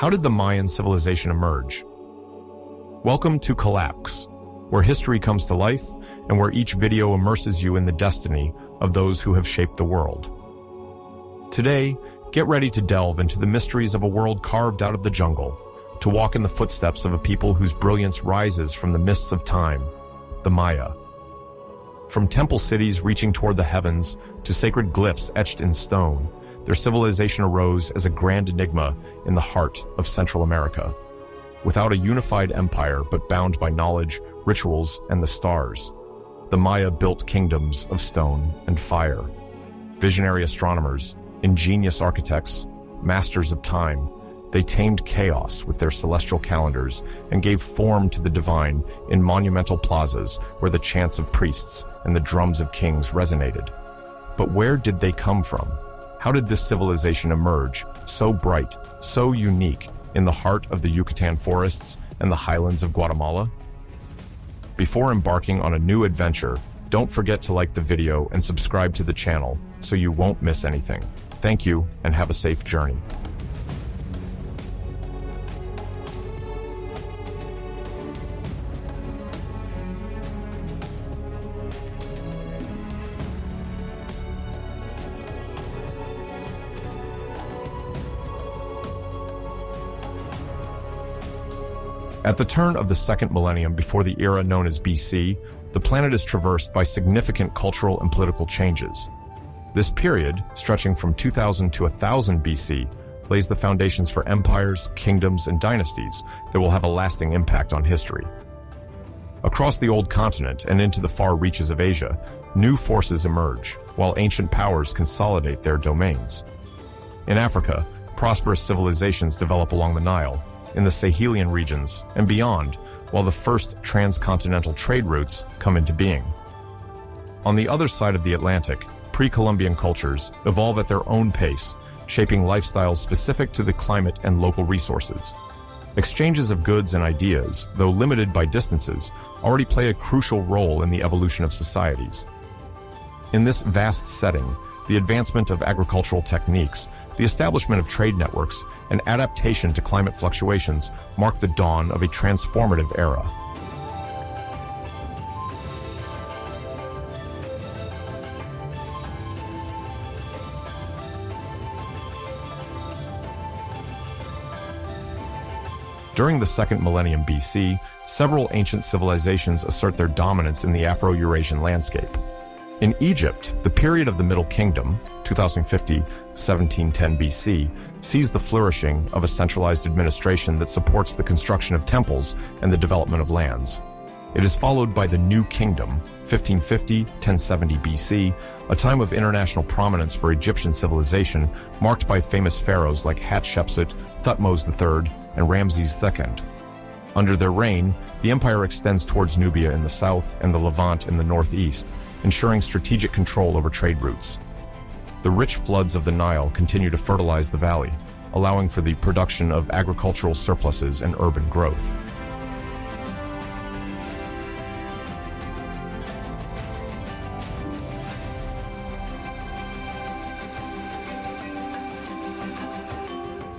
How did the Mayan civilization emerge? Welcome to Collapse, where history comes to life and where each video immerses you in the destiny of those who have shaped the world. Today, get ready to delve into the mysteries of a world carved out of the jungle, to walk in the footsteps of a people whose brilliance rises from the mists of time, the Maya. From temple cities reaching toward the heavens to sacred glyphs etched in stone, their civilization arose as a grand enigma in the heart of Central America. Without a unified empire but bound by knowledge, rituals, and the stars, the Maya built kingdoms of stone and fire. Visionary astronomers, ingenious architects, masters of time, they tamed chaos with their celestial calendars and gave form to the divine in monumental plazas where the chants of priests and the drums of kings resonated. But where did they come from? How did this civilization emerge, so bright, so unique, in the heart of the Yucatan forests and the highlands of Guatemala? Before embarking on a new adventure, don't forget to like the video and subscribe to the channel so you won't miss anything. Thank you, and have a safe journey. At the turn of the second millennium before the era known as BC, the planet is traversed by significant cultural and political changes. This period, stretching from 2000 to 1000 BC, lays the foundations for empires, kingdoms, and dynasties that will have a lasting impact on history. Across the old continent and into the far reaches of Asia, new forces emerge, while ancient powers consolidate their domains. In Africa, prosperous civilizations develop along the Nile, in the Sahelian regions, and beyond, while the first transcontinental trade routes come into being. On the other side of the Atlantic, pre-Columbian cultures evolve at their own pace, shaping lifestyles specific to the climate and local resources. Exchanges of goods and ideas, though limited by distances, already play a crucial role in the evolution of societies. In this vast setting, the advancement of agricultural techniques, the establishment of trade networks, and adaptation to climate fluctuations mark the dawn of a transformative era. During the second millennium BC, several ancient civilizations assert their dominance in the Afro-Eurasian landscape. In Egypt, the period of the Middle Kingdom, 2050-1710 BC, sees the flourishing of a centralized administration that supports the construction of temples and the development of lands. It is followed by the New Kingdom, 1550-1070 BC, a time of international prominence for Egyptian civilization marked by famous pharaohs like Hatshepsut, Thutmose III, and Ramses II. Under their reign, the empire extends towards Nubia in the south and the Levant in the northeast, ensuring strategic control over trade routes. The rich floods of the Nile continue to fertilize the valley, allowing for the production of agricultural surpluses and urban growth.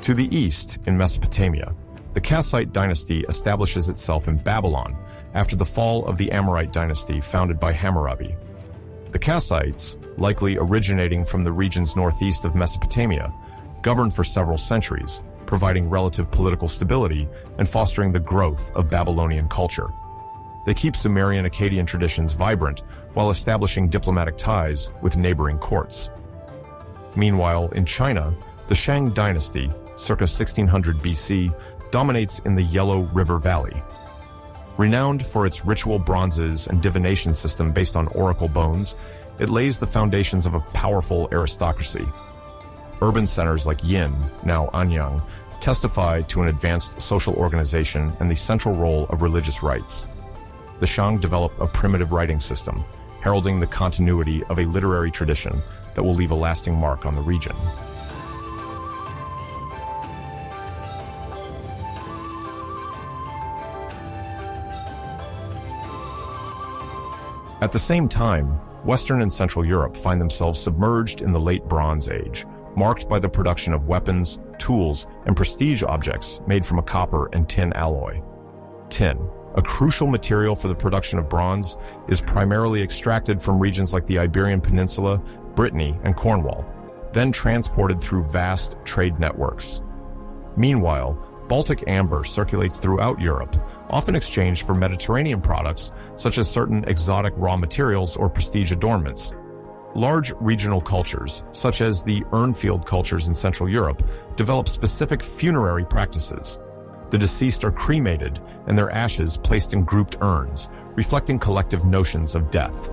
To the east, in Mesopotamia, the Kassite dynasty establishes itself in Babylon after the fall of the Amorite dynasty founded by Hammurabi. The Kassites, likely originating from the regions northeast of Mesopotamia, governed for several centuries, providing relative political stability and fostering the growth of Babylonian culture. They keep Sumerian Akkadian traditions vibrant while establishing diplomatic ties with neighboring courts. Meanwhile, in China, the Shang dynasty, circa 1600 BC, dominates in the Yellow River Valley. Renowned for its ritual bronzes and divination system based on oracle bones, it lays the foundations of a powerful aristocracy. Urban centers like Yin, now Anyang, testify to an advanced social organization and the central role of religious rites. The Shang develop a primitive writing system, heralding the continuity of a literary tradition that will leave a lasting mark on the region. At the same time, Western and Central Europe find themselves submerged in the Late Bronze Age, marked by the production of weapons, tools, and prestige objects made from a copper and tin alloy. Tin, a crucial material for the production of bronze, is primarily extracted from regions like the Iberian Peninsula, Brittany, and Cornwall, then transported through vast trade networks. Meanwhile, Baltic amber circulates throughout Europe, often exchanged for Mediterranean products such as certain exotic raw materials or prestige adornments. Large regional cultures, such as the Urnfield cultures in Central Europe, develop specific funerary practices. The deceased are cremated and their ashes placed in grouped urns, reflecting collective notions of death.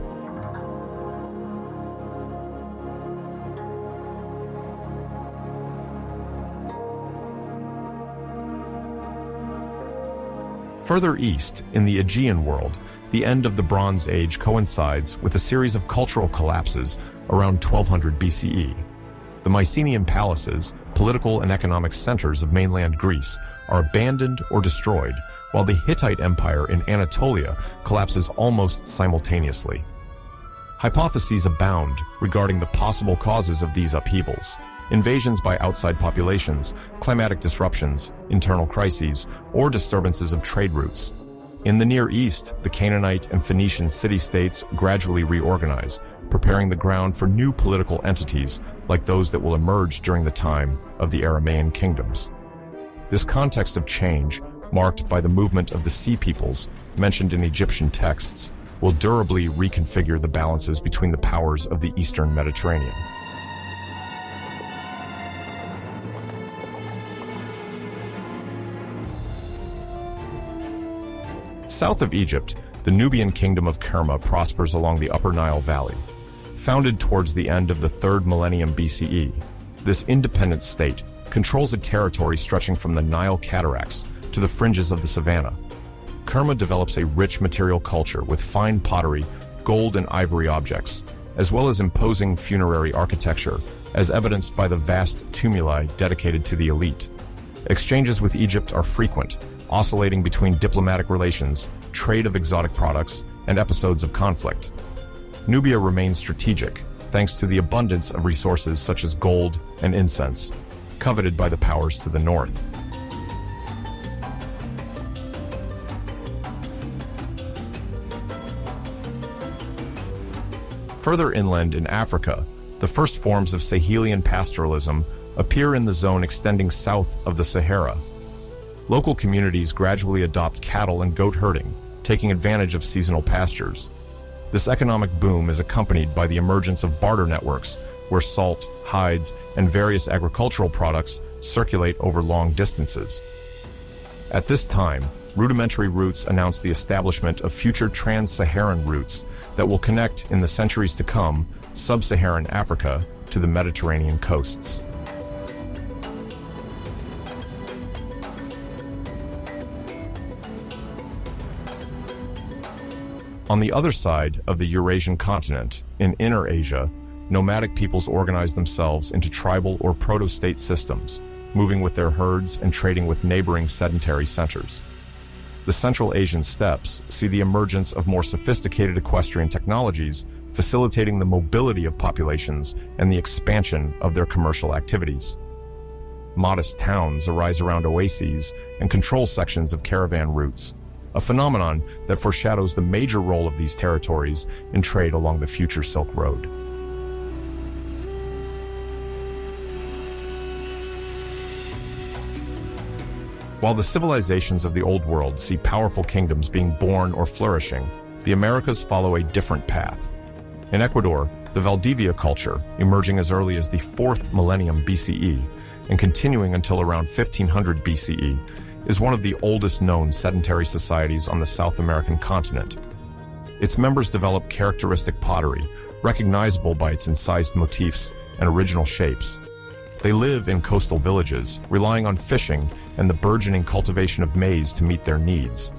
Further east, in the Aegean world, the end of the Bronze Age coincides with a series of cultural collapses around 1200 BCE. The Mycenaean palaces, political and economic centers of mainland Greece, are abandoned or destroyed, while the Hittite Empire in Anatolia collapses almost simultaneously. Hypotheses abound regarding the possible causes of these upheavals: invasions by outside populations, climatic disruptions, internal crises, or disturbances of trade routes. In the Near East, the Canaanite and Phoenician city-states gradually reorganize, preparing the ground for new political entities like those that will emerge during the time of the Aramaean kingdoms. This context of change, marked by the movement of the Sea Peoples mentioned in Egyptian texts, will durably reconfigure the balances between the powers of the Eastern Mediterranean. South of Egypt, the Nubian kingdom of Kerma prospers along the Upper Nile Valley. Founded towards the end of the 3rd millennium BCE, this independent state controls a territory stretching from the Nile cataracts to the fringes of the savanna. Kerma develops a rich material culture with fine pottery, gold and ivory objects, as well as imposing funerary architecture, as evidenced by the vast tumuli dedicated to the elite. Exchanges with Egypt are frequent, oscillating between diplomatic relations, trade of exotic products, and episodes of conflict. Nubia remains strategic, thanks to the abundance of resources such as gold and incense, coveted by the powers to the north. Further inland in Africa, the first forms of Sahelian pastoralism appear in the zone extending south of the Sahara. Local communities gradually adopt cattle and goat herding, taking advantage of seasonal pastures. This economic boom is accompanied by the emergence of barter networks, where salt, hides, and various agricultural products circulate over long distances. At this time, rudimentary routes announce the establishment of future trans-Saharan routes that will connect, in the centuries to come, sub-Saharan Africa to the Mediterranean coasts. On the other side of the Eurasian continent, in Inner Asia, nomadic peoples organize themselves into tribal or proto-state systems, moving with their herds and trading with neighboring sedentary centers. The Central Asian steppes see the emergence of more sophisticated equestrian technologies, facilitating the mobility of populations and the expansion of their commercial activities. Modest towns arise around oases and control sections of caravan routes, a phenomenon that foreshadows the major role of these territories in trade along the future Silk Road. While the civilizations of the Old World see powerful kingdoms being born or flourishing, the Americas follow a different path. In Ecuador, the Valdivia culture, emerging as early as the 4th millennium BCE and continuing until around 1500 BCE, is one of the oldest known sedentary societies on the South American continent. Its members develop characteristic pottery, recognizable by its incised motifs and original shapes. They live in coastal villages, relying on fishing and the burgeoning cultivation of maize to meet their needs.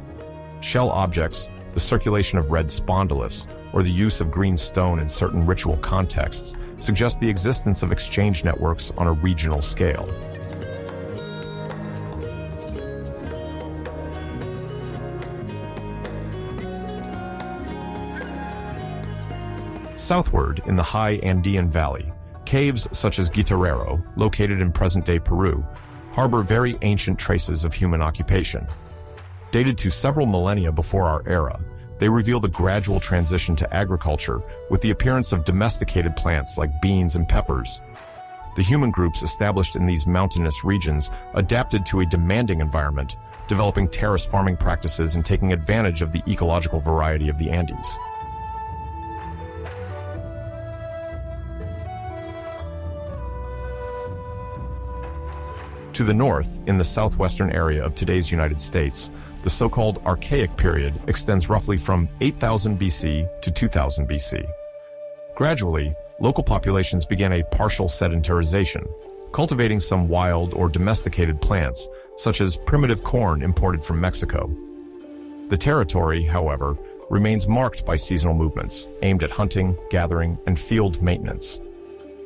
Shell objects, the circulation of red spondylus, or the use of green stone in certain ritual contexts suggest the existence of exchange networks on a regional scale. Southward, in the high Andean Valley, Caves such as Guitarrero, located in present-day Peru, harbor very ancient traces of human occupation. Dated to several millennia before our era, they reveal the gradual transition to agriculture with the appearance of domesticated plants like beans and peppers. The human groups established in these mountainous regions adapted to a demanding environment, developing terrace farming practices and taking advantage of the ecological variety of the Andes. To the north, in the southwestern area of today's United States, the so-called Archaic period extends roughly from 8000 BC to 2000 BC. Gradually, local populations began a partial sedentarization, cultivating some wild or domesticated plants, such as primitive corn imported from Mexico. The territory, however, remains marked by seasonal movements, aimed at hunting, gathering, and field maintenance.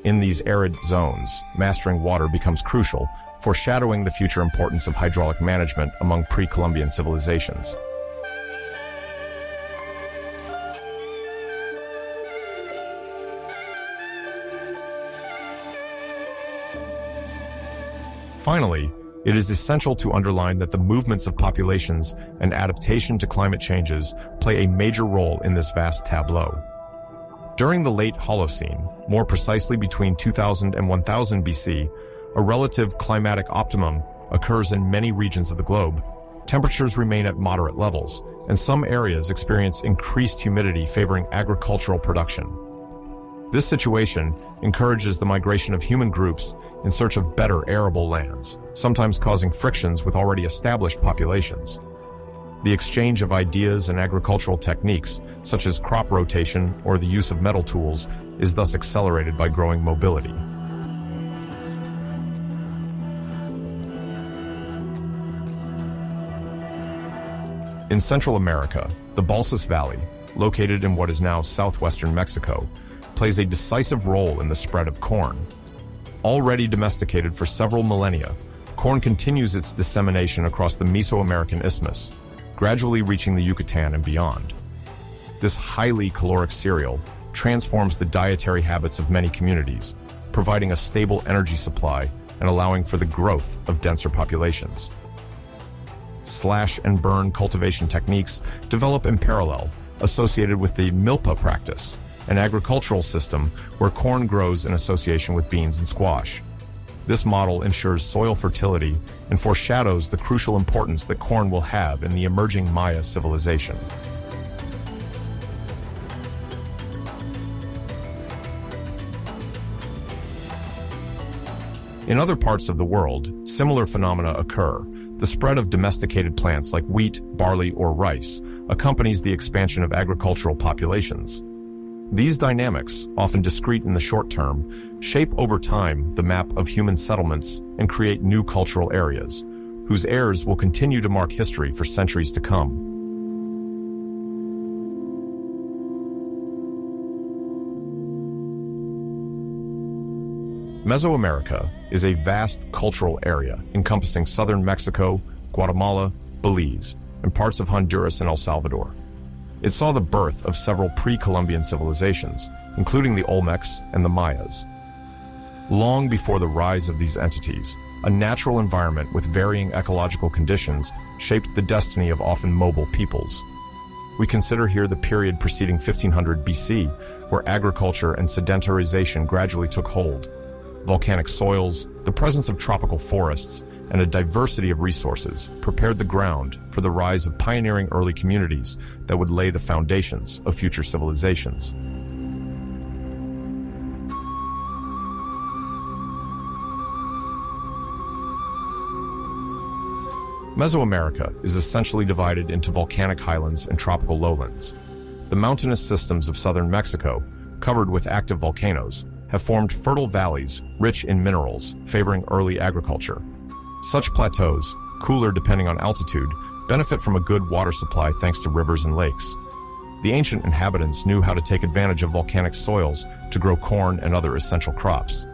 In these arid zones, mastering water becomes crucial, foreshadowing the future importance of hydraulic management among pre-Columbian civilizations. Finally, it is essential to underline that the movements of populations and adaptation to climate changes play a major role in this vast tableau. During the late Holocene, more precisely between 2000 and 1000 BC, a relative climatic optimum occurs in many regions of the globe. Temperatures remain at moderate levels, and some areas experience increased humidity favoring agricultural production. This situation encourages the migration of human groups in search of better arable lands, sometimes causing frictions with already established populations. The exchange of ideas and agricultural techniques, such as crop rotation or the use of metal tools, is thus accelerated by growing mobility. In Central America, the Balsas Valley, located in what is now southwestern Mexico, plays a decisive role in the spread of corn. Already domesticated for several millennia, corn continues its dissemination across the Mesoamerican isthmus, gradually reaching the Yucatan and beyond. This highly caloric cereal transforms the dietary habits of many communities, providing a stable energy supply and allowing for the growth of denser populations. Slash and burn cultivation techniques develop in parallel, associated with the milpa practice, an agricultural system where corn grows in association with beans and squash. This model ensures soil fertility and foreshadows the crucial importance that corn will have in the emerging Maya civilization. In other parts of the world, similar phenomena occur. The spread of domesticated plants like wheat, barley, or rice accompanies the expansion of agricultural populations. These dynamics, often discrete in the short term, shape over time the map of human settlements and create new cultural areas, whose heirs will continue to mark history for centuries to come. Mesoamerica is a vast cultural area encompassing southern Mexico, Guatemala, Belize, and parts of Honduras and El Salvador. It saw the birth of several pre-Columbian civilizations, including the Olmecs and the Mayas. Long before the rise of these entities, a natural environment with varying ecological conditions shaped the destiny of often mobile peoples. We consider here the period preceding 1500 BC, where agriculture and sedentarization gradually took hold. Volcanic soils, the presence of tropical forests, and a diversity of resources prepared the ground for the rise of pioneering early communities that would lay the foundations of future civilizations. Mesoamerica is essentially divided into volcanic highlands and tropical lowlands. The mountainous systems of southern Mexico, covered with active volcanoes, have formed fertile valleys rich in minerals, favoring early agriculture. Such plateaus, cooler depending on altitude, benefit from a good water supply thanks to rivers and lakes. The ancient inhabitants knew how to take advantage of volcanic soils to grow corn and other essential crops.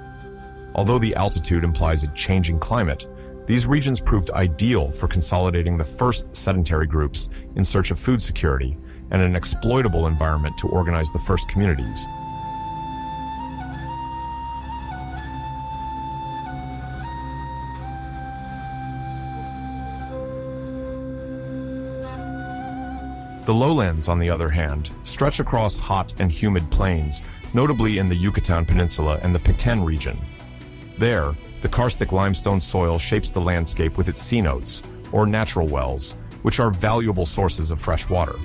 Although the altitude implies a changing climate, these regions proved ideal for consolidating the first sedentary groups in search of food security and an exploitable environment to organize the first communities. The lowlands, on the other hand, stretch across hot and humid plains, notably in the Yucatan Peninsula and the Petén region. There, the karstic limestone soil shapes the landscape with its cenotes, or natural wells, which are valuable sources of fresh water.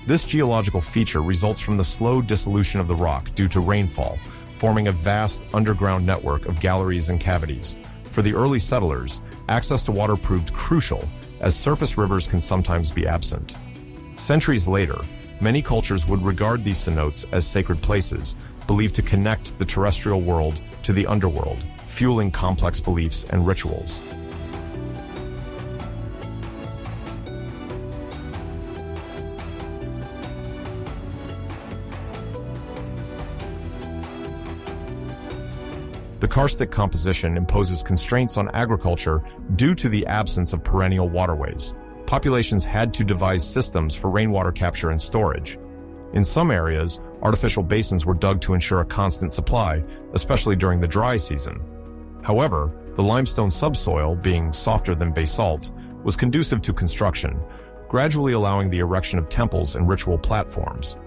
This geological feature results from the slow dissolution of the rock due to rainfall, forming a vast underground network of galleries and cavities. For the early settlers, access to water proved crucial, as surface rivers can sometimes be absent. Centuries later, many cultures would regard these cenotes as sacred places, believed to connect the terrestrial world to the underworld, fueling complex beliefs and rituals. The karstic composition imposes constraints on agriculture due to the absence of perennial waterways. Populations had to devise systems for rainwater capture and storage. In some areas, artificial basins were dug to ensure a constant supply, especially during the dry season. However, the limestone subsoil, being softer than basalt, was conducive to construction, gradually allowing the erection of temples and ritual platforms.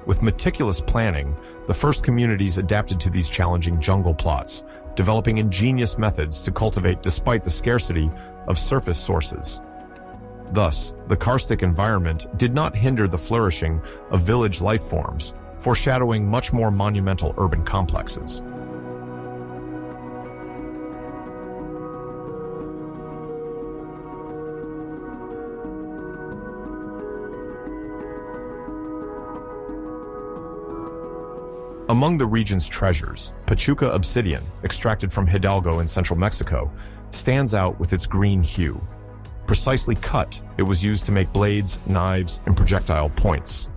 With meticulous planning, the first communities adapted to these challenging jungle plots, developing ingenious methods to cultivate despite the scarcity of surface sources. Thus, the karstic environment did not hinder the flourishing of village life forms, foreshadowing much more monumental urban complexes. Among the region's treasures, Pachuca obsidian, extracted from Hidalgo in central Mexico, stands out with its green hue. Precisely cut, it was used to make blades, knives, and projectile points.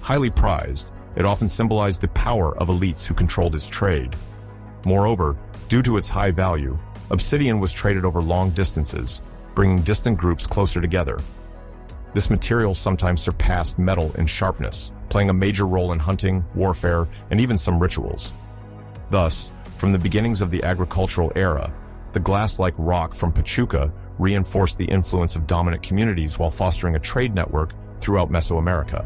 Highly prized, it often symbolized the power of elites who controlled its trade. Moreover, due to its high value, obsidian was traded over long distances, bringing distant groups closer together. This material sometimes surpassed metal in sharpness, playing a major role in hunting, warfare, and even some rituals. Thus, from the beginnings of the agricultural era, the glass-like rock from Pachuca reinforced the influence of dominant communities while fostering a trade network throughout Mesoamerica.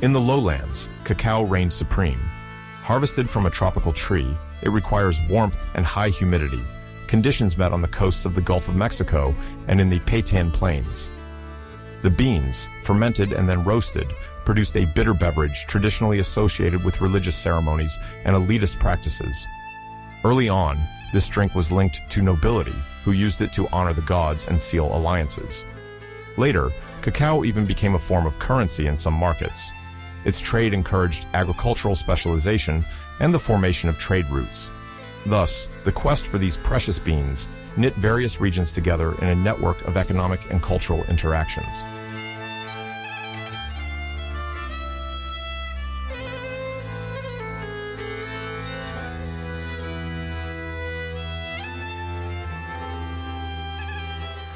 In the lowlands, cacao reigned supreme. Harvested from a tropical tree, it requires warmth and high humidity, conditions met on the coasts of the Gulf of Mexico and in the Petén Plains. The beans, fermented and then roasted, produced a bitter beverage traditionally associated with religious ceremonies and elitist practices. Early on, this drink was linked to nobility, who used it to honor the gods and seal alliances. Later, cacao even became a form of currency in some markets. Its trade encouraged agricultural specialization and the formation of trade routes. Thus, the quest for these precious beans knit various regions together in a network of economic and cultural interactions.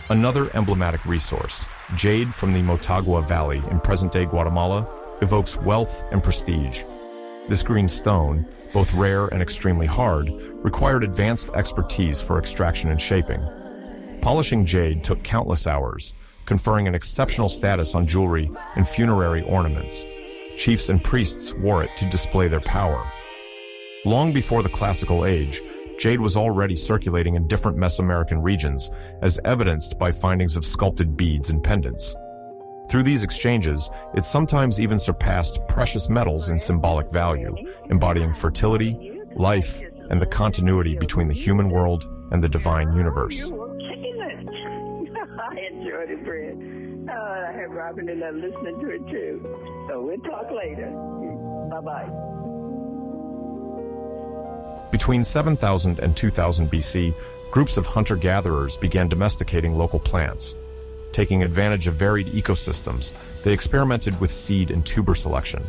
Another emblematic resource, jade from the Motagua Valley in present-day Guatemala, evokes wealth and prestige. This green stone, both rare and extremely hard, required advanced expertise for extraction and shaping. Polishing jade took countless hours, conferring an exceptional status on jewelry and funerary ornaments. Chiefs and priests wore it to display their power. Long before the classical age, jade was already circulating in different Mesoamerican regions, as evidenced by findings of sculpted beads and pendants. Through these exchanges, it sometimes even surpassed precious metals in symbolic value, embodying fertility, life, and the continuity between the human world and the divine universe. I enjoyed it, Fred. I have Robin and I'm listening to it too. So we'll talk later. Bye-bye. Between 7000 and 2000 BC, groups of hunter-gatherers began domesticating local plants. Taking advantage of varied ecosystems, they experimented with seed and tuber selection.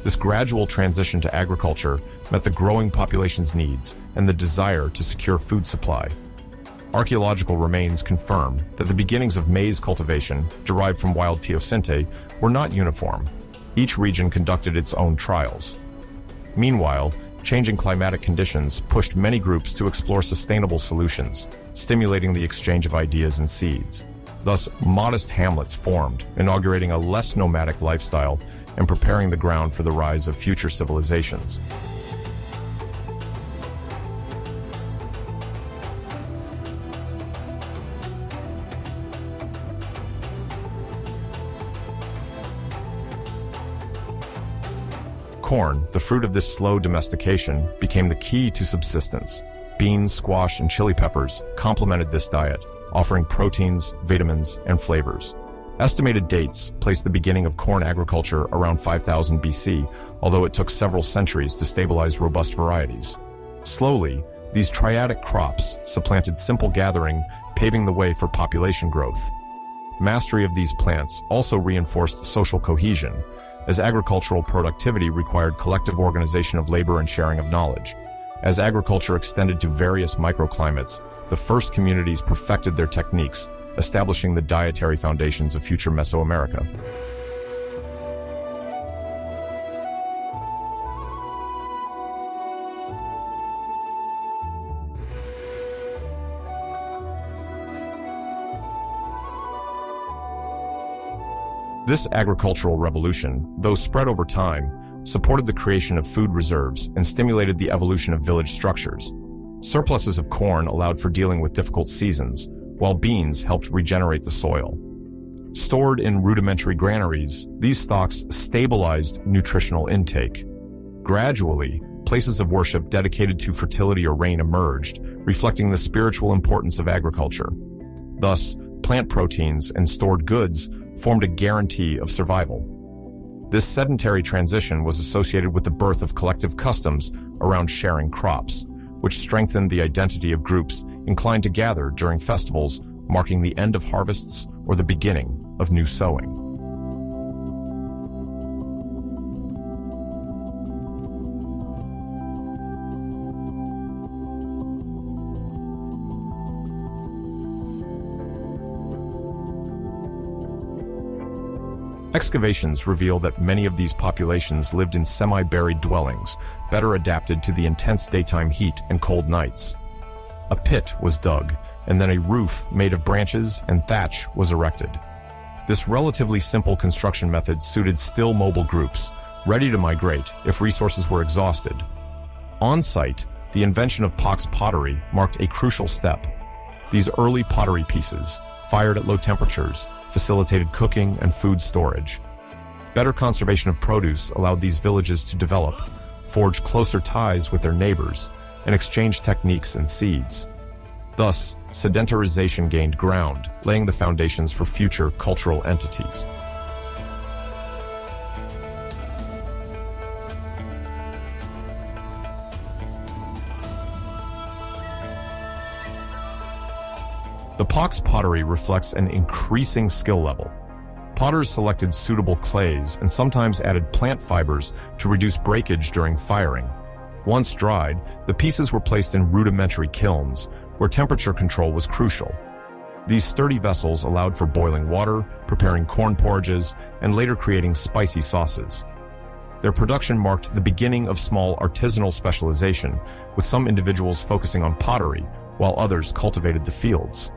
This gradual transition to agriculture met the growing population's needs and the desire to secure food supply. Archaeological remains confirm that the beginnings of maize cultivation, derived from wild teosinte, were not uniform. Each region conducted its own trials. Meanwhile, changing climatic conditions pushed many groups to explore sustainable solutions, stimulating the exchange of ideas and seeds. Thus, modest hamlets formed, inaugurating a less nomadic lifestyle and preparing the ground for the rise of future civilizations. Corn, the fruit of this slow domestication, became the key to subsistence. Beans, squash, and chili peppers complemented this diet, offering proteins, vitamins, and flavors. Estimated dates place the beginning of corn agriculture around 5000 BC, although it took several centuries to stabilize robust varieties. Slowly, these triadic crops supplanted simple gathering, paving the way for population growth. Mastery of these plants also reinforced social cohesion, as agricultural productivity required collective organization of labor and sharing of knowledge. As agriculture extended to various microclimates, the first communities perfected their techniques, establishing the dietary foundations of future Mesoamerica. This agricultural revolution, though spread over time, supported the creation of food reserves and stimulated the evolution of village structures. Surpluses of corn allowed for dealing with difficult seasons, while beans helped regenerate the soil. Stored in rudimentary granaries, these stocks stabilized nutritional intake. Gradually, places of worship dedicated to fertility or rain emerged, reflecting the spiritual importance of agriculture. Thus, plant proteins and stored goods formed a guarantee of survival. This sedentary transition was associated with the birth of collective customs around sharing crops, which strengthened the identity of groups inclined to gather during festivals, marking the end of harvests or the beginning of new sowing. Excavations reveal that many of these populations lived in semi-buried dwellings, better adapted to the intense daytime heat and cold nights. A pit was dug, and then a roof made of branches and thatch was erected. This relatively simple construction method suited still mobile groups, ready to migrate if resources were exhausted. On-site, the invention of pox pottery marked a crucial step. These early pottery pieces, fired at low temperatures, facilitated cooking and food storage. Better conservation of produce allowed these villages to develop, forge closer ties with their neighbors, and exchange techniques and seeds. Thus, sedentarization gained ground, laying the foundations for future cultural entities. The pox pottery reflects an increasing skill level. Potters selected suitable clays and sometimes added plant fibers to reduce breakage during firing. Once dried, the pieces were placed in rudimentary kilns, where temperature control was crucial. These sturdy vessels allowed for boiling water, preparing corn porridges, and later creating spicy sauces. Their production marked the beginning of small artisanal specialization, with some individuals focusing on pottery, while others cultivated the fields.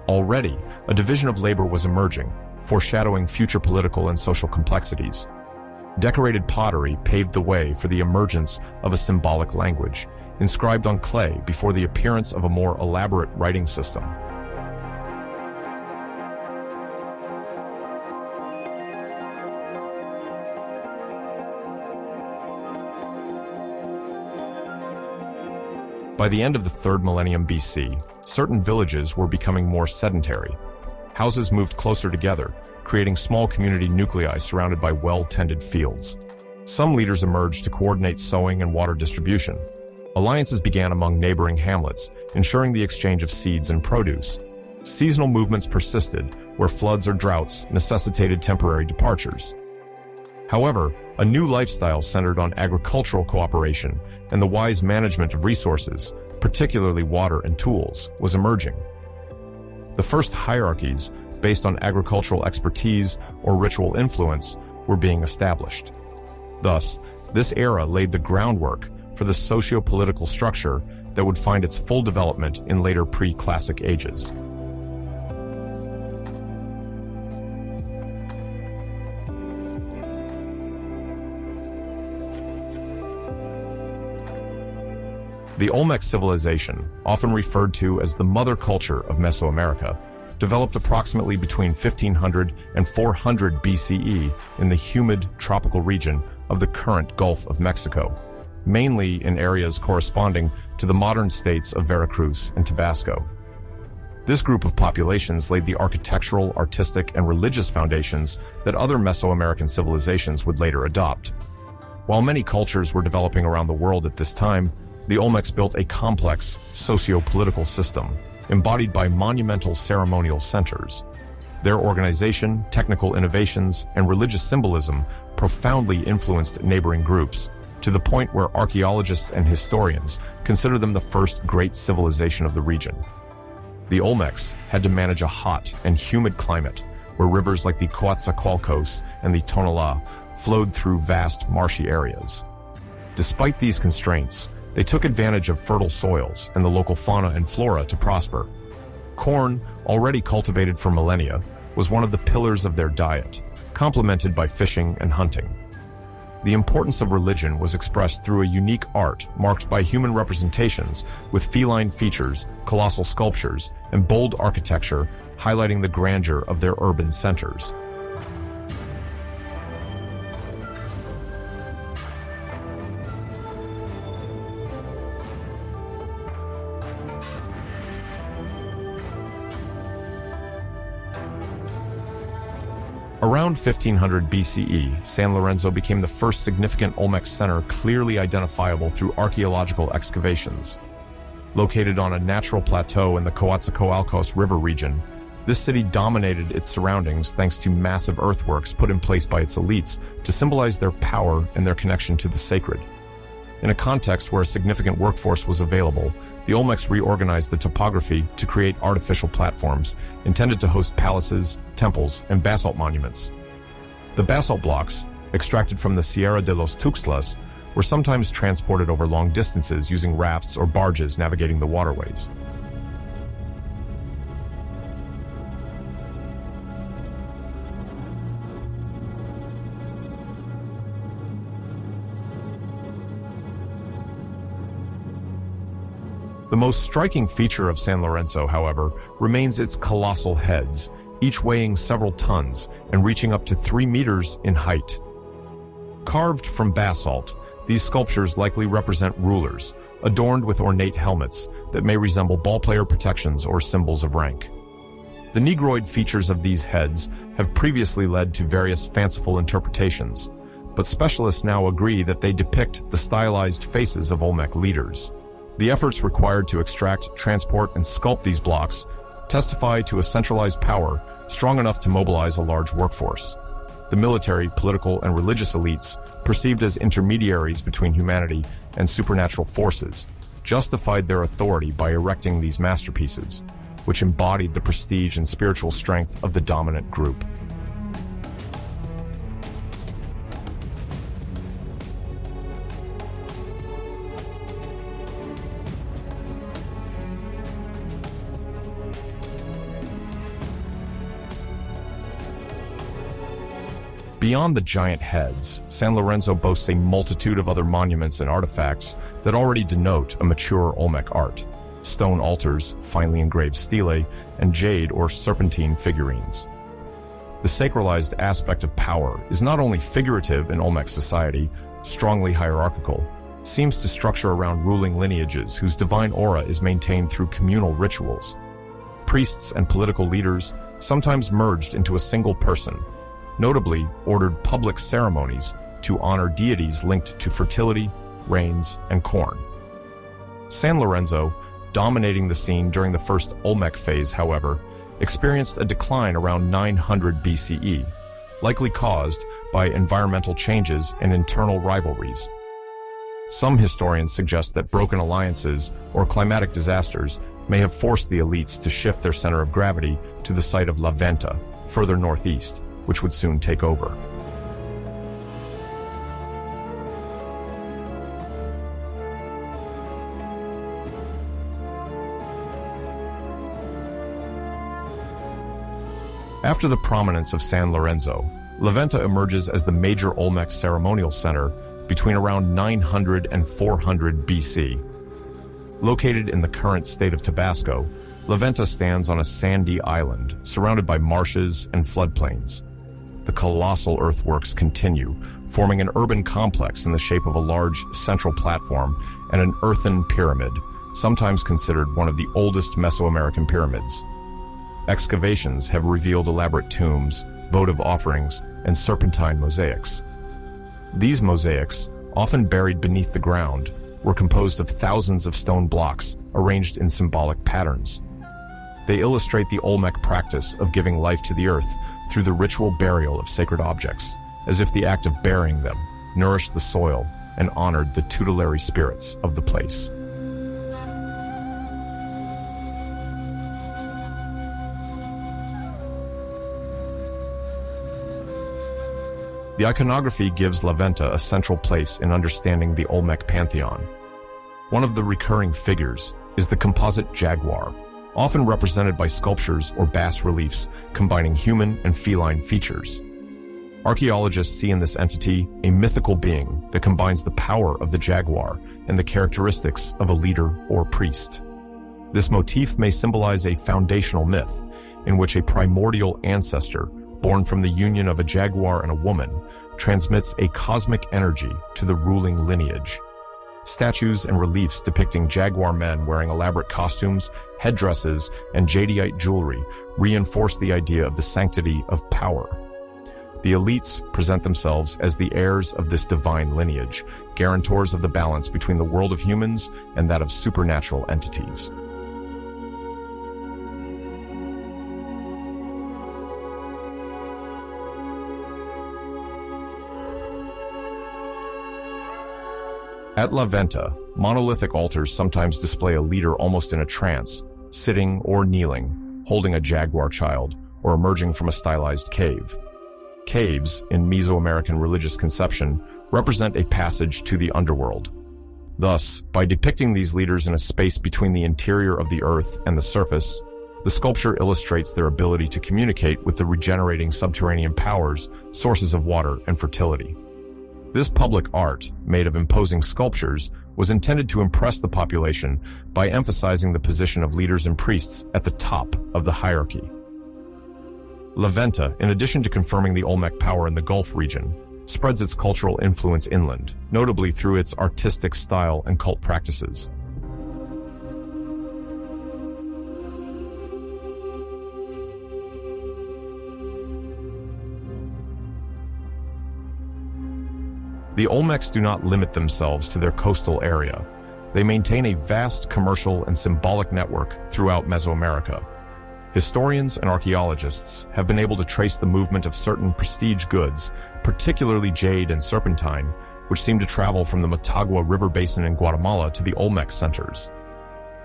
Already, a division of labor was emerging, foreshadowing future political and social complexities. Decorated pottery paved the way for the emergence of a symbolic language, inscribed on clay before the appearance of a more elaborate writing system. By the end of the 3rd millennium BC, certain villages were becoming more sedentary. Houses moved closer together, creating small community nuclei surrounded by well-tended fields. Some leaders emerged to coordinate sowing and water distribution. Alliances began among neighboring hamlets, ensuring the exchange of seeds and produce. Seasonal movements persisted, where floods or droughts necessitated temporary departures. However, a new lifestyle centered on agricultural cooperation and the wise management of resources, particularly water and tools, was emerging. The first hierarchies, based on agricultural expertise or ritual influence, were being established. Thus, this era laid the groundwork for the socio-political structure that would find its full development in later pre-classic ages. The Olmec civilization, often referred to as the mother culture of Mesoamerica, developed approximately between 1500 and 400 BCE in the humid tropical region of the current Gulf of Mexico, mainly in areas corresponding to the modern states of Veracruz and Tabasco. This group of populations laid the architectural, artistic, and religious foundations that other Mesoamerican civilizations would later adopt. While many cultures were developing around the world at this time, the Olmecs built a complex socio-political system embodied by monumental ceremonial centers. Their organization, technical innovations, and religious symbolism profoundly influenced neighboring groups, to the point where archaeologists and historians consider them the first great civilization of the region. The Olmecs had to manage a hot and humid climate, where rivers like the Coatzacoalcos and the Tonalá flowed through vast marshy areas. Despite these constraints, they took advantage of fertile soils and the local fauna and flora to prosper. Corn, already cultivated for millennia, was one of the pillars of their diet, complemented by fishing and hunting. The importance of religion was expressed through a unique art marked by human representations with feline features, colossal sculptures, and bold architecture highlighting the grandeur of their urban centers. Around 1500 BCE, San Lorenzo became the first significant Olmec center clearly identifiable through archaeological excavations. Located on a natural plateau in the Coatzacoalcos River region, this city dominated its surroundings thanks to massive earthworks put in place by its elites to symbolize their power and their connection to the sacred. In a context where a significant workforce was available, the Olmecs reorganized the topography to create artificial platforms intended to host palaces, temples, and basalt monuments. The basalt blocks, extracted from the Sierra de los Tuxtlas, were sometimes transported over long distances using rafts or barges navigating the waterways. The most striking feature of San Lorenzo, however, remains its colossal heads, each weighing several tons and reaching up to 3 meters in height. Carved from basalt, these sculptures likely represent rulers, adorned with ornate helmets that may resemble ballplayer protections or symbols of rank. The negroid features of these heads have previously led to various fanciful interpretations, but specialists now agree that they depict the stylized faces of Olmec leaders. The efforts required to extract, transport, and sculpt these blocks testify to a centralized power strong enough to mobilize a large workforce. The military, political, and religious elites, perceived as intermediaries between humanity and supernatural forces, justified their authority by erecting these masterpieces, which embodied the prestige and spiritual strength of the dominant group. Beyond the giant heads, San Lorenzo boasts a multitude of other monuments and artifacts that already denote a mature Olmec art: stone altars, finely engraved stelae, and jade or serpentine figurines. The sacralized aspect of power is not only figurative in Olmec society, strongly hierarchical, seems to structure around ruling lineages whose divine aura is maintained through communal rituals. Priests and political leaders sometimes merged into a single person, notably ordered public ceremonies to honor deities linked to fertility, rains, and corn. San Lorenzo, dominating the scene during the first Olmec phase, however, experienced a decline around 900 BCE, likely caused by environmental changes and internal rivalries. Some historians suggest that broken alliances or climatic disasters may have forced the elites to shift their center of gravity to the site of La Venta, further northeast, which would soon take over. After the prominence of San Lorenzo, La Venta emerges as the major Olmec ceremonial center between around 900 and 400 BC. Located in the current state of Tabasco, La Venta stands on a sandy island surrounded by marshes and floodplains. The colossal earthworks continue, forming an urban complex in the shape of a large central platform and an earthen pyramid, sometimes considered one of the oldest Mesoamerican pyramids. Excavations have revealed elaborate tombs, votive offerings, and serpentine mosaics. These mosaics, often buried beneath the ground, were composed of thousands of stone blocks arranged in symbolic patterns. They illustrate the Olmec practice of giving life to the earth through the ritual burial of sacred objects, as if the act of burying them nourished the soil and honored the tutelary spirits of the place. The iconography gives La Venta a central place in understanding the Olmec pantheon. One of the recurring figures is the composite jaguar, often represented by sculptures or bas-reliefs combining human and feline features. Archaeologists see in this entity a mythical being that combines the power of the jaguar and the characteristics of a leader or priest. This motif may symbolize a foundational myth in which a primordial ancestor born from the union of a jaguar and a woman, transmits a cosmic energy to the ruling lineage. Statues and reliefs depicting jaguar men wearing elaborate costumes, headdresses, and jadeite jewelry reinforce the idea of the sanctity of power. The elites present themselves as the heirs of this divine lineage, guarantors of the balance between the world of humans and that of supernatural entities. At La Venta, monolithic altars sometimes display a leader almost in a trance, sitting or kneeling, holding a jaguar child, or emerging from a stylized cave. Caves, in Mesoamerican religious conception, represent a passage to the underworld. Thus, by depicting these leaders in a space between the interior of the earth and the surface, the sculpture illustrates their ability to communicate with the regenerating subterranean powers, sources of water, and fertility. This public art, made of imposing sculptures, was intended to impress the population by emphasizing the position of leaders and priests at the top of the hierarchy. La Venta, in addition to confirming the Olmec power in the Gulf region, spreads its cultural influence inland, notably through its artistic style and cult practices. The Olmecs do not limit themselves to their coastal area. They maintain a vast commercial and symbolic network throughout Mesoamerica. Historians and archaeologists have been able to trace the movement of certain prestige goods, particularly jade and serpentine, which seem to travel from the Motagua River basin in Guatemala to the Olmec centers.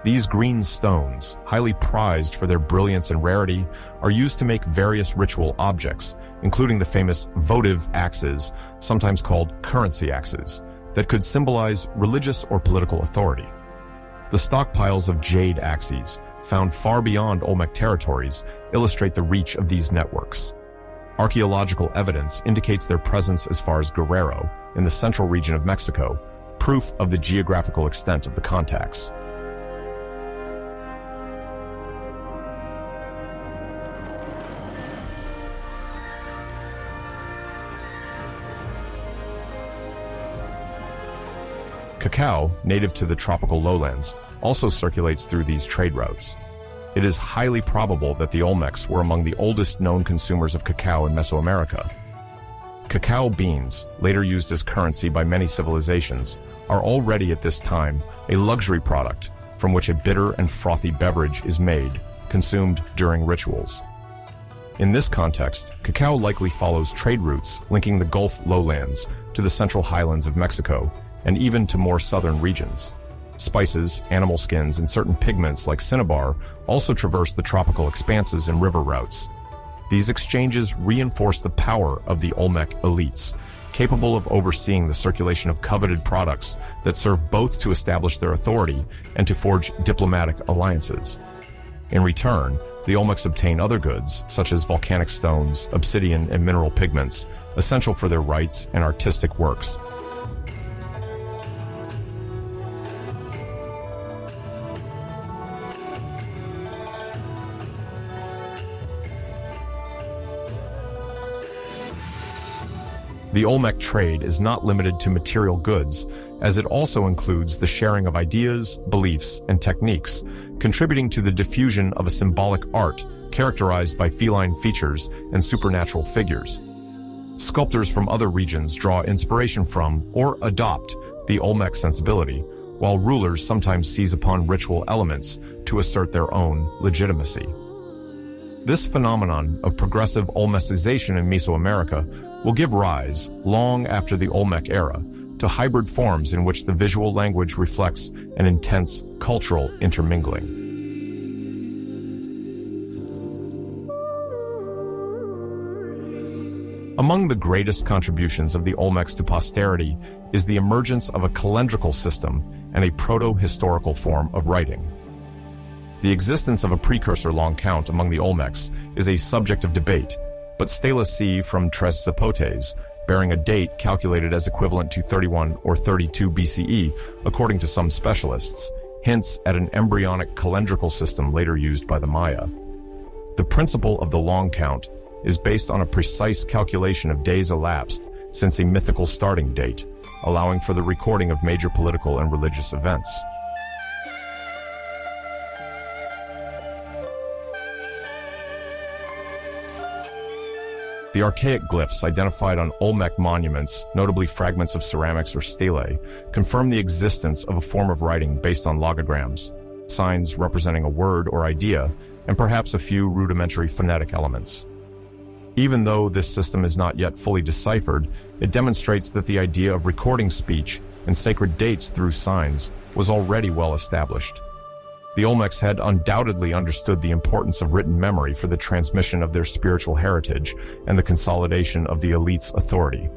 These green stones, highly prized for their brilliance and rarity, are used to make various ritual objects, including the famous votive axes, sometimes called currency axes, that could symbolize religious or political authority. The stockpiles of jade axes, found far beyond Olmec territories, illustrate the reach of these networks. Archaeological evidence indicates their presence as far as Guerrero, in the central region of Mexico, proof of the geographical extent of the contacts. Cacao, native to the tropical lowlands, also circulates through these trade routes. It is highly probable that the Olmecs were among the oldest known consumers of cacao in Mesoamerica. Cacao beans, later used as currency by many civilizations, are already at this time a luxury product from which a bitter and frothy beverage is made, consumed during rituals. In this context, cacao likely follows trade routes linking the Gulf lowlands to the central highlands of Mexico, and even to more southern regions. Spices, animal skins, and certain pigments like cinnabar also traverse the tropical expanses and river routes. These exchanges reinforce the power of the Olmec elites, capable of overseeing the circulation of coveted products that serve both to establish their authority and to forge diplomatic alliances. In return, the Olmecs obtain other goods, such as volcanic stones, obsidian, and mineral pigments, essential for their rites and artistic works. The Olmec trade is not limited to material goods, as it also includes the sharing of ideas, beliefs, and techniques, contributing to the diffusion of a symbolic art characterized by feline features and supernatural figures. Sculptors from other regions draw inspiration from or adopt the Olmec sensibility, while rulers sometimes seize upon ritual elements to assert their own legitimacy. This phenomenon of progressive Olmecization in Mesoamerica will give rise, long after the Olmec era, to hybrid forms in which the visual language reflects an intense cultural intermingling. Among the greatest contributions of the Olmecs to posterity is the emergence of a calendrical system and a proto-historical form of writing. The existence of a precursor long count among the Olmecs is a subject of debate, but Stela C. from Tres Zapotes, bearing a date calculated as equivalent to 31 or 32 BCE, according to some specialists, hints at an embryonic calendrical system later used by the Maya. The principle of the long count is based on a precise calculation of days elapsed since a mythical starting date, allowing for the recording of major political and religious events. The archaic glyphs identified on Olmec monuments, notably fragments of ceramics or stelae, confirm the existence of a form of writing based on logograms, signs representing a word or idea, and perhaps a few rudimentary phonetic elements. Even though this system is not yet fully deciphered, it demonstrates that the idea of recording speech and sacred dates through signs was already well established. The Olmecs had undoubtedly understood the importance of written memory for the transmission of their spiritual heritage and the consolidation of the elite's authority.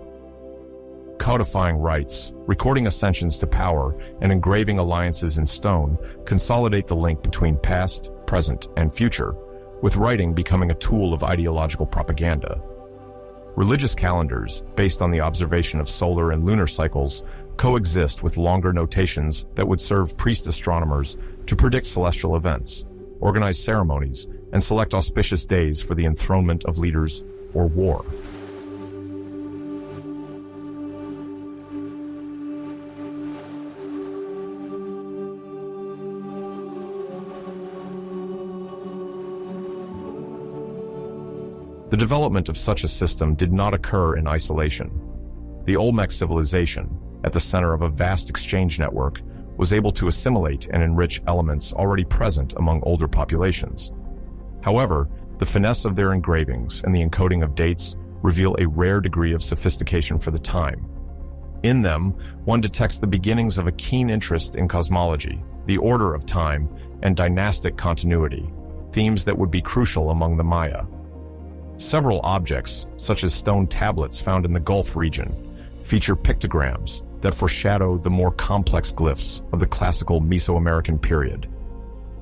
Codifying rites, recording ascensions to power, and engraving alliances in stone consolidate the link between past, present, and future, with writing becoming a tool of ideological propaganda. Religious calendars, based on the observation of solar and lunar cycles, coexist with longer notations that would serve priest astronomers to predict celestial events, organize ceremonies, and select auspicious days for the enthronement of leaders or war. The development of such a system did not occur in isolation. The Olmec civilization, at the center of a vast exchange network, was able to assimilate and enrich elements already present among older populations. However, the finesse of their engravings and the encoding of dates reveal a rare degree of sophistication for the time. In them, one detects the beginnings of a keen interest in cosmology, the order of time, and dynastic continuity, themes that would be crucial among the Maya. Several objects, such as stone tablets found in the Gulf region, feature pictograms that foreshadow the more complex glyphs of the classical Mesoamerican period.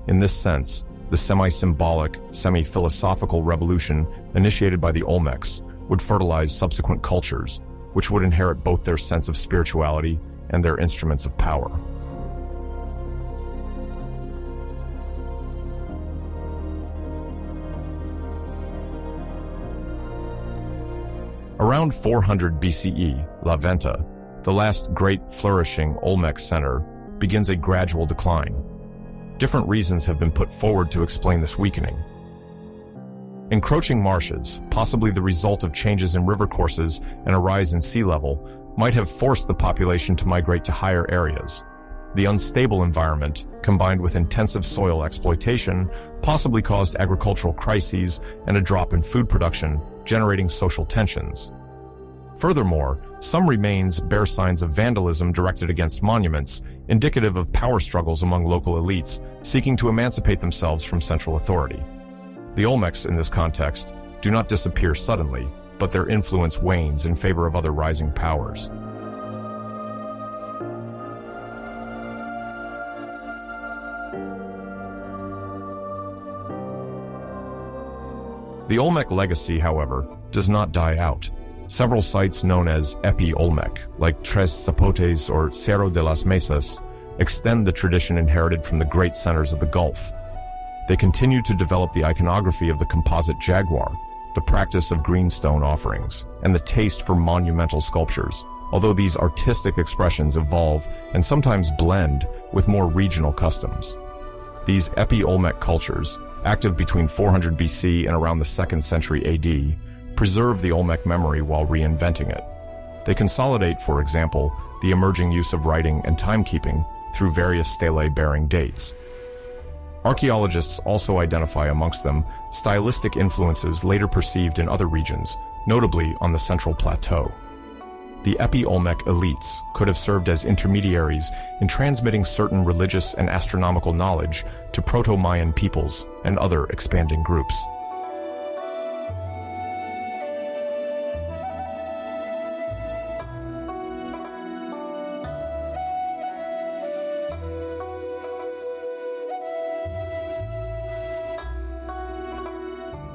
In this sense, the semi-symbolic, semi-philosophical revolution initiated by the Olmecs would fertilize subsequent cultures, which would inherit both their sense of spirituality and their instruments of power. Around 400 BCE, La Venta, the last great flourishing Olmec center, begins a gradual decline. Different reasons have been put forward to explain this weakening. Encroaching marshes, possibly the result of changes in river courses and a rise in sea level, might have forced the population to migrate to higher areas. The unstable environment, combined with intensive soil exploitation, possibly caused agricultural crises and a drop in food production, generating social tensions. Furthermore, some remains bear signs of vandalism directed against monuments, indicative of power struggles among local elites seeking to emancipate themselves from central authority. The Olmecs, in this context, do not disappear suddenly, but their influence wanes in favor of other rising powers. The Olmec legacy, however, does not die out. Several sites known as Epi-Olmec, like Tres Zapotes or Cerro de las Mesas, extend the tradition inherited from the great centers of the Gulf. They continue to develop the iconography of the composite jaguar, the practice of greenstone offerings, and the taste for monumental sculptures, although these artistic expressions evolve and sometimes blend with more regional customs. These Epi-Olmec cultures, active between 400 BC and around the 2nd century AD, preserve the Olmec memory while reinventing it. They consolidate, for example, the emerging use of writing and timekeeping through various stelae-bearing dates. Archaeologists also identify amongst them stylistic influences later perceived in other regions, notably on the Central Plateau. The Epi-Olmec elites could have served as intermediaries in transmitting certain religious and astronomical knowledge to Proto-Mayan peoples and other expanding groups.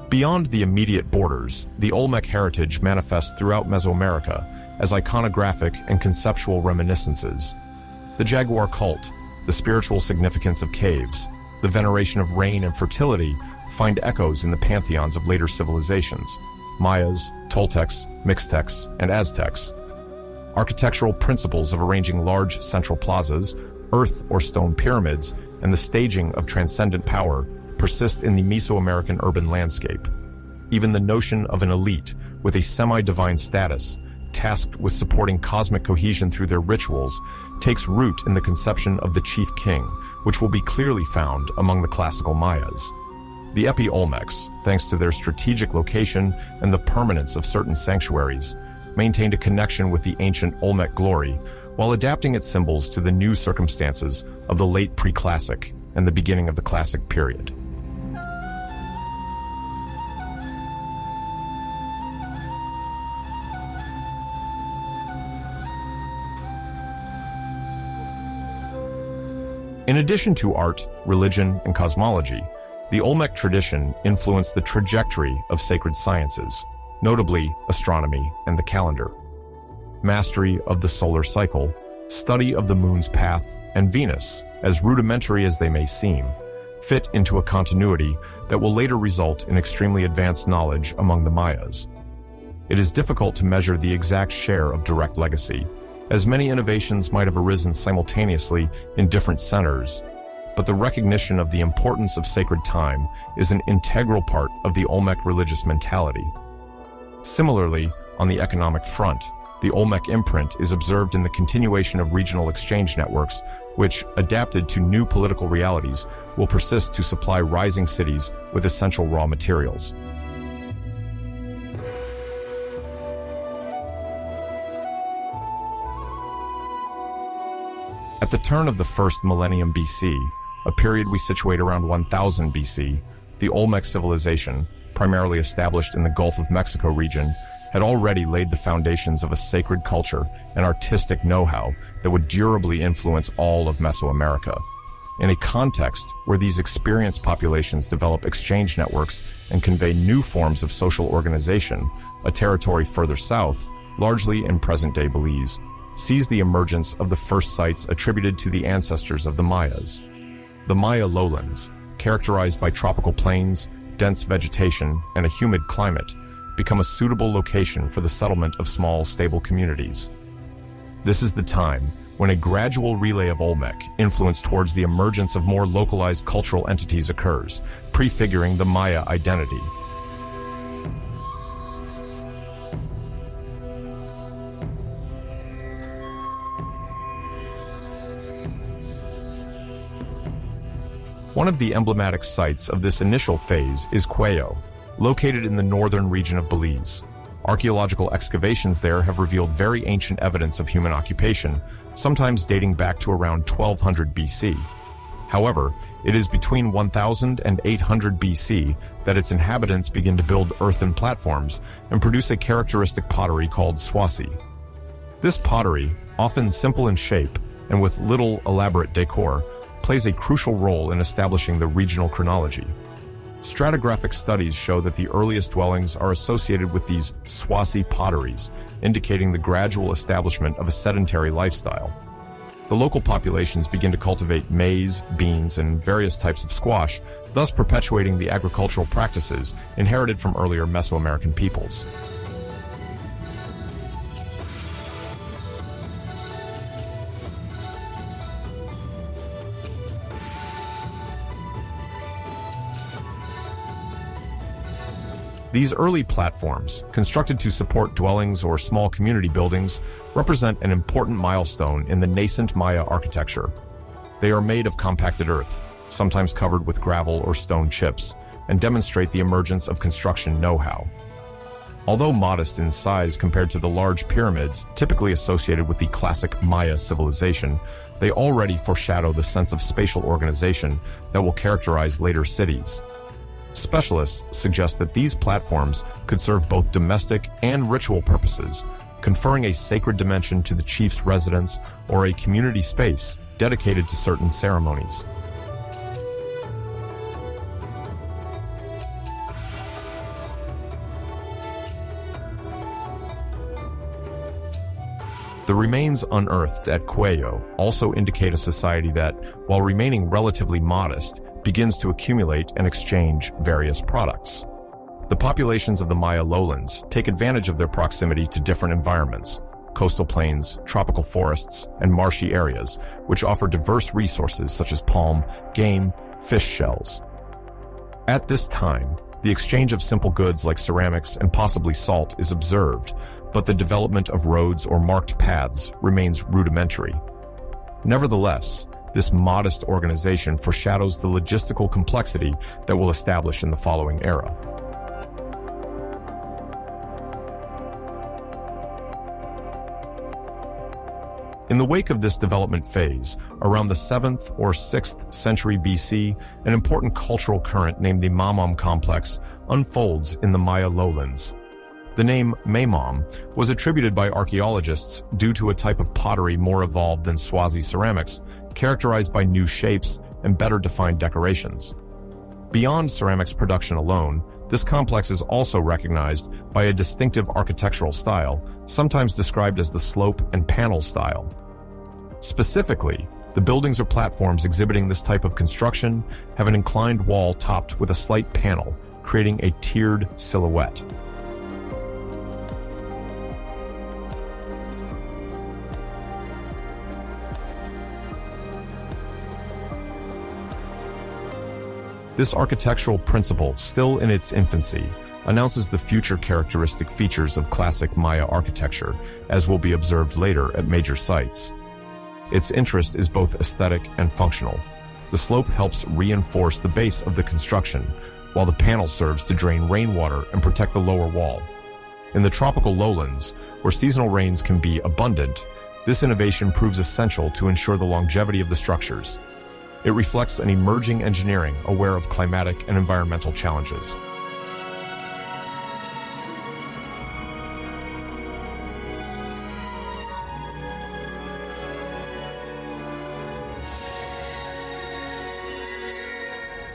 Beyond the immediate borders, the Olmec heritage manifests throughout Mesoamerica as iconographic and conceptual reminiscences. The jaguar cult, the spiritual significance of caves, the veneration of rain and fertility find echoes in the pantheons of later civilizations, Mayas, Toltecs, Mixtecs, and Aztecs. Architectural principles of arranging large central plazas, earth or stone pyramids, and the staging of transcendent power persist in the Mesoamerican urban landscape. Even the notion of an elite with a semi-divine status, tasked with supporting cosmic cohesion through their rituals, takes root in the conception of the chief king, which will be clearly found among the classical Mayas. The Epi-Olmecs, thanks to their strategic location and the permanence of certain sanctuaries, maintained a connection with the ancient Olmec glory while adapting its symbols to the new circumstances of the late Preclassic and the beginning of the Classic period. In addition to art, religion, and cosmology, the Olmec tradition influenced the trajectory of sacred sciences, notably astronomy and the calendar. Mastery of the solar cycle, study of the moon's path, and Venus, as rudimentary as they may seem, fit into a continuity that will later result in extremely advanced knowledge among the Mayas. It is difficult to measure the exact share of direct legacy, as many innovations might have arisen simultaneously in different centers, but the recognition of the importance of sacred time is an integral part of the Olmec religious mentality. Similarly, on the economic front, the Olmec imprint is observed in the continuation of regional exchange networks, which, adapted to new political realities, will persist to supply rising cities with essential raw materials. At the turn of the first millennium BC, a period we situate around 1000 BC, the Olmec civilization, primarily established in the Gulf of Mexico region, had already laid the foundations of a sacred culture and artistic know-how that would durably influence all of Mesoamerica. In a context where these experienced populations develop exchange networks and convey new forms of social organization, a territory further south, largely in present-day Belize, sees the emergence of the first sites attributed to the ancestors of the Mayas. The Maya lowlands, characterized by tropical plains, dense vegetation, and a humid climate, become a suitable location for the settlement of small, stable communities. This is the time when a gradual relay of Olmec influence towards the emergence of more localized cultural entities occurs, prefiguring the Maya identity. One of the emblematic sites of this initial phase is Cuello, located in the northern region of Belize. Archaeological excavations there have revealed very ancient evidence of human occupation, sometimes dating back to around 1200 BC. However, it is between 1000 and 800 BC that its inhabitants begin to build earthen platforms and produce a characteristic pottery called swasi. This pottery, often simple in shape and with little elaborate decor, plays a crucial role in establishing the regional chronology. Stratigraphic studies show that the earliest dwellings are associated with these swasi potteries, indicating the gradual establishment of a sedentary lifestyle. The local populations begin to cultivate maize, beans, and various types of squash, thus perpetuating the agricultural practices inherited from earlier Mesoamerican peoples. These early platforms, constructed to support dwellings or small community buildings, represent an important milestone in the nascent Maya architecture. They are made of compacted earth, sometimes covered with gravel or stone chips, and demonstrate the emergence of construction know-how. Although modest in size compared to the large pyramids typically associated with the classic Maya civilization, they already foreshadow the sense of spatial organization that will characterize later cities. Specialists suggest that these platforms could serve both domestic and ritual purposes, conferring a sacred dimension to the chief's residence or a community space dedicated to certain ceremonies. The remains unearthed at Cuello also indicate a society that, while remaining relatively modest, begins to accumulate and exchange various products. The populations of the Maya lowlands take advantage of their proximity to different environments, coastal plains, tropical forests, and marshy areas, which offer diverse resources such as palm, game, fish shells. At this time, the exchange of simple goods like ceramics and possibly salt is observed, but the development of roads or marked paths remains rudimentary. Nevertheless, this modest organization foreshadows the logistical complexity that will establish in the following era. In the wake of this development phase, around the 7th or 6th century BC, an important cultural current named the Mamam complex unfolds in the Maya lowlands. The name Mamam was attributed by archaeologists due to a type of pottery more evolved than Swazi ceramics, characterized by new shapes and better defined decorations. Beyond ceramics production alone, this complex is also recognized by a distinctive architectural style, sometimes described as the slope and panel style. Specifically, the buildings or platforms exhibiting this type of construction have an inclined wall topped with a slight panel, creating a tiered silhouette. This architectural principle, still in its infancy, announces the future characteristic features of classic Maya architecture, as will be observed later at major sites. Its interest is both aesthetic and functional. The slope helps reinforce the base of the construction, while the panel serves to drain rainwater and protect the lower wall. In the tropical lowlands, where seasonal rains can be abundant, this innovation proves essential to ensure the longevity of the structures. It reflects an emerging engineering aware of climatic and environmental challenges.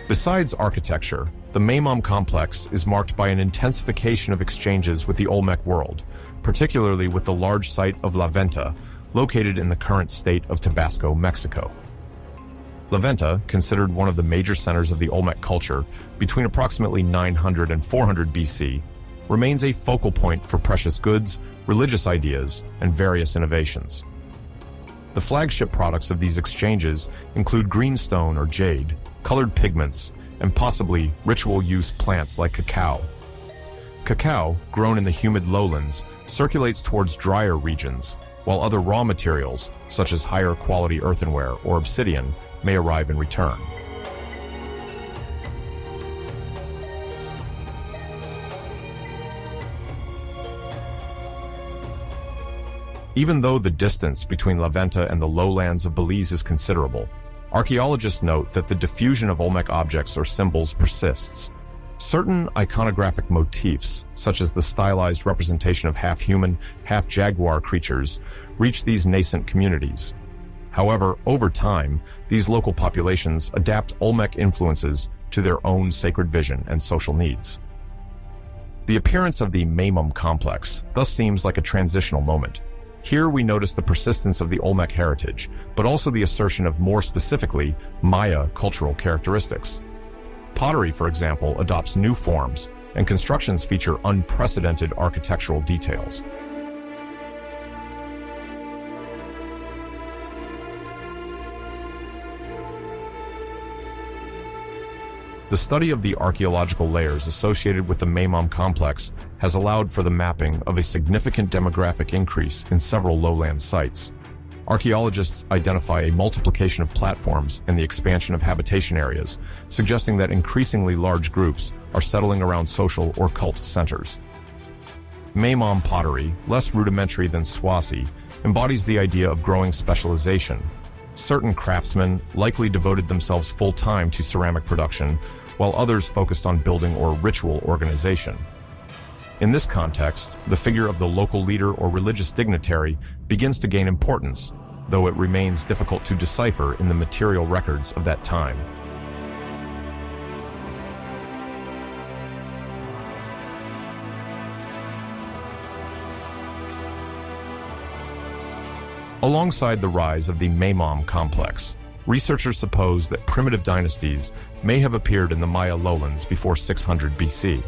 Besides architecture, the Mamam complex is marked by an intensification of exchanges with the Olmec world, particularly with the large site of La Venta, located in the current state of Tabasco, Mexico. La Venta, considered one of the major centers of the Olmec culture between approximately 900 and 400 BC, remains a focal point for precious goods, religious ideas, and various innovations. The flagship products of these exchanges include greenstone or jade, colored pigments, and possibly ritual use plants like cacao. Cacao, grown in the humid lowlands, circulates towards drier regions, while other raw materials, such as higher quality earthenware or obsidian, may arrive in return. Even though the distance between La Venta and the lowlands of Belize is considerable, archaeologists note that the diffusion of Olmec objects or symbols persists. Certain iconographic motifs, such as the stylized representation of half-human, half-jaguar creatures, reach these nascent communities. However, over time, these local populations adapt Olmec influences to their own sacred vision and social needs. The appearance of the Maimum complex thus seems like a transitional moment. Here we notice the persistence of the Olmec heritage, but also the assertion of more specifically Maya cultural characteristics. Pottery, for example, adopts new forms, and constructions feature unprecedented architectural details. The study of the archaeological layers associated with the Maimum complex has allowed for the mapping of a significant demographic increase in several lowland sites. Archaeologists identify a multiplication of platforms and the expansion of habitation areas, suggesting that increasingly large groups are settling around social or cult centers. Maimum pottery, less rudimentary than Swazi, embodies the idea of growing specialization. Certain craftsmen likely devoted themselves full-time to ceramic production, while others focused on building or ritual organization. In this context, the figure of the local leader or religious dignitary begins to gain importance, though it remains difficult to decipher in the material records of that time. Alongside the rise of the Maimum complex, researchers suppose that primitive dynasties may have appeared in the Maya lowlands before 600 BC.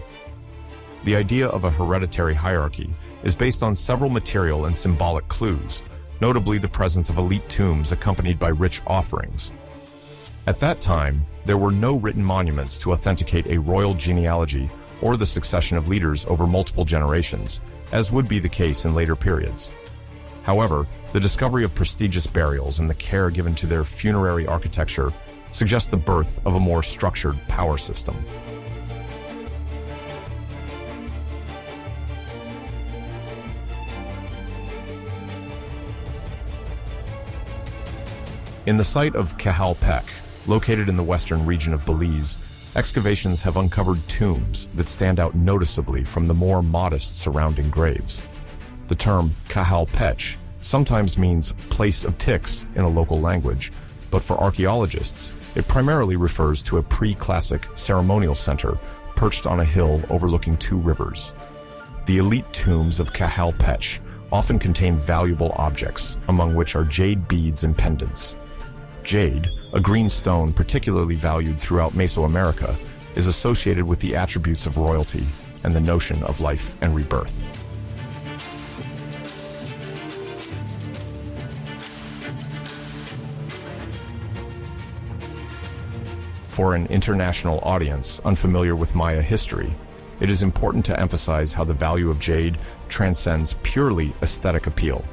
The idea of a hereditary hierarchy is based on several material and symbolic clues, notably the presence of elite tombs accompanied by rich offerings. At that time, there were no written monuments to authenticate a royal genealogy or the succession of leaders over multiple generations, as would be the case in later periods. However, the discovery of prestigious burials and the care given to their funerary architecture suggest the birth of a more structured power system. In the site of Cajalpec, located in the western region of Belize, excavations have uncovered tombs that stand out noticeably from the more modest surrounding graves. The term Cajalpec sometimes means place of ticks in a local language, but for archaeologists, it primarily refers to a pre-classic ceremonial center perched on a hill overlooking two rivers. The elite tombs of Cajalpec often contain valuable objects, among which are jade beads and pendants. Jade, a green stone particularly valued throughout Mesoamerica, is associated with the attributes of royalty and the notion of life and rebirth. For an international audience unfamiliar with Maya history, it is important to emphasize how the value of jade transcends purely aesthetic appeal.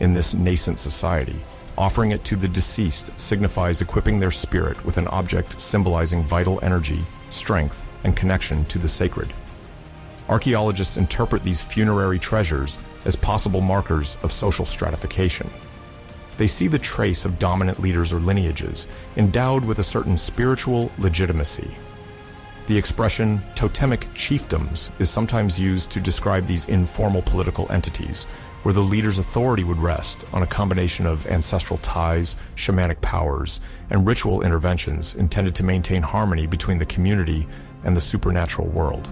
In this nascent society, offering it to the deceased signifies equipping their spirit with an object symbolizing vital energy, strength, and connection to the sacred. Archaeologists interpret these funerary treasures as possible markers of social stratification. They see the trace of dominant leaders or lineages, endowed with a certain spiritual legitimacy. The expression totemic chiefdoms is sometimes used to describe these informal political entities, where the leader's authority would rest on a combination of ancestral ties, shamanic powers, and ritual interventions intended to maintain harmony between the community and the supernatural world.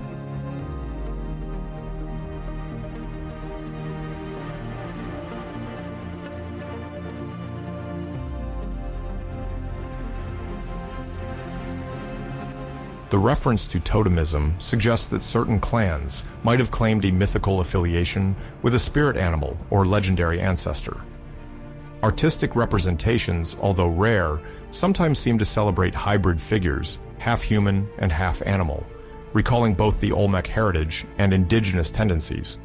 The reference to totemism suggests that certain clans might have claimed a mythical affiliation with a spirit animal or legendary ancestor. Artistic representations, although rare, sometimes seem to celebrate hybrid figures, half human and half animal, recalling both the Olmec heritage and indigenous tendencies.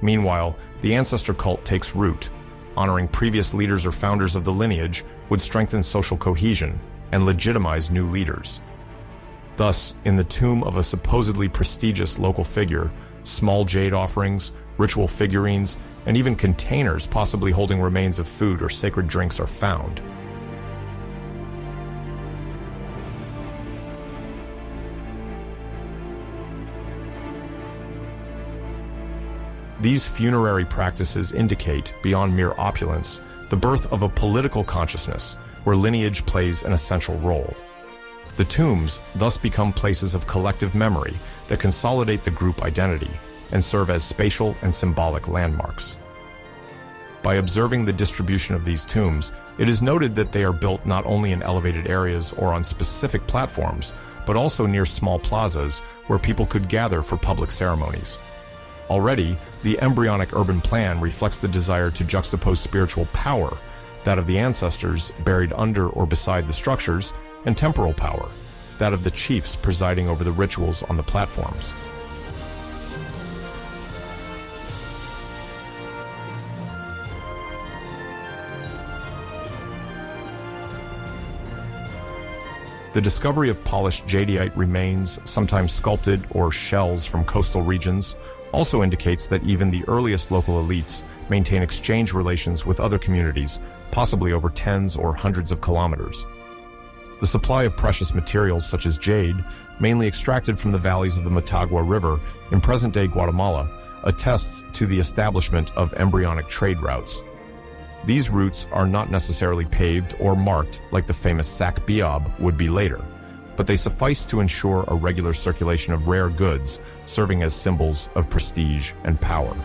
Meanwhile, the ancestor cult takes root. Honoring previous leaders or founders of the lineage would strengthen social cohesion and legitimize new leaders. Thus, in the tomb of a supposedly prestigious local figure, small jade offerings, ritual figurines, and even containers possibly holding remains of food or sacred drinks are found. These funerary practices indicate, beyond mere opulence, the birth of a political consciousness where lineage plays an essential role. The tombs thus become places of collective memory that consolidate the group identity and serve as spatial and symbolic landmarks. By observing the distribution of these tombs, it is noted that they are built not only in elevated areas or on specific platforms, but also near small plazas where people could gather for public ceremonies. Already, the embryonic urban plan reflects the desire to juxtapose spiritual power, that of the ancestors buried under or beside the structures, and temporal power, that of the chiefs presiding over the rituals on the platforms. The discovery of polished jadeite remains, sometimes sculpted, or shells from coastal regions, also indicates that even the earliest local elites maintain exchange relations with other communities, possibly over tens or hundreds of kilometers. The supply of precious materials such as jade, mainly extracted from the valleys of the Motagua River in present-day Guatemala, attests to the establishment of embryonic trade routes. These routes are not necessarily paved or marked like the famous Sac Biob would be later, but they suffice to ensure a regular circulation of rare goods, serving as symbols of prestige and power.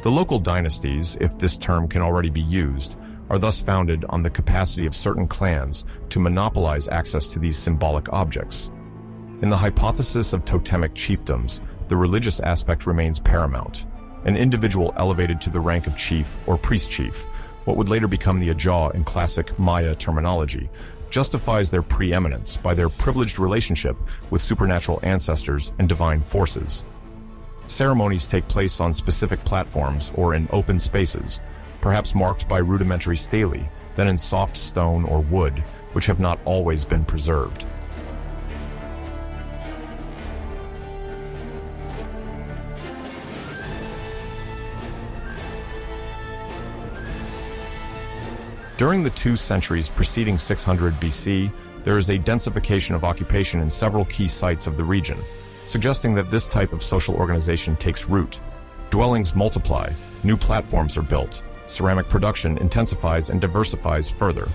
The local dynasties, if this term can already be used, are thus founded on the capacity of certain clans to monopolize access to these symbolic objects. In the hypothesis of totemic chiefdoms, the religious aspect remains paramount. An individual elevated to the rank of chief or priest chief, what would later become the Ajah in classic Maya terminology, justifies their preeminence by their privileged relationship with supernatural ancestors and divine forces. Ceremonies take place on specific platforms or in open spaces, perhaps marked by rudimentary stelae, then in soft stone or wood, which have not always been preserved. During the 2 centuries preceding 600 BC, there is a densification of occupation in several key sites of the region, suggesting that this type of social organization takes root. Dwellings multiply, new platforms are built, ceramic production intensifies and diversifies further.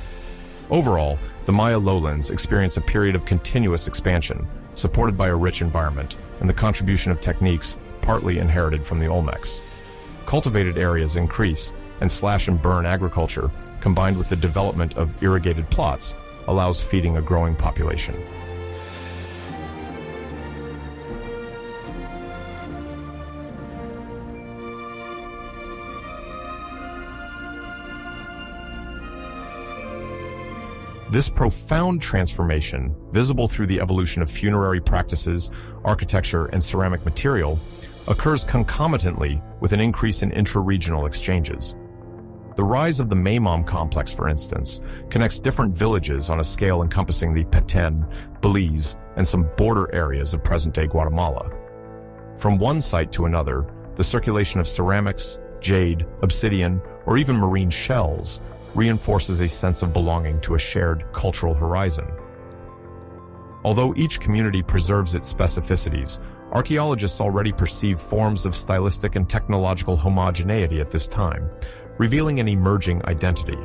Overall, the Maya lowlands experience a period of continuous expansion, supported by a rich environment and the contribution of techniques partly inherited from the Olmecs. Cultivated areas increase, and slash-and-burn agriculture, combined with the development of irrigated plots, allows feeding a growing population. This profound transformation, visible through the evolution of funerary practices, architecture, and ceramic material, occurs concomitantly with an increase in intra-regional exchanges. The rise of the Maymom complex, for instance, connects different villages on a scale encompassing the Petén, Belize, and some border areas of present-day Guatemala. From one site to another, the circulation of ceramics, jade, obsidian, or even marine shells reinforces a sense of belonging to a shared cultural horizon. Although each community preserves its specificities, archaeologists already perceive forms of stylistic and technological homogeneity at this time, revealing an emerging identity.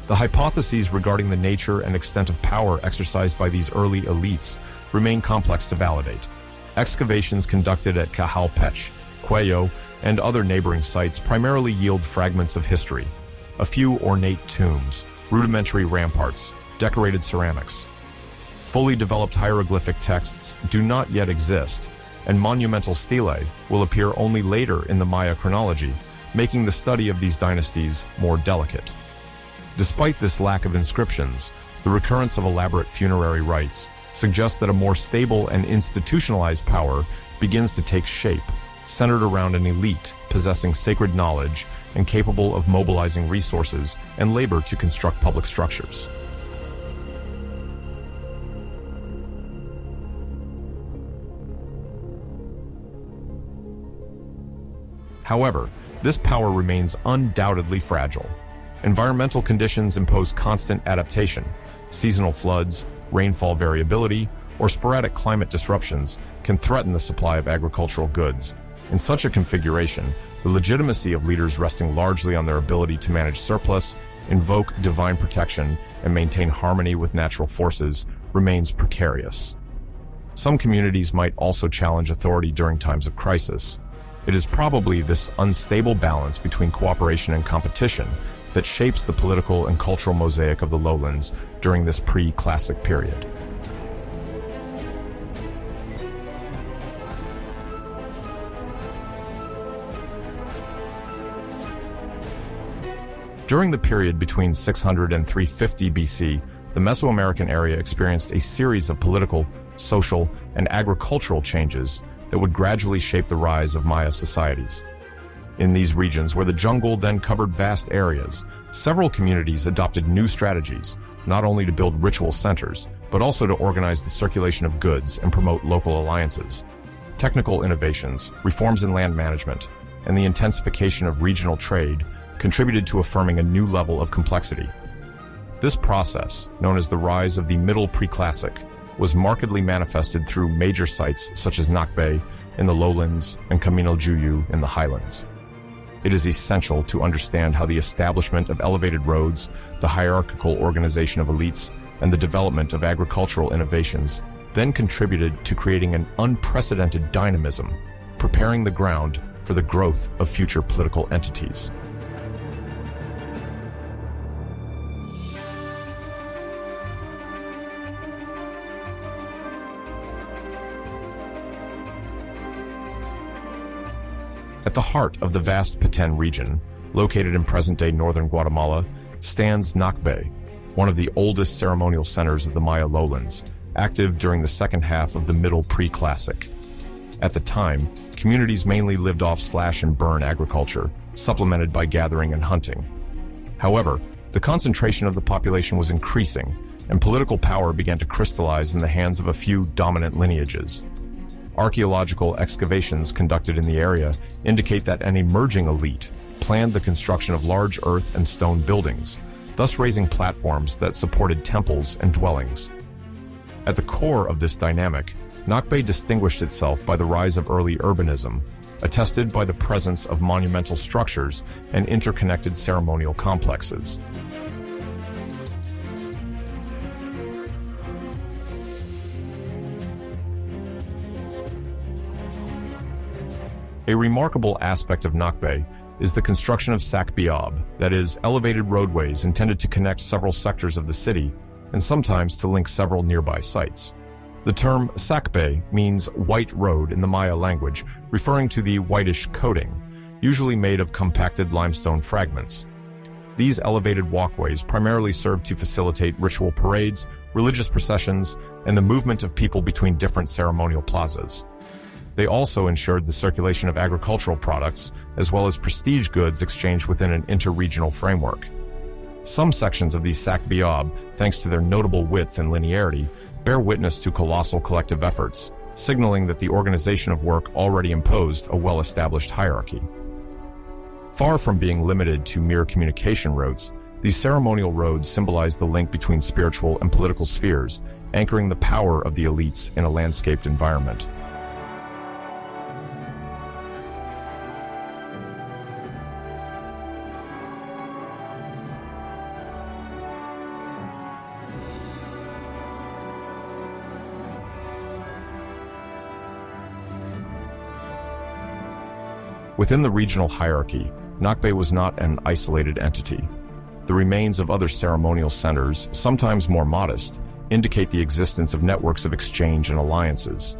The hypotheses regarding the nature and extent of power exercised by these early elites remain complex to validate. Excavations conducted at Cajalpech, Cuello, and other neighboring sites primarily yield fragments of history. A few ornate tombs, rudimentary ramparts, decorated ceramics. Fully developed hieroglyphic texts do not yet exist, and monumental stelae will appear only later in the Maya chronology, making the study of these dynasties more delicate. Despite this lack of inscriptions, the recurrence of elaborate funerary rites suggests that a more stable and institutionalized power begins to take shape, centered around an elite possessing sacred knowledge and capable of mobilizing resources and labor to construct public structures. However, this power remains undoubtedly fragile. Environmental conditions impose constant adaptation. Seasonal floods, rainfall variability, or sporadic climate disruptions can threaten the supply of agricultural goods. In such a configuration, the legitimacy of leaders resting largely on their ability to manage surplus, invoke divine protection, and maintain harmony with natural forces remains precarious. Some communities might also challenge authority during times of crisis. It is probably this unstable balance between cooperation and competition that shapes the political and cultural mosaic of the lowlands during this pre-classic period. During the period between 600 and 350 BC, the Mesoamerican area experienced a series of political, social, and agricultural changes that would gradually shape the rise of Maya societies. In these regions, where the jungle then covered vast areas, several communities adopted new strategies, not only to build ritual centers, but also to organize the circulation of goods and promote local alliances. Technical innovations, reforms in land management, and the intensification of regional trade contributed to affirming a new level of complexity. This process, known as the rise of the Middle Preclassic, was markedly manifested through major sites such as Nakbe in the lowlands and Camino-Juyu in the highlands. It is essential to understand how the establishment of elevated roads, the hierarchical organization of elites, and the development of agricultural innovations then contributed to creating an unprecedented dynamism, preparing the ground for the growth of future political entities. At the heart of the vast Petén region, located in present-day northern Guatemala, stands Nakbe, one of the oldest ceremonial centers of the Maya lowlands, active during the second half of the Middle Preclassic. At the time, communities mainly lived off slash-and-burn agriculture, supplemented by gathering and hunting. However, the concentration of the population was increasing, and political power began to crystallize in the hands of a few dominant lineages. Archaeological excavations conducted in the area indicate that an emerging elite planned the construction of large earth and stone buildings, thus raising platforms that supported temples and dwellings. At the core of this dynamic, Nakbe distinguished itself by the rise of early urbanism, attested by the presence of monumental structures and interconnected ceremonial complexes. A remarkable aspect of Nakbe is the construction of sac-biab, that is, elevated roadways intended to connect several sectors of the city and sometimes to link several nearby sites. The term sacbe means white road in the Maya language, referring to the whitish coating, usually made of compacted limestone fragments. These elevated walkways primarily serve to facilitate ritual parades, religious processions, and the movement of people between different ceremonial plazas. They also ensured the circulation of agricultural products, as well as prestige goods exchanged within an interregional framework. Some sections of these sac-biab, thanks to their notable width and linearity, bear witness to colossal collective efforts, signaling that the organization of work already imposed a well-established hierarchy. Far from being limited to mere communication routes, these ceremonial roads symbolize the link between spiritual and political spheres, anchoring the power of the elites in a landscaped environment. Within the regional hierarchy, Nakbe was not an isolated entity. The remains of other ceremonial centers, sometimes more modest, indicate the existence of networks of exchange and alliances.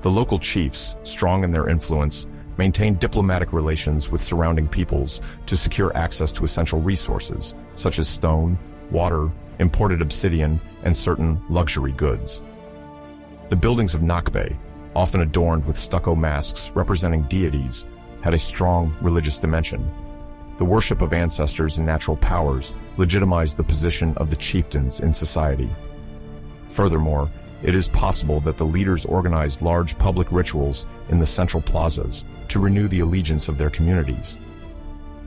The local chiefs, strong in their influence, maintained diplomatic relations with surrounding peoples to secure access to essential resources, such as stone, water, imported obsidian, and certain luxury goods. The buildings of Nakbe, often adorned with stucco masks representing deities, had a strong religious dimension. The worship of ancestors and natural powers legitimized the position of the chieftains in society. Furthermore, it is possible that the leaders organized large public rituals in the central plazas to renew the allegiance of their communities.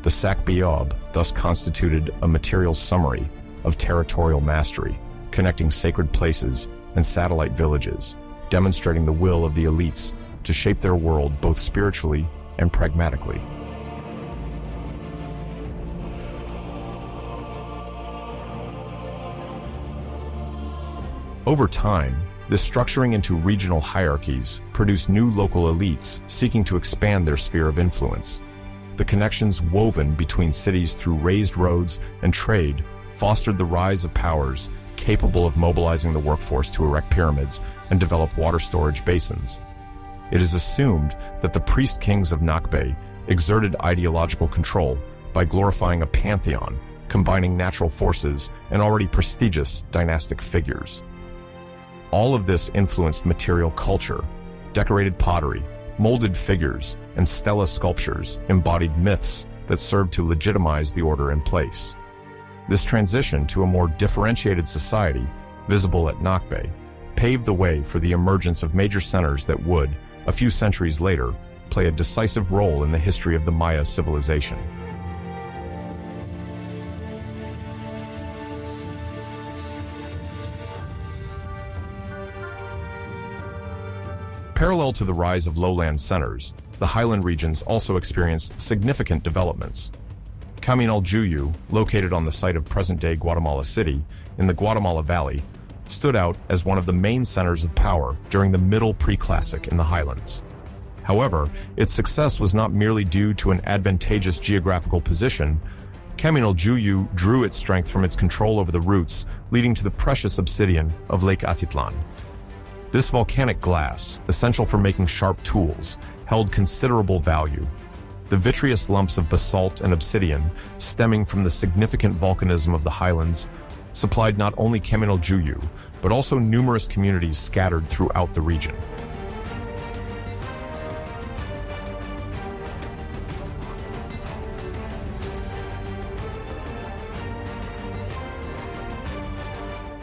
The Sac-Biob thus constituted a material summary of territorial mastery, connecting sacred places and satellite villages, demonstrating the will of the elites to shape their world both spiritually and pragmatically. Over time, this structuring into regional hierarchies produced new local elites seeking to expand their sphere of influence. The connections woven between cities through raised roads and trade fostered the rise of powers capable of mobilizing the workforce to erect pyramids and develop water storage basins. It is assumed that the priest kings of Nakbe exerted ideological control by glorifying a pantheon, combining natural forces and already prestigious dynastic figures. All of this influenced material culture. Decorated pottery, molded figures, and stela sculptures embodied myths that served to legitimize the order in place. This transition to a more differentiated society, visible at Nakbe, paved the way for the emergence of major centers that would, a few centuries later, play a decisive role in the history of the Maya civilization. Parallel to the rise of lowland centers, the highland regions also experienced significant developments. Caminaljuyu, located on the site of present-day Guatemala City, in the Guatemala Valley, stood out as one of the main centers of power during the Middle Preclassic in the highlands. However, its success was not merely due to an advantageous geographical position. Caminaljuyu drew its strength from its control over the roots, leading to the precious obsidian of Lake Atitlan. This volcanic glass, essential for making sharp tools, held considerable value. The vitreous lumps of basalt and obsidian, stemming from the significant volcanism of the highlands, supplied not only Caminaljuyu, but also numerous communities scattered throughout the region.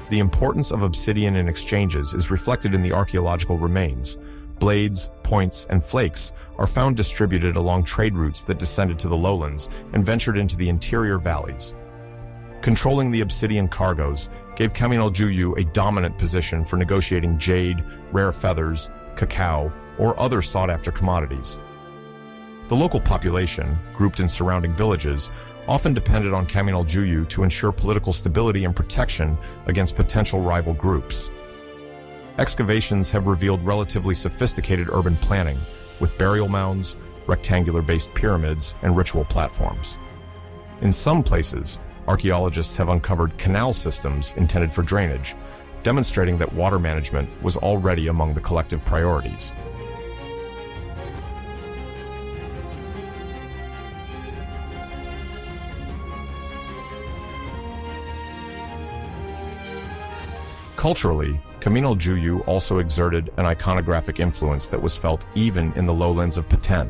The importance of obsidian in exchanges is reflected in the archaeological remains. Blades, points, and flakes are found distributed along trade routes that descended to the lowlands and ventured into the interior valleys. Controlling the obsidian cargoes gave Caminaljuyu a dominant position for negotiating jade, rare feathers, cacao, or other sought-after commodities. The local population, grouped in surrounding villages, often depended on Caminaljuyu to ensure political stability and protection against potential rival groups. Excavations have revealed relatively sophisticated urban planning, with burial mounds, rectangular-based pyramids, and ritual platforms. In some places, archaeologists have uncovered canal systems intended for drainage, demonstrating that water management was already among the collective priorities. Culturally, Caminaljuyu also exerted an iconographic influence that was felt even in the lowlands of Petén.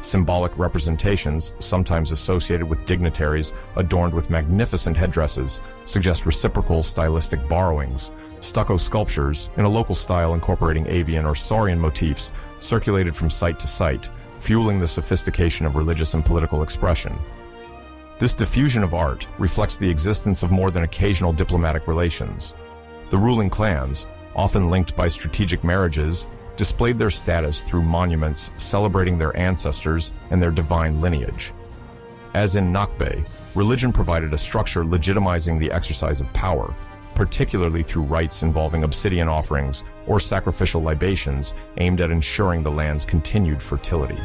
Symbolic representations, sometimes associated with dignitaries adorned with magnificent headdresses, suggest reciprocal stylistic borrowings. Stucco sculptures, in a local style incorporating avian or saurian motifs, circulated from site to site, fueling the sophistication of religious and political expression. This diffusion of art reflects the existence of more than occasional diplomatic relations. The ruling clans, often linked by strategic marriages, displayed their status through monuments celebrating their ancestors and their divine lineage. As in Nakbe, religion provided a structure legitimizing the exercise of power, particularly through rites involving obsidian offerings or sacrificial libations aimed at ensuring the land's continued fertility.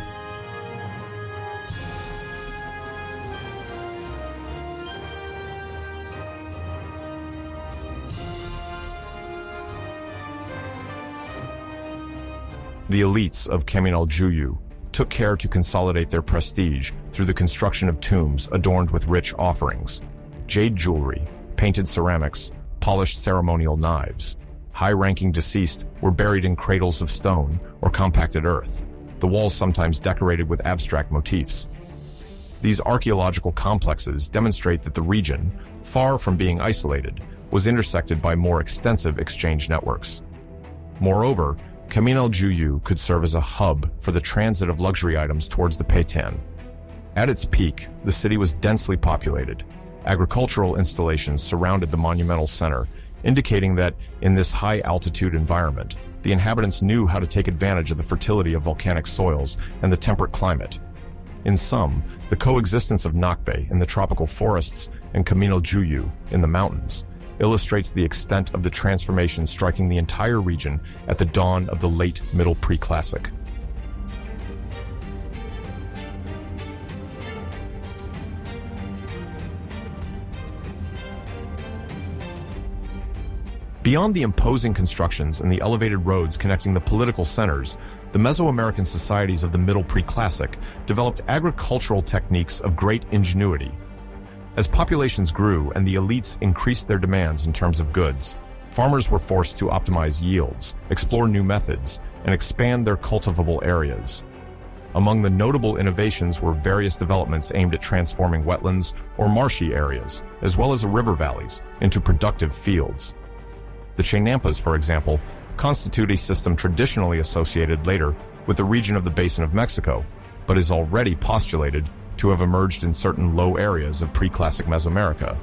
The elites of Caminaljuyu took care to consolidate their prestige through the construction of tombs adorned with rich offerings, jade jewelry, painted ceramics, polished ceremonial knives, high-ranking deceased were buried in cradles of stone or compacted earth, the walls sometimes decorated with abstract motifs. These archaeological complexes demonstrate that the region, far from being isolated, was intersected by more extensive exchange networks. Moreover, Camino Juyu could serve as a hub for the transit of luxury items towards the Peitan. At its peak, the city was densely populated. Agricultural installations surrounded the monumental center, indicating that, in this high-altitude environment, the inhabitants knew how to take advantage of the fertility of volcanic soils and the temperate climate. In sum, the coexistence of Nakbe in the tropical forests and Camino Juyu in the mountains illustrates the extent of the transformation striking the entire region at the dawn of the late Middle Preclassic. Beyond the imposing constructions and the elevated roads connecting the political centers, the Mesoamerican societies of the Middle Preclassic developed agricultural techniques of great ingenuity. As populations grew and the elites increased their demands in terms of goods, farmers were forced to optimize yields, explore new methods, and expand their cultivable areas. Among the notable innovations were various developments aimed at transforming wetlands or marshy areas, as well as river valleys, into productive fields. The Chinampas, for example, constitute a system traditionally associated later with the region of the Basin of Mexico, but is already postulated to have emerged in certain low areas of pre-classic Mesoamerica.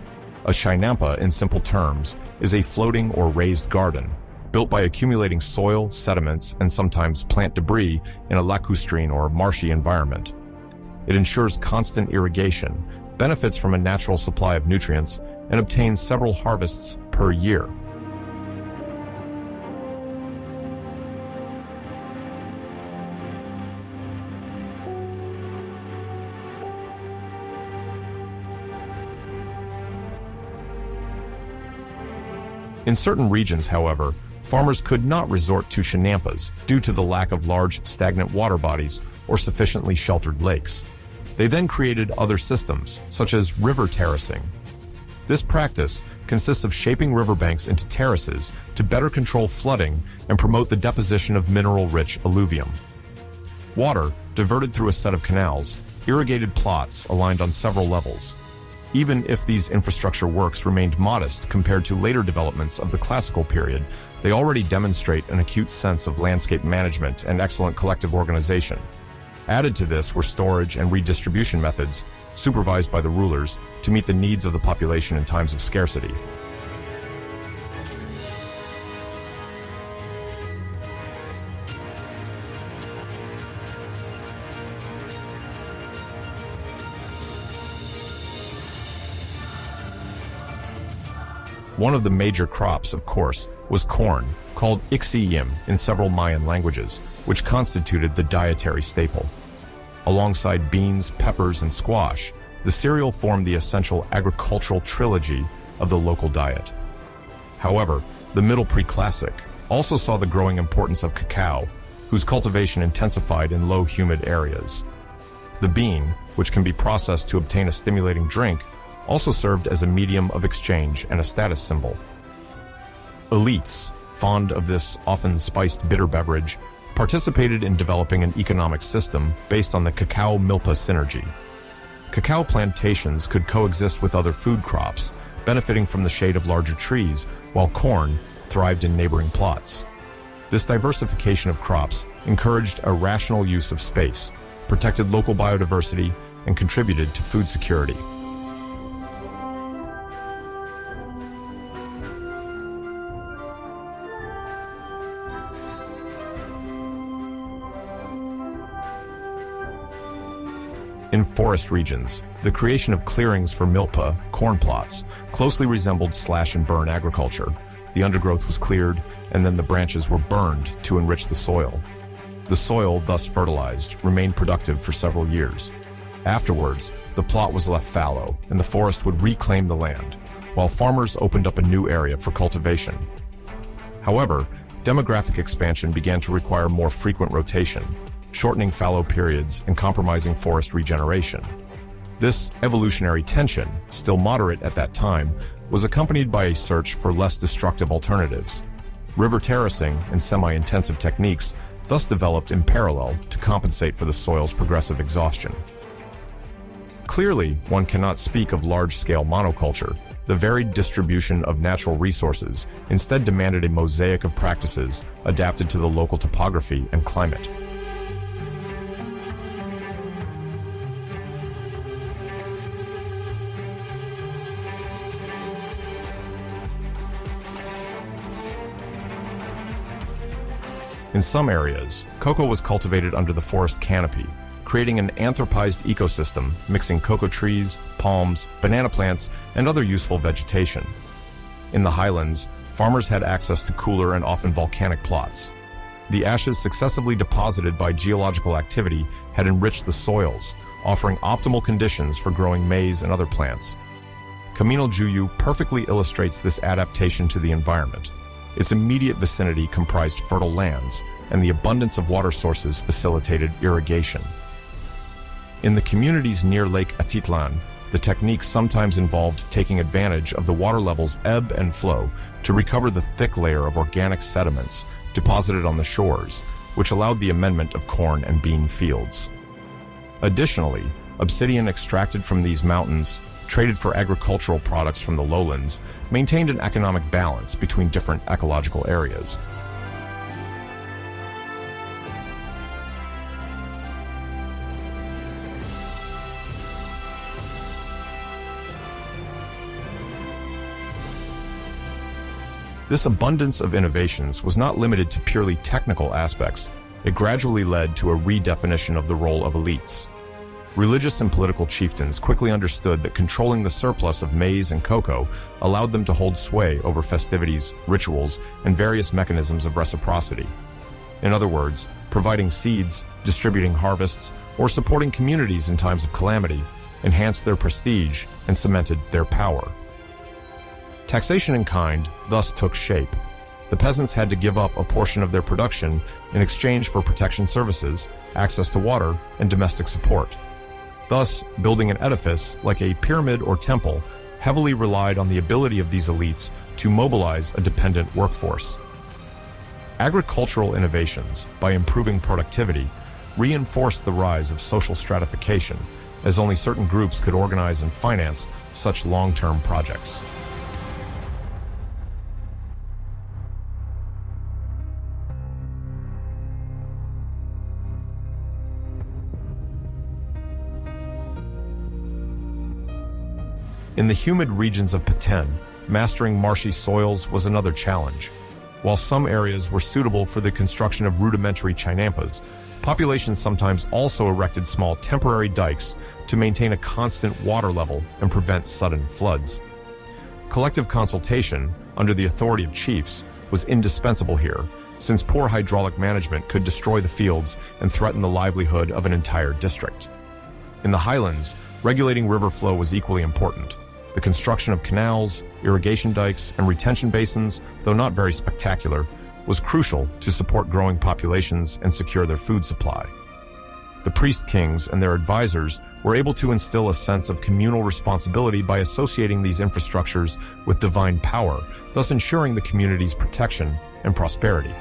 A Chinampa, in simple terms, is a floating or raised garden, built by accumulating soil, sediments, and sometimes plant debris in a lacustrine or marshy environment. It ensures constant irrigation, benefits from a natural supply of nutrients, and obtains several harvests per year. In certain regions, however, farmers could not resort to chinampas due to the lack of large, stagnant water bodies or sufficiently sheltered lakes. They then created other systems, such as river terracing. This practice consists of shaping riverbanks into terraces to better control flooding and promote the deposition of mineral-rich alluvium. Water, diverted through a set of canals, irrigated plots aligned on several levels. Even if these infrastructure works remained modest compared to later developments of the classical period, they already demonstrate an acute sense of landscape management and excellent collective organization. Added to this were storage and redistribution methods, supervised by the rulers, to meet the needs of the population in times of scarcity. One of the major crops, of course, was corn, called ixillim in several Mayan languages, which constituted the dietary staple. Alongside beans, peppers, and squash, the cereal formed the essential agricultural trilogy of the local diet. However, the Middle Preclassic also saw the growing importance of cacao, whose cultivation intensified in low humid areas. The bean, which can be processed to obtain a stimulating drink, also served as a medium of exchange and a status symbol. Elites, fond of this often spiced bitter beverage, participated in developing an economic system based on the cacao-milpa synergy. Cacao plantations could coexist with other food crops, benefiting from the shade of larger trees, while corn thrived in neighboring plots. This diversification of crops encouraged a rational use of space, protected local biodiversity, and contributed to food security. In forest regions, the creation of clearings for milpa, corn plots, closely resembled slash-and-burn agriculture. The undergrowth was cleared, and then the branches were burned to enrich the soil. The soil, thus fertilized, remained productive for several years. Afterwards, the plot was left fallow, and the forest would reclaim the land, while farmers opened up a new area for cultivation. However, demographic expansion began to require more frequent rotation, shortening fallow periods and compromising forest regeneration. This evolutionary tension, still moderate at that time, was accompanied by a search for less destructive alternatives. River terracing and semi-intensive techniques thus developed in parallel to compensate for the soil's progressive exhaustion. Clearly, one cannot speak of large-scale monoculture. The varied distribution of natural resources instead demanded a mosaic of practices adapted to the local topography and climate. In some areas, cocoa was cultivated under the forest canopy, creating an anthropized ecosystem mixing cocoa trees, palms, banana plants, and other useful vegetation. In the highlands, farmers had access to cooler and often volcanic plots. The ashes successively deposited by geological activity had enriched the soils, offering optimal conditions for growing maize and other plants. Camino Juyu perfectly illustrates this adaptation to the environment. Its immediate vicinity comprised fertile lands, and the abundance of water sources facilitated irrigation. In the communities near Lake Atitlan, the technique sometimes involved taking advantage of the water level's ebb and flow to recover the thick layer of organic sediments deposited on the shores, which allowed the amendment of corn and bean fields. Additionally, obsidian extracted from these mountains, traded for agricultural products from the lowlands, maintained an economic balance between different ecological areas. This abundance of innovations was not limited to purely technical aspects. It gradually led to a redefinition of the role of elites. Religious and political chieftains quickly understood that controlling the surplus of maize and cocoa allowed them to hold sway over festivities, rituals, and various mechanisms of reciprocity. In other words, providing seeds, distributing harvests, or supporting communities in times of calamity enhanced their prestige and cemented their power. Taxation in kind thus took shape. The peasants had to give up a portion of their production in exchange for protection services, access to water, and domestic support. Thus, building an edifice, like a pyramid or temple, heavily relied on the ability of these elites to mobilize a dependent workforce. Agricultural innovations, by improving productivity, reinforced the rise of social stratification, as only certain groups could organize and finance such long-term projects. In the humid regions of Petén, mastering marshy soils was another challenge. While some areas were suitable for the construction of rudimentary chinampas, populations sometimes also erected small temporary dikes to maintain a constant water level and prevent sudden floods. Collective consultation, under the authority of chiefs, was indispensable here, since poor hydraulic management could destroy the fields and threaten the livelihood of an entire district. In the highlands, regulating river flow was equally important. The construction of canals, irrigation dikes, and retention basins, though not very spectacular, was crucial to support growing populations and secure their food supply. The priest kings and their advisors were able to instill a sense of communal responsibility by associating these infrastructures with divine power, thus ensuring the community's protection and prosperity.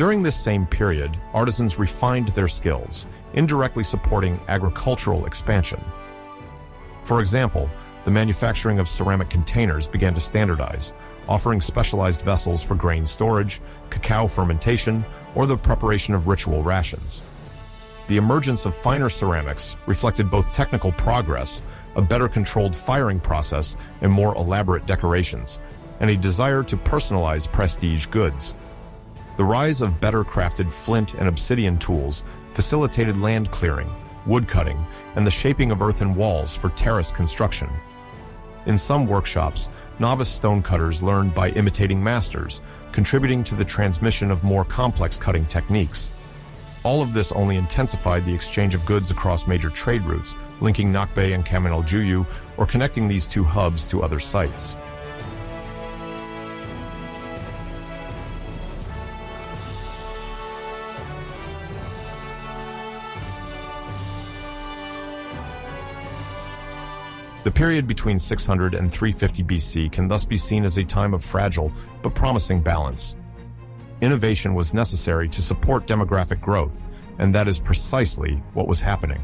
During this same period, artisans refined their skills, indirectly supporting agricultural expansion. For example, the manufacturing of ceramic containers began to standardize, offering specialized vessels for grain storage, cacao fermentation, or the preparation of ritual rations. The emergence of finer ceramics reflected both technical progress, a better controlled firing process, and more elaborate decorations, and a desire to personalize prestige goods. The rise of better crafted flint and obsidian tools facilitated land clearing, wood cutting, and the shaping of earthen walls for terrace construction. In some workshops, novice stonecutters learned by imitating masters, contributing to the transmission of more complex cutting techniques. All of this only intensified the exchange of goods across major trade routes, linking Nakbe and Camino Juyu, or connecting these two hubs to other sites. The period between 600 and 350 BC can thus be seen as a time of fragile but promising balance. Innovation was necessary to support demographic growth, and that is precisely what was happening.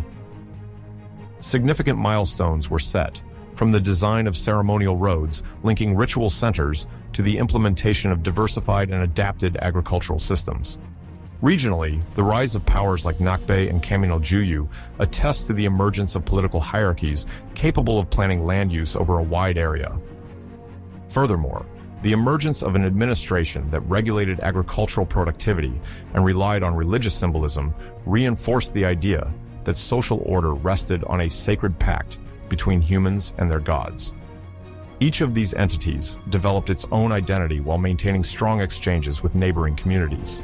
Significant milestones were set, from the design of ceremonial roads linking ritual centers to the implementation of diversified and adapted agricultural systems. Regionally, the rise of powers like Nakbe and Kamino-Juyu attest to the emergence of political hierarchies capable of planning land use over a wide area. Furthermore, the emergence of an administration that regulated agricultural productivity and relied on religious symbolism reinforced the idea that social order rested on a sacred pact between humans and their gods. Each of these entities developed its own identity while maintaining strong exchanges with neighboring communities.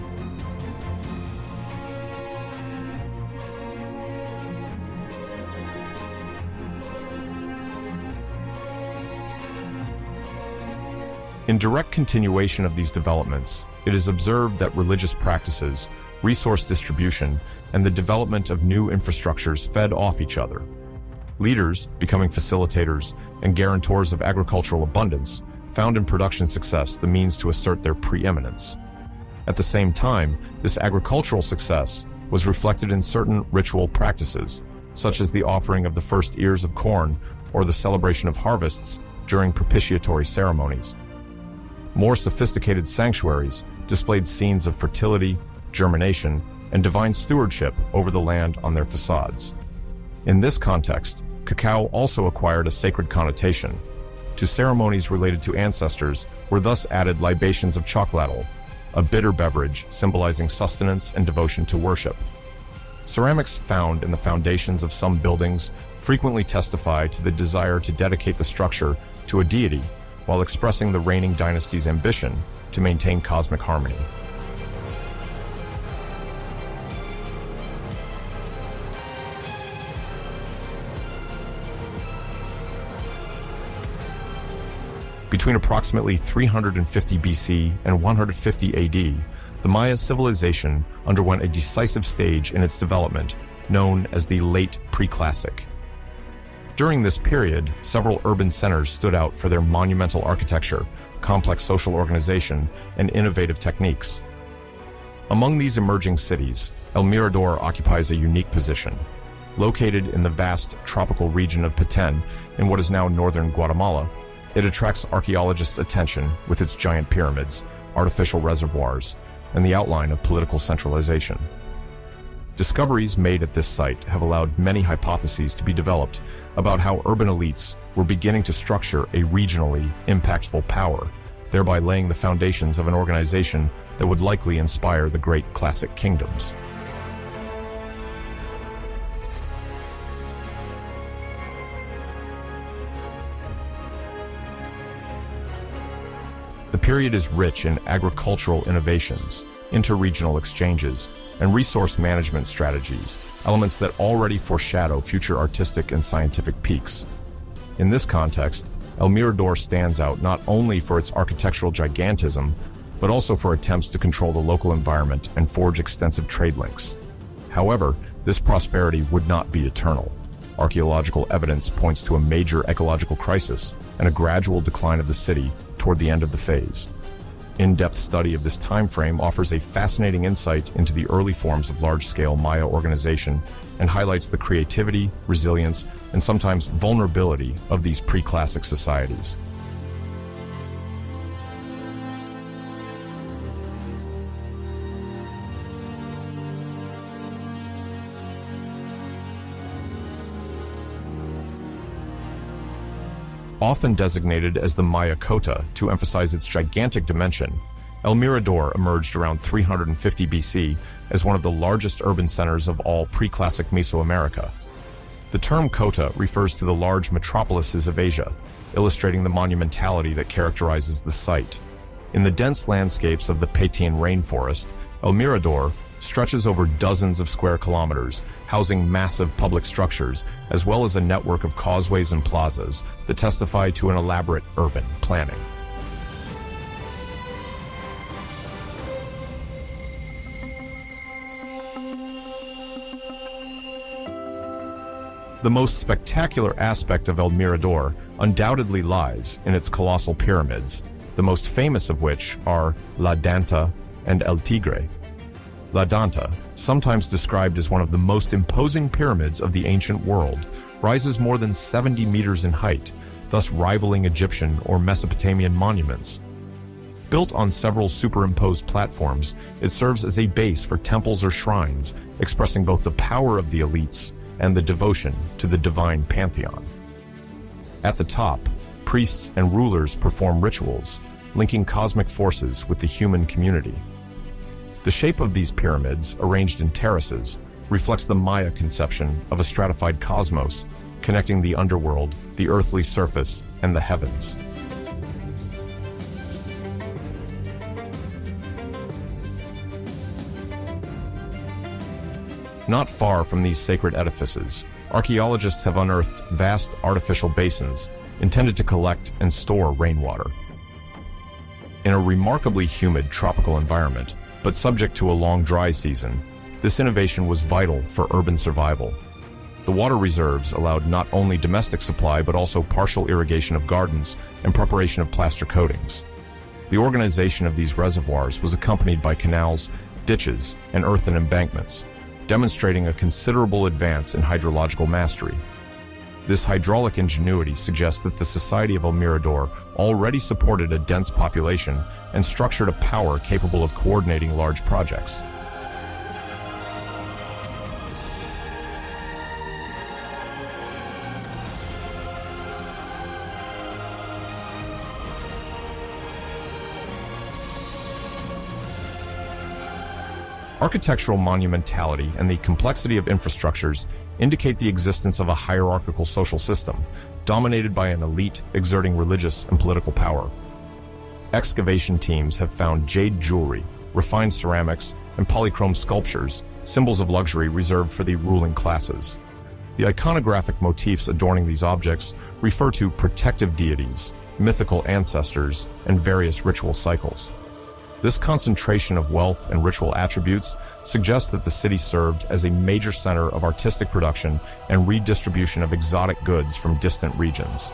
In direct continuation of these developments, it is observed that religious practices, resource distribution, and the development of new infrastructures fed off each other. Leaders, becoming facilitators and guarantors of agricultural abundance, found in production success the means to assert their preeminence. At the same time, this agricultural success was reflected in certain ritual practices, such as the offering of the first ears of corn or the celebration of harvests during propitiatory ceremonies. More sophisticated sanctuaries displayed scenes of fertility, germination, and divine stewardship over the land on their facades. In this context, cacao also acquired a sacred connotation. To ceremonies related to ancestors were thus added libations of chocolatl, a bitter beverage symbolizing sustenance and devotion to worship. Ceramics found in the foundations of some buildings frequently testify to the desire to dedicate the structure to a deity, while expressing the reigning dynasty's ambition to maintain cosmic harmony. Between approximately 350 BC and 150 AD, the Maya civilization underwent a decisive stage in its development, known as the late Preclassic. During this period, several urban centers stood out for their monumental architecture, complex social organization, and innovative techniques. Among these emerging cities, El Mirador occupies a unique position. Located in the vast tropical region of Petén, in what is now northern Guatemala, it attracts archaeologists' attention with its giant pyramids, artificial reservoirs, and the outline of political centralization. Discoveries made at this site have allowed many hypotheses to be developed about how urban elites were beginning to structure a regionally impactful power, thereby laying the foundations of an organization that would likely inspire the great classic kingdoms. The period is rich in agricultural innovations, interregional exchanges, and resource management strategies, elements that already foreshadow future artistic and scientific peaks. In this context, El Mirador stands out not only for its architectural gigantism, but also for attempts to control the local environment and forge extensive trade links. However, this prosperity would not be eternal. Archaeological evidence points to a major ecological crisis and a gradual decline of the city toward the end of the phase. In-depth study of this time frame offers a fascinating insight into the early forms of large-scale Maya organization and highlights the creativity, resilience, and sometimes vulnerability of these pre-classic societies. Often designated as the Maya Cota to emphasize its gigantic dimension, El Mirador emerged around 350 BC as one of the largest urban centers of all pre-classic Mesoamerica. The term Cota refers to the large metropolises of Asia, illustrating the monumentality that characterizes the site. In the dense landscapes of the Petén rainforest, El Mirador stretches over dozens of square kilometers, housing massive public structures, as well as a network of causeways and plazas that testify to an elaborate urban planning. The most spectacular aspect of El Mirador undoubtedly lies in its colossal pyramids, the most famous of which are La Danta and El Tigre. La Danta, sometimes described as one of the most imposing pyramids of the ancient world, rises more than 70 meters in height, thus rivaling Egyptian or Mesopotamian monuments. Built on several superimposed platforms, it serves as a base for temples or shrines, expressing both the power of the elites and the devotion to the divine pantheon. At the top, priests and rulers perform rituals, linking cosmic forces with the human community. The shape of these pyramids, arranged in terraces, reflects the Maya conception of a stratified cosmos, connecting the underworld, the earthly surface, and the heavens. Not far from these sacred edifices, archaeologists have unearthed vast artificial basins intended to collect and store rainwater. In a remarkably humid tropical environment, but subject to a long dry season, this innovation was vital for urban survival. The water reserves allowed not only domestic supply but also partial irrigation of gardens and preparation of plaster coatings. The organization of these reservoirs was accompanied by canals, ditches, and earthen embankments, demonstrating a considerable advance in hydrological mastery. This hydraulic ingenuity suggests that the society of El Mirador already supported a dense population and structured a power capable of coordinating large projects. Architectural monumentality and the complexity of infrastructures indicate the existence of a hierarchical social system, dominated by an elite exerting religious and political power. Excavation teams have found jade jewelry, refined ceramics, and polychrome sculptures, symbols of luxury reserved for the ruling classes. The iconographic motifs adorning these objects refer to protective deities, mythical ancestors, and various ritual cycles. This concentration of wealth and ritual attributes suggests that the city served as a major center of artistic production and redistribution of exotic goods from distant regions.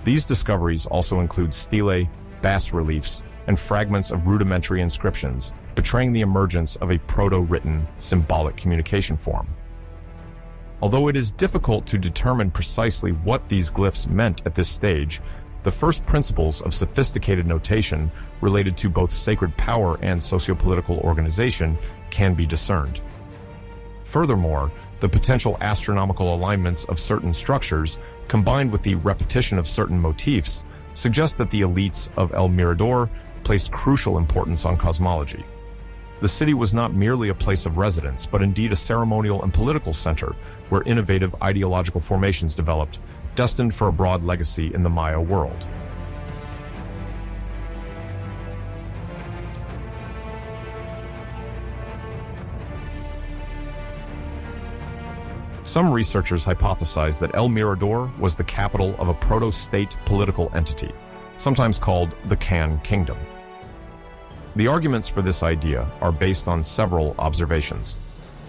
These discoveries also include stelae, bas-reliefs, and fragments of rudimentary inscriptions, betraying the emergence of a proto-written symbolic communication form. Although it is difficult to determine precisely what these glyphs meant at this stage, the first principles of sophisticated notation related to both sacred power and socio-political organization can be discerned. Furthermore, the potential astronomical alignments of certain structures, combined with the repetition of certain motifs, suggest that the elites of El Mirador placed crucial importance on cosmology. The city was not merely a place of residence, but indeed a ceremonial and political center where innovative ideological formations developed, destined for a broad legacy in the Maya world. Some researchers hypothesize that El Mirador was the capital of a proto-state political entity, sometimes called the Can Kingdom. The arguments for this idea are based on several observations.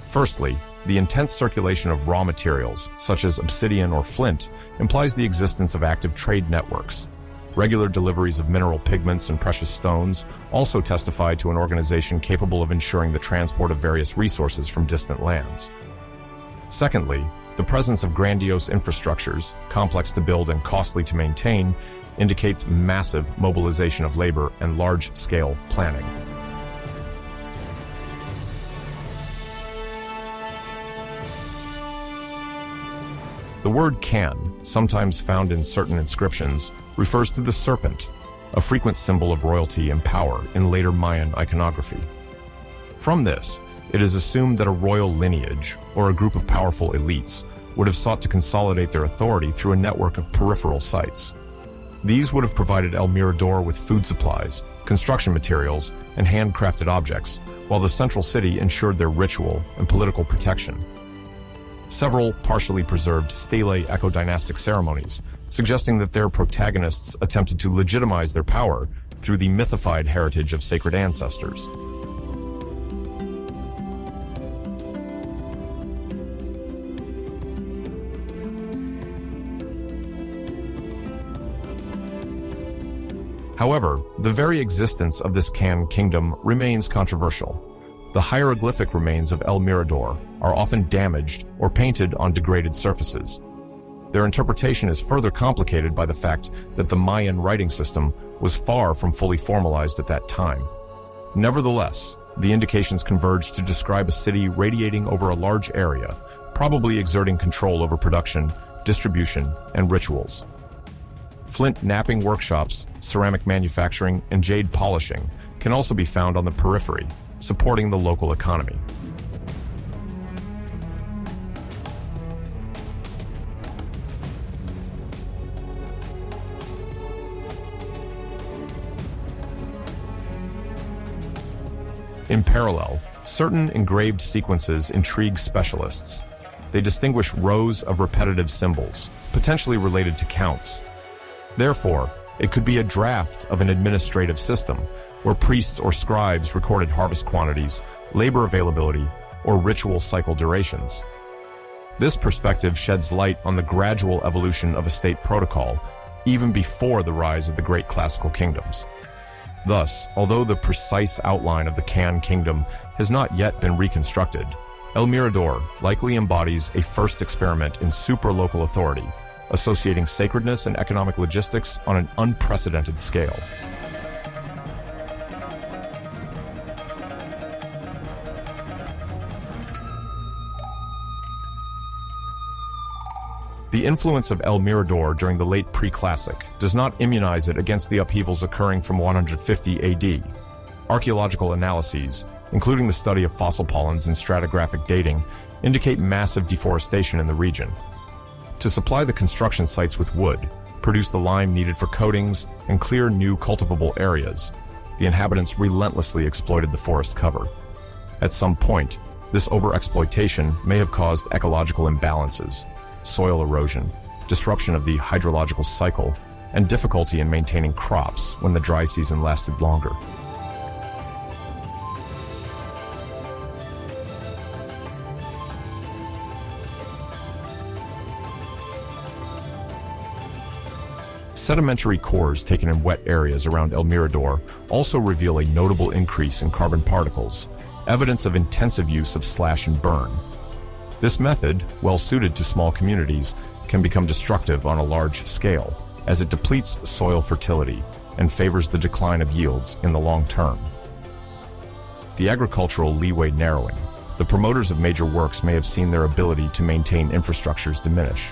Firstly, the intense circulation of raw materials, such as obsidian or flint, implies the existence of active trade networks. Regular deliveries of mineral pigments and precious stones also testify to an organization capable of ensuring the transport of various resources from distant lands. Secondly, the presence of grandiose infrastructures, complex to build and costly to maintain, indicates massive mobilization of labor and large-scale planning. The word can, sometimes found in certain inscriptions, refers to the serpent, a frequent symbol of royalty and power in later Mayan iconography. From this, it is assumed that a royal lineage, or a group of powerful elites, would have sought to consolidate their authority through a network of peripheral sites. These would have provided El Mirador with food supplies, construction materials, and handcrafted objects, while the central city ensured their ritual and political protection. several partially preserved stelae eco-dynastic ceremonies, suggesting that their protagonists attempted to legitimize their power through the mythified heritage of sacred ancestors. However, the very existence of this Can kingdom remains controversial. The hieroglyphic remains of El Mirador are often damaged or painted on degraded surfaces. Their interpretation is further complicated by the fact that the Mayan writing system was far from fully formalized at that time. Nevertheless, the indications converge to describe a city radiating over a large area, probably exerting control over production, distribution, and rituals. Flint knapping workshops, ceramic manufacturing, and jade polishing can also be found on the periphery, supporting the local economy. In parallel, certain engraved sequences intrigue specialists. They distinguish rows of repetitive symbols, potentially related to counts. Therefore, it could be a draft of an administrative system where priests or scribes recorded harvest quantities, labor availability, or ritual cycle durations. This perspective sheds light on the gradual evolution of a state protocol, even before the rise of the great classical kingdoms. Thus, although the precise outline of the Can kingdom has not yet been reconstructed, El Mirador likely embodies a first experiment in super-local authority, associating sacredness and economic logistics on an unprecedented scale. The influence of El Mirador during the late Preclassic does not immunize it against the upheavals occurring from 150 AD. Archaeological analyses, including the study of fossil pollens and stratigraphic dating, indicate massive deforestation in the region. To supply the construction sites with wood, produce the lime needed for coatings, and clear new cultivable areas, the inhabitants relentlessly exploited the forest cover. At some point, this overexploitation may have caused ecological imbalances, soil erosion, disruption of the hydrological cycle, and difficulty in maintaining crops when the dry season lasted longer. Sedimentary cores taken in wet areas around El Mirador also reveal a notable increase in carbon particles, evidence of intensive use of slash and burn. This method, well suited to small communities, can become destructive on a large scale, as it depletes soil fertility and favors the decline of yields in the long term. The agricultural leeway narrowing, the promoters of major works may have seen their ability to maintain infrastructures diminish.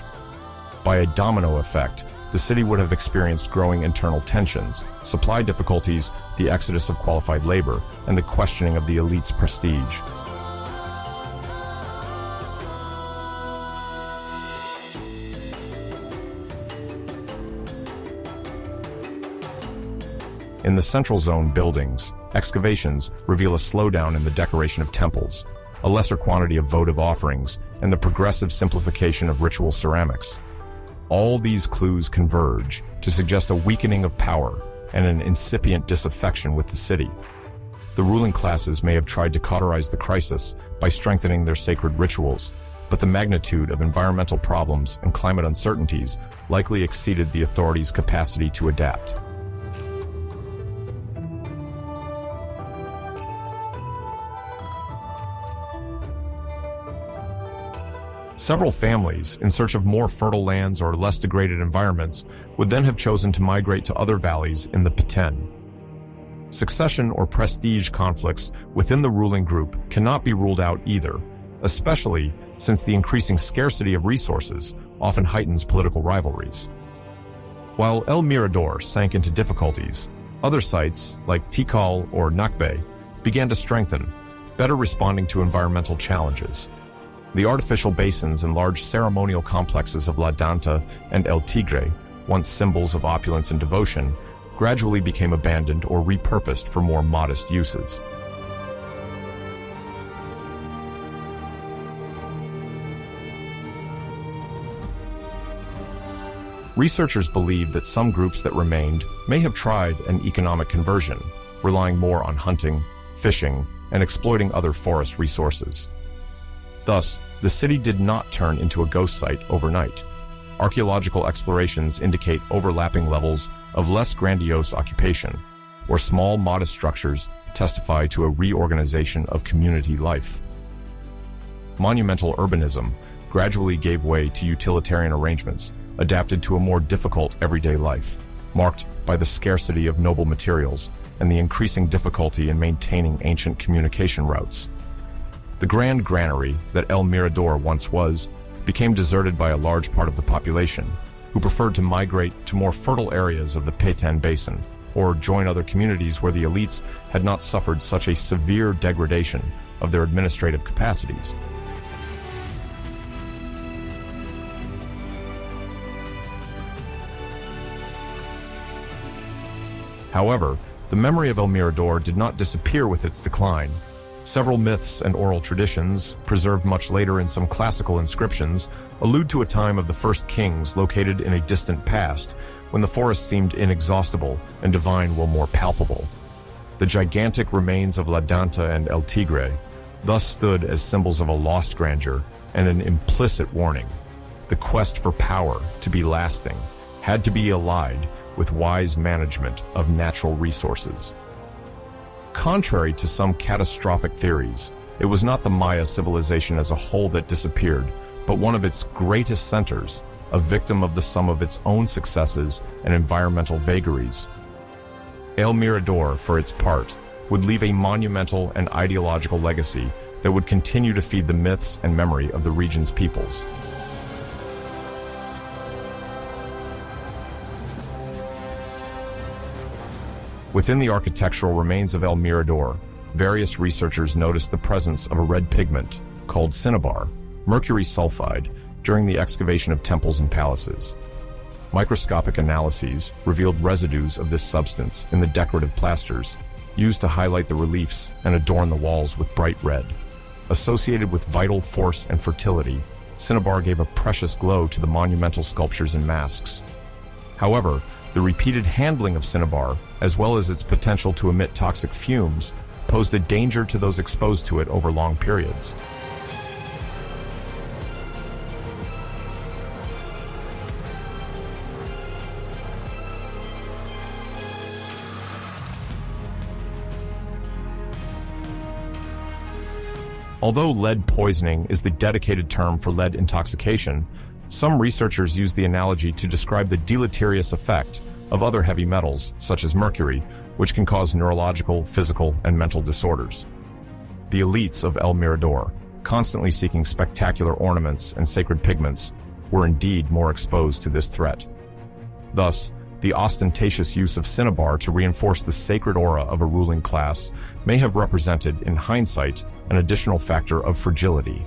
By a domino effect, the city would have experienced growing internal tensions, supply difficulties, the exodus of qualified labor, and the questioning of the elite's prestige. In the Central Zone buildings, excavations reveal a slowdown in the decoration of temples, a lesser quantity of votive offerings, and the progressive simplification of ritual ceramics. All these clues converge to suggest a weakening of power and an incipient disaffection with the city. The ruling classes may have tried to cauterize the crisis by strengthening their sacred rituals, but the magnitude of environmental problems and climate uncertainties likely exceeded the authorities' capacity to adapt. Several families, in search of more fertile lands or less degraded environments, would then have chosen to migrate to other valleys in the Petén. Succession or prestige conflicts within the ruling group cannot be ruled out either, especially since the increasing scarcity of resources often heightens political rivalries. While El Mirador sank into difficulties, other sites, like Tikal or Nakbe, began to strengthen, better responding to environmental challenges. The artificial basins and large ceremonial complexes of La Danta and El Tigre, once symbols of opulence and devotion, gradually became abandoned or repurposed for more modest uses. Researchers believe that some groups that remained may have tried an economic conversion, relying more on hunting, fishing, and exploiting other forest resources. Thus, the city did not turn into a ghost site overnight. Archaeological explorations indicate overlapping levels of less grandiose occupation, where small, modest structures testify to a reorganization of community life. Monumental urbanism gradually gave way to utilitarian arrangements, adapted to a more difficult everyday life, marked by the scarcity of noble materials and the increasing difficulty in maintaining ancient communication routes. The grand granary that El Mirador once was became deserted by a large part of the population, who preferred to migrate to more fertile areas of the Petén Basin, or join other communities where the elites had not suffered such a severe degradation of their administrative capacities. However, the memory of El Mirador did not disappear with its decline. Several myths and oral traditions, preserved much later in some classical inscriptions, allude to a time of the first kings located in a distant past, when the forest seemed inexhaustible and divine were more palpable. The gigantic remains of La Danta and El Tigre thus stood as symbols of a lost grandeur and an implicit warning. The quest for power, to be lasting, had to be allied with wise management of natural resources. Contrary to some catastrophic theories, it was not the Maya civilization as a whole that disappeared, but one of its greatest centers, a victim of the sum of its own successes and environmental vagaries. El Mirador, for its part, would leave a monumental and ideological legacy that would continue to feed the myths and memory of the region's peoples. Within the architectural remains of El Mirador, various researchers noticed the presence of a red pigment called cinnabar, mercury sulfide, during the excavation of temples and palaces. Microscopic analyses revealed residues of this substance in the decorative plasters, used to highlight the reliefs and adorn the walls with bright red. Associated with vital force and fertility, cinnabar gave a precious glow to the monumental sculptures and masks. However, the repeated handling of cinnabar, as well as its potential to emit toxic fumes, posed a danger to those exposed to it over long periods. Although lead poisoning is the dedicated term for lead intoxication, some researchers use the analogy to describe the deleterious effect of other heavy metals, such as mercury, which can cause neurological, physical, and mental disorders. The elites of El Mirador, constantly seeking spectacular ornaments and sacred pigments, were indeed more exposed to this threat. Thus, the ostentatious use of cinnabar to reinforce the sacred aura of a ruling class may have represented, in hindsight, an additional factor of fragility.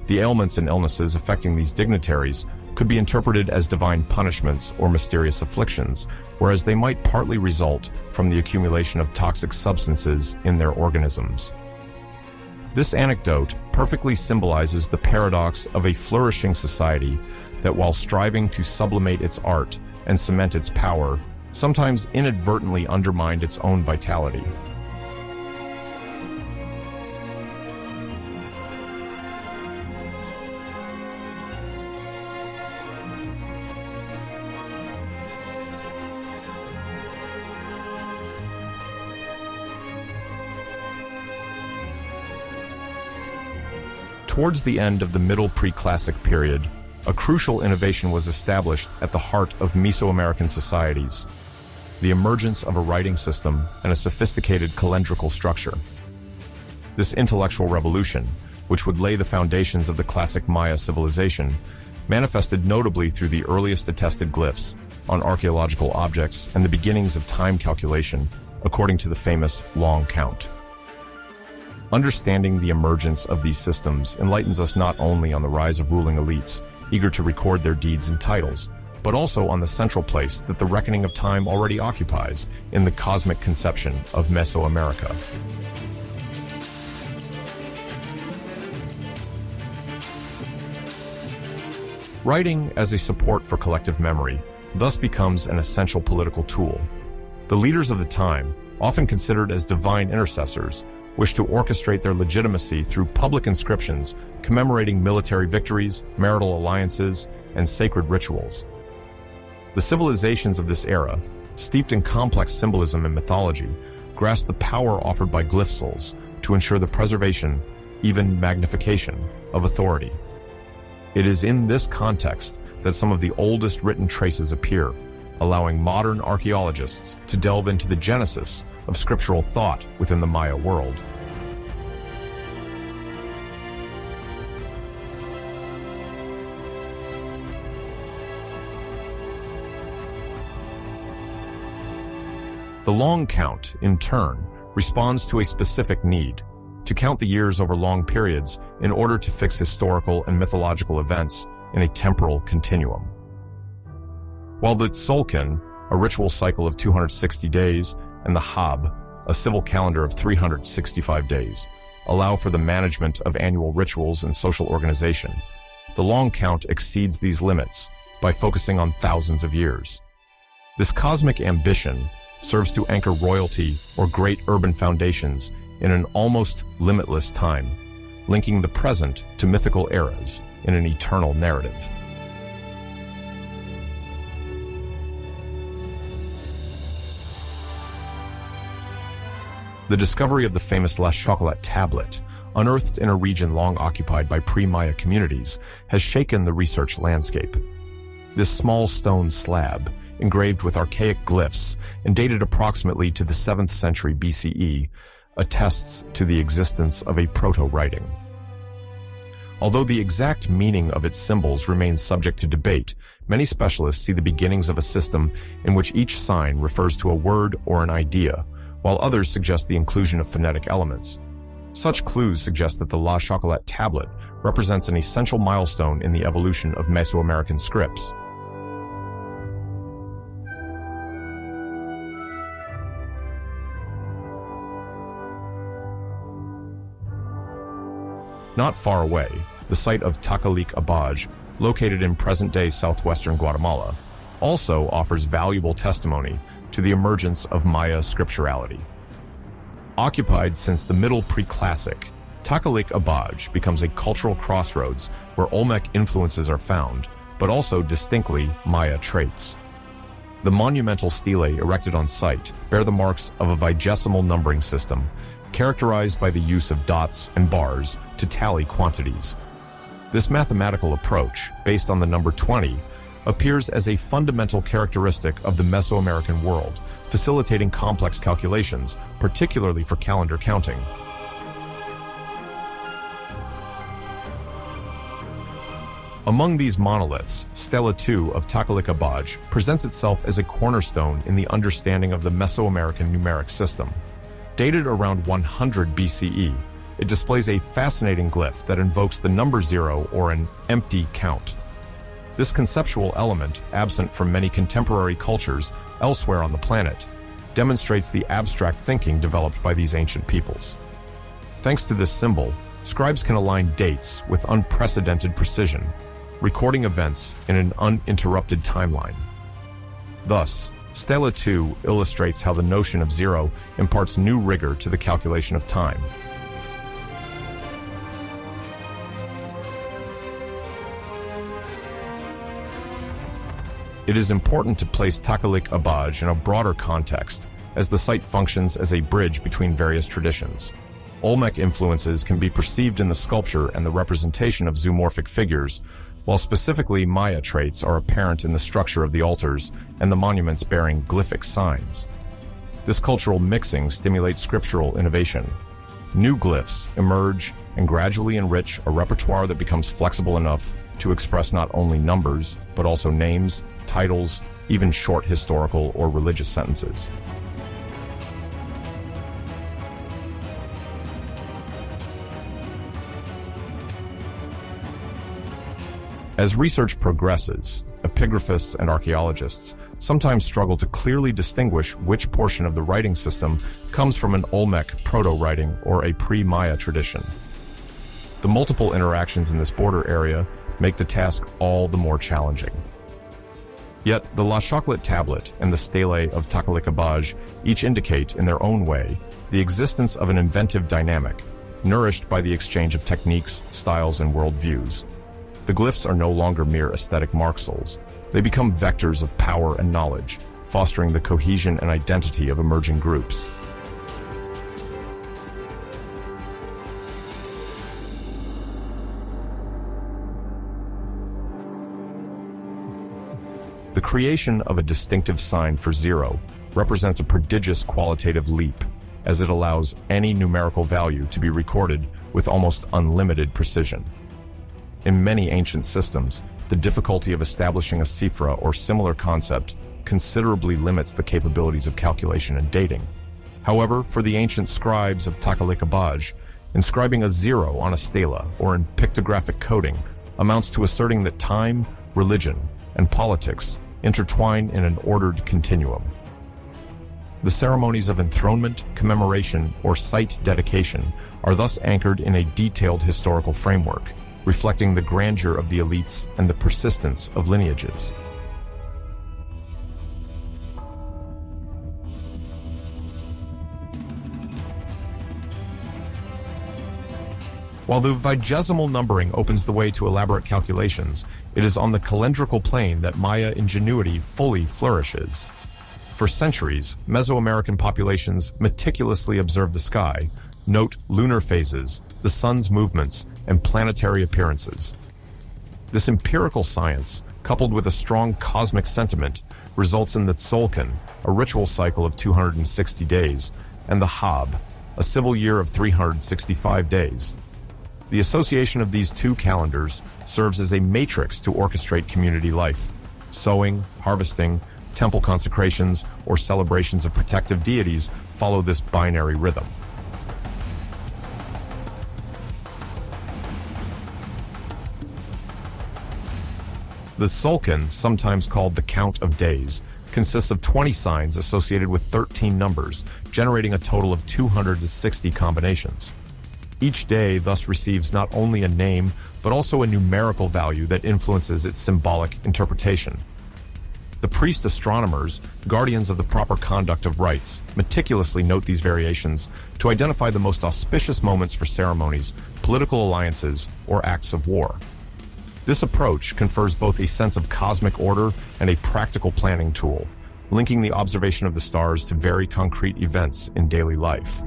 The ailments and illnesses affecting these dignitaries could be interpreted as divine punishments or mysterious afflictions, whereas they might partly result from the accumulation of toxic substances in their organisms. This anecdote perfectly symbolizes the paradox of a flourishing society that, while striving to sublimate its art and cement its power, sometimes inadvertently undermined its own vitality. Towards the end of the Middle Preclassic period, a crucial innovation was established at the heart of Mesoamerican societies: the emergence of a writing system and a sophisticated calendrical structure. This intellectual revolution, which would lay the foundations of the classic Maya civilization, manifested notably through the earliest attested glyphs on archaeological objects and the beginnings of time calculation, according to the famous Long Count. Understanding the emergence of these systems enlightens us not only on the rise of ruling elites, eager to record their deeds and titles, but also on the central place that the reckoning of time already occupies in the cosmic conception of Mesoamerica. Writing as a support for collective memory thus becomes an essential political tool. The leaders of the time, often considered as divine intercessors, wish to orchestrate their legitimacy through public inscriptions commemorating military victories, marital alliances, and sacred rituals. The civilizations of this era, steeped in complex symbolism and mythology, grasp the power offered by glyph symbols to ensure the preservation, even magnification, of authority. It is in this context that some of the oldest written traces appear, allowing modern archaeologists to delve into the genesis of scriptural thought within the Maya world. The long count, in turn, responds to a specific need, to count the years over long periods in order to fix historical and mythological events in a temporal continuum. While the Tzolk'in, a ritual cycle of 260 days, and the Hab, a civil calendar of 365 days, allow for the management of annual rituals and social organization, the long count exceeds these limits by focusing on thousands of years. This cosmic ambition serves to anchor royalty or great urban foundations in an almost limitless time, linking the present to mythical eras in an eternal narrative. The discovery of the famous La Chocolat tablet, unearthed in a region long occupied by pre-Maya communities, has shaken the research landscape. This small stone slab, engraved with archaic glyphs and dated approximately to the 7th century BCE, attests to the existence of a proto-writing. Although the exact meaning of its symbols remains subject to debate, many specialists see the beginnings of a system in which each sign refers to a word or an idea, while others suggest the inclusion of phonetic elements. Such clues suggest that the La Chocolat tablet represents an essential milestone in the evolution of Mesoamerican scripts. Not far away, the site of Takalik Abaj, located in present-day southwestern Guatemala, also offers valuable testimony to the emergence of Maya scripturality. Occupied since the Middle Preclassic, Takalik Abaj becomes a cultural crossroads where Olmec influences are found, but also distinctly Maya traits. The monumental stelae erected on site bear the marks of a vigesimal numbering system, characterized by the use of dots and bars to tally quantities. This mathematical approach, based on the number 20, appears as a fundamental characteristic of the Mesoamerican world, facilitating complex calculations, particularly for calendar counting. Among these monoliths, Stela II of Takalik Abaj presents itself as a cornerstone in the understanding of the Mesoamerican numeric system. Dated around 100 BCE, it displays a fascinating glyph that invokes the number 0 or an empty count. This conceptual element, absent from many contemporary cultures elsewhere on the planet, demonstrates the abstract thinking developed by these ancient peoples. Thanks to this symbol, scribes can align dates with unprecedented precision, recording events in an uninterrupted timeline. Thus, Stela II illustrates how the notion of zero imparts new rigor to the calculation of time. It is important to place Takalik Abaj in a broader context, as the site functions as a bridge between various traditions. Olmec influences can be perceived in the sculpture and the representation of zoomorphic figures, while specifically Maya traits are apparent in the structure of the altars and the monuments bearing glyphic signs. This cultural mixing stimulates scriptural innovation. New glyphs emerge and gradually enrich a repertoire that becomes flexible enough to express not only numbers, but also names, titles, even short historical or religious sentences. As research progresses, epigraphists and archaeologists sometimes struggle to clearly distinguish which portion of the writing system comes from an Olmec proto-writing or a pre-Maya tradition. The multiple interactions in this border area make the task all the more challenging. Yet, the La Chocolate Tablet and the Stele of Takalikabaj each indicate, in their own way, the existence of an inventive dynamic, nourished by the exchange of techniques, styles, and worldviews. The glyphs are no longer mere aesthetic marksels. They become vectors of power and knowledge, fostering the cohesion and identity of emerging groups. The creation of a distinctive sign for 0 represents a prodigious qualitative leap, as it allows any numerical value to be recorded with almost unlimited precision. In many ancient systems, the difficulty of establishing a cifra or similar concept considerably limits the capabilities of calculation and dating. However, for the ancient scribes of Takalikabaj, inscribing a 0 on a stela or in pictographic coding amounts to asserting that time, religion, and politics intertwine in an ordered continuum. The ceremonies of enthronement, commemoration, or site dedication are thus anchored in a detailed historical framework, reflecting the grandeur of the elites and the persistence of lineages. While the vigesimal numbering opens the way to elaborate calculations, it is on the calendrical plane that Maya ingenuity fully flourishes. For centuries, Mesoamerican populations meticulously observe the sky, note lunar phases, the sun's movements, and planetary appearances. This empirical science, coupled with a strong cosmic sentiment, results in the Tzolk'in, a ritual cycle of 260 days, and the Hab, a civil year of 365 days. The association of these two calendars serves as a matrix to orchestrate community life. Sowing, harvesting, temple consecrations, or celebrations of protective deities follow this binary rhythm. The Tzolk'in, sometimes called the Count of Days, consists of 20 signs associated with 13 numbers, generating a total of 260 combinations. Each day thus receives not only a name, but also a numerical value that influences its symbolic interpretation. The priest astronomers, guardians of the proper conduct of rites, meticulously note these variations to identify the most auspicious moments for ceremonies, political alliances, or acts of war. This approach confers both a sense of cosmic order and a practical planning tool, linking the observation of the stars to very concrete events in daily life.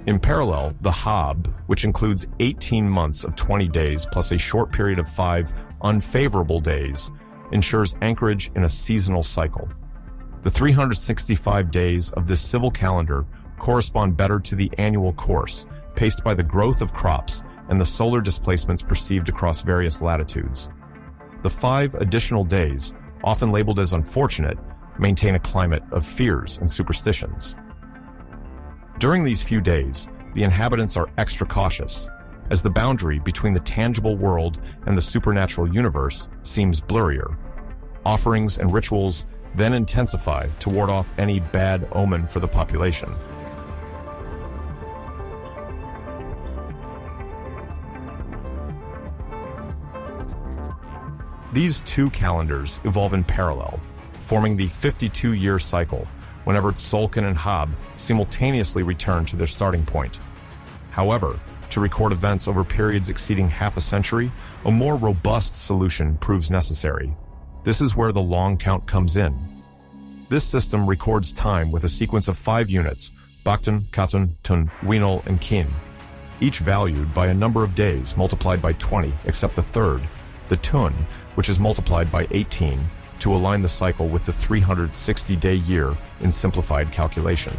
In parallel, the Hab, which includes 18 months of 20 days plus a short period of 5 unfavorable days, ensures anchorage in a seasonal cycle. The 365 days of this civil calendar correspond better to the annual course, paced by the growth of crops and the solar displacements perceived across various latitudes. The 5 additional days, often labeled as unfortunate, maintain a climate of fears and superstitions. During these few days, the inhabitants are extra cautious, as the boundary between the tangible world and the supernatural universe seems blurrier. Offerings and rituals then intensify to ward off any bad omen for the population. These two calendars evolve in parallel, forming the 52-year cycle, whenever Tzolk'in and Hab simultaneously return to their starting point. However, to record events over periods exceeding half a century, a more robust solution proves necessary. This is where the long count comes in. This system records time with a sequence of 5 units, Baktun, Katun, Tun, Winol, and Kin, each valued by a number of days multiplied by 20, except the third, the Tun, which is multiplied by 18, to align the cycle with the 360-day year in simplified calculation.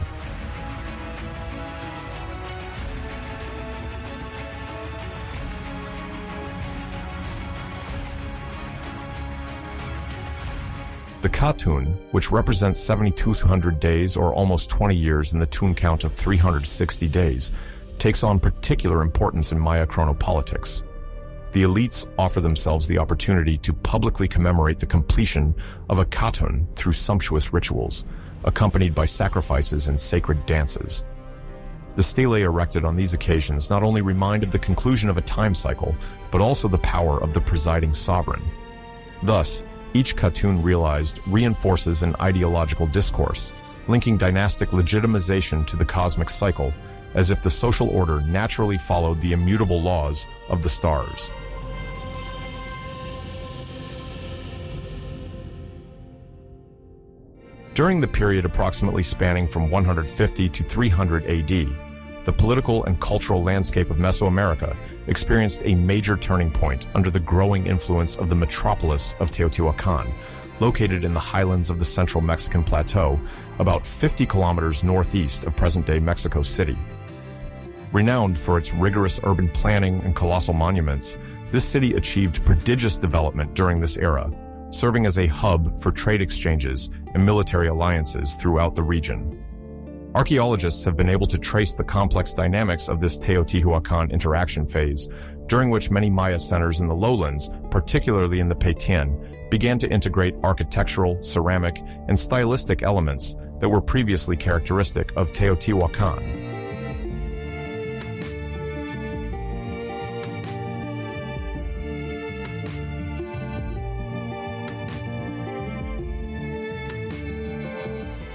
The Katun, which represents 7,200 days or almost 20 years in the Tun count of 360 days, takes on particular importance in Maya chronopolitics. the elites offer themselves the opportunity to publicly commemorate the completion of a katun through sumptuous rituals, accompanied by sacrifices and sacred dances. The stelae erected on these occasions not only remind of the conclusion of a time cycle, but also the power of the presiding sovereign. Thus, each katun realized reinforces an ideological discourse, linking dynastic legitimization to the cosmic cycle, as if the social order naturally followed the immutable laws of the stars. During the period approximately spanning from 150 to 300 AD, the political and cultural landscape of Mesoamerica experienced a major turning point under the growing influence of the metropolis of Teotihuacan, located in the highlands of the central Mexican plateau, about 50 kilometers northeast of present-day Mexico City. Renowned for its rigorous urban planning and colossal monuments, this city achieved prodigious development during this era, serving as a hub for trade exchanges and military alliances throughout the region. Archaeologists have been able to trace the complex dynamics of this Teotihuacan interaction phase, during which many Maya centers in the lowlands, particularly in the Petén, began to integrate architectural, ceramic, and stylistic elements that were previously characteristic of Teotihuacan.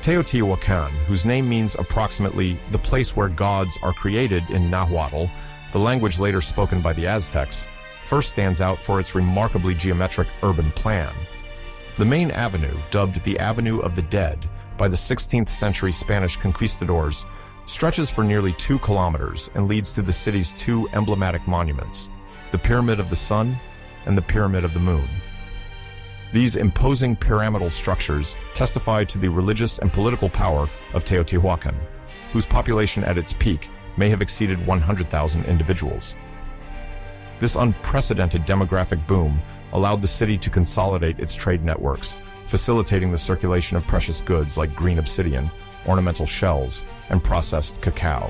Teotihuacan, whose name means approximately the place where gods are created in Nahuatl, the language later spoken by the Aztecs, first stands out for its remarkably geometric urban plan. The main avenue, dubbed the Avenue of the Dead by the 16th century Spanish conquistadors, stretches for nearly 2 kilometers and leads to the city's two emblematic monuments, the Pyramid of the Sun and the Pyramid of the Moon. These imposing pyramidal structures testify to the religious and political power of Teotihuacan, whose population at its peak may have exceeded 100,000 individuals. This unprecedented demographic boom allowed the city to consolidate its trade networks, facilitating the circulation of precious goods like green obsidian, ornamental shells, and processed cacao.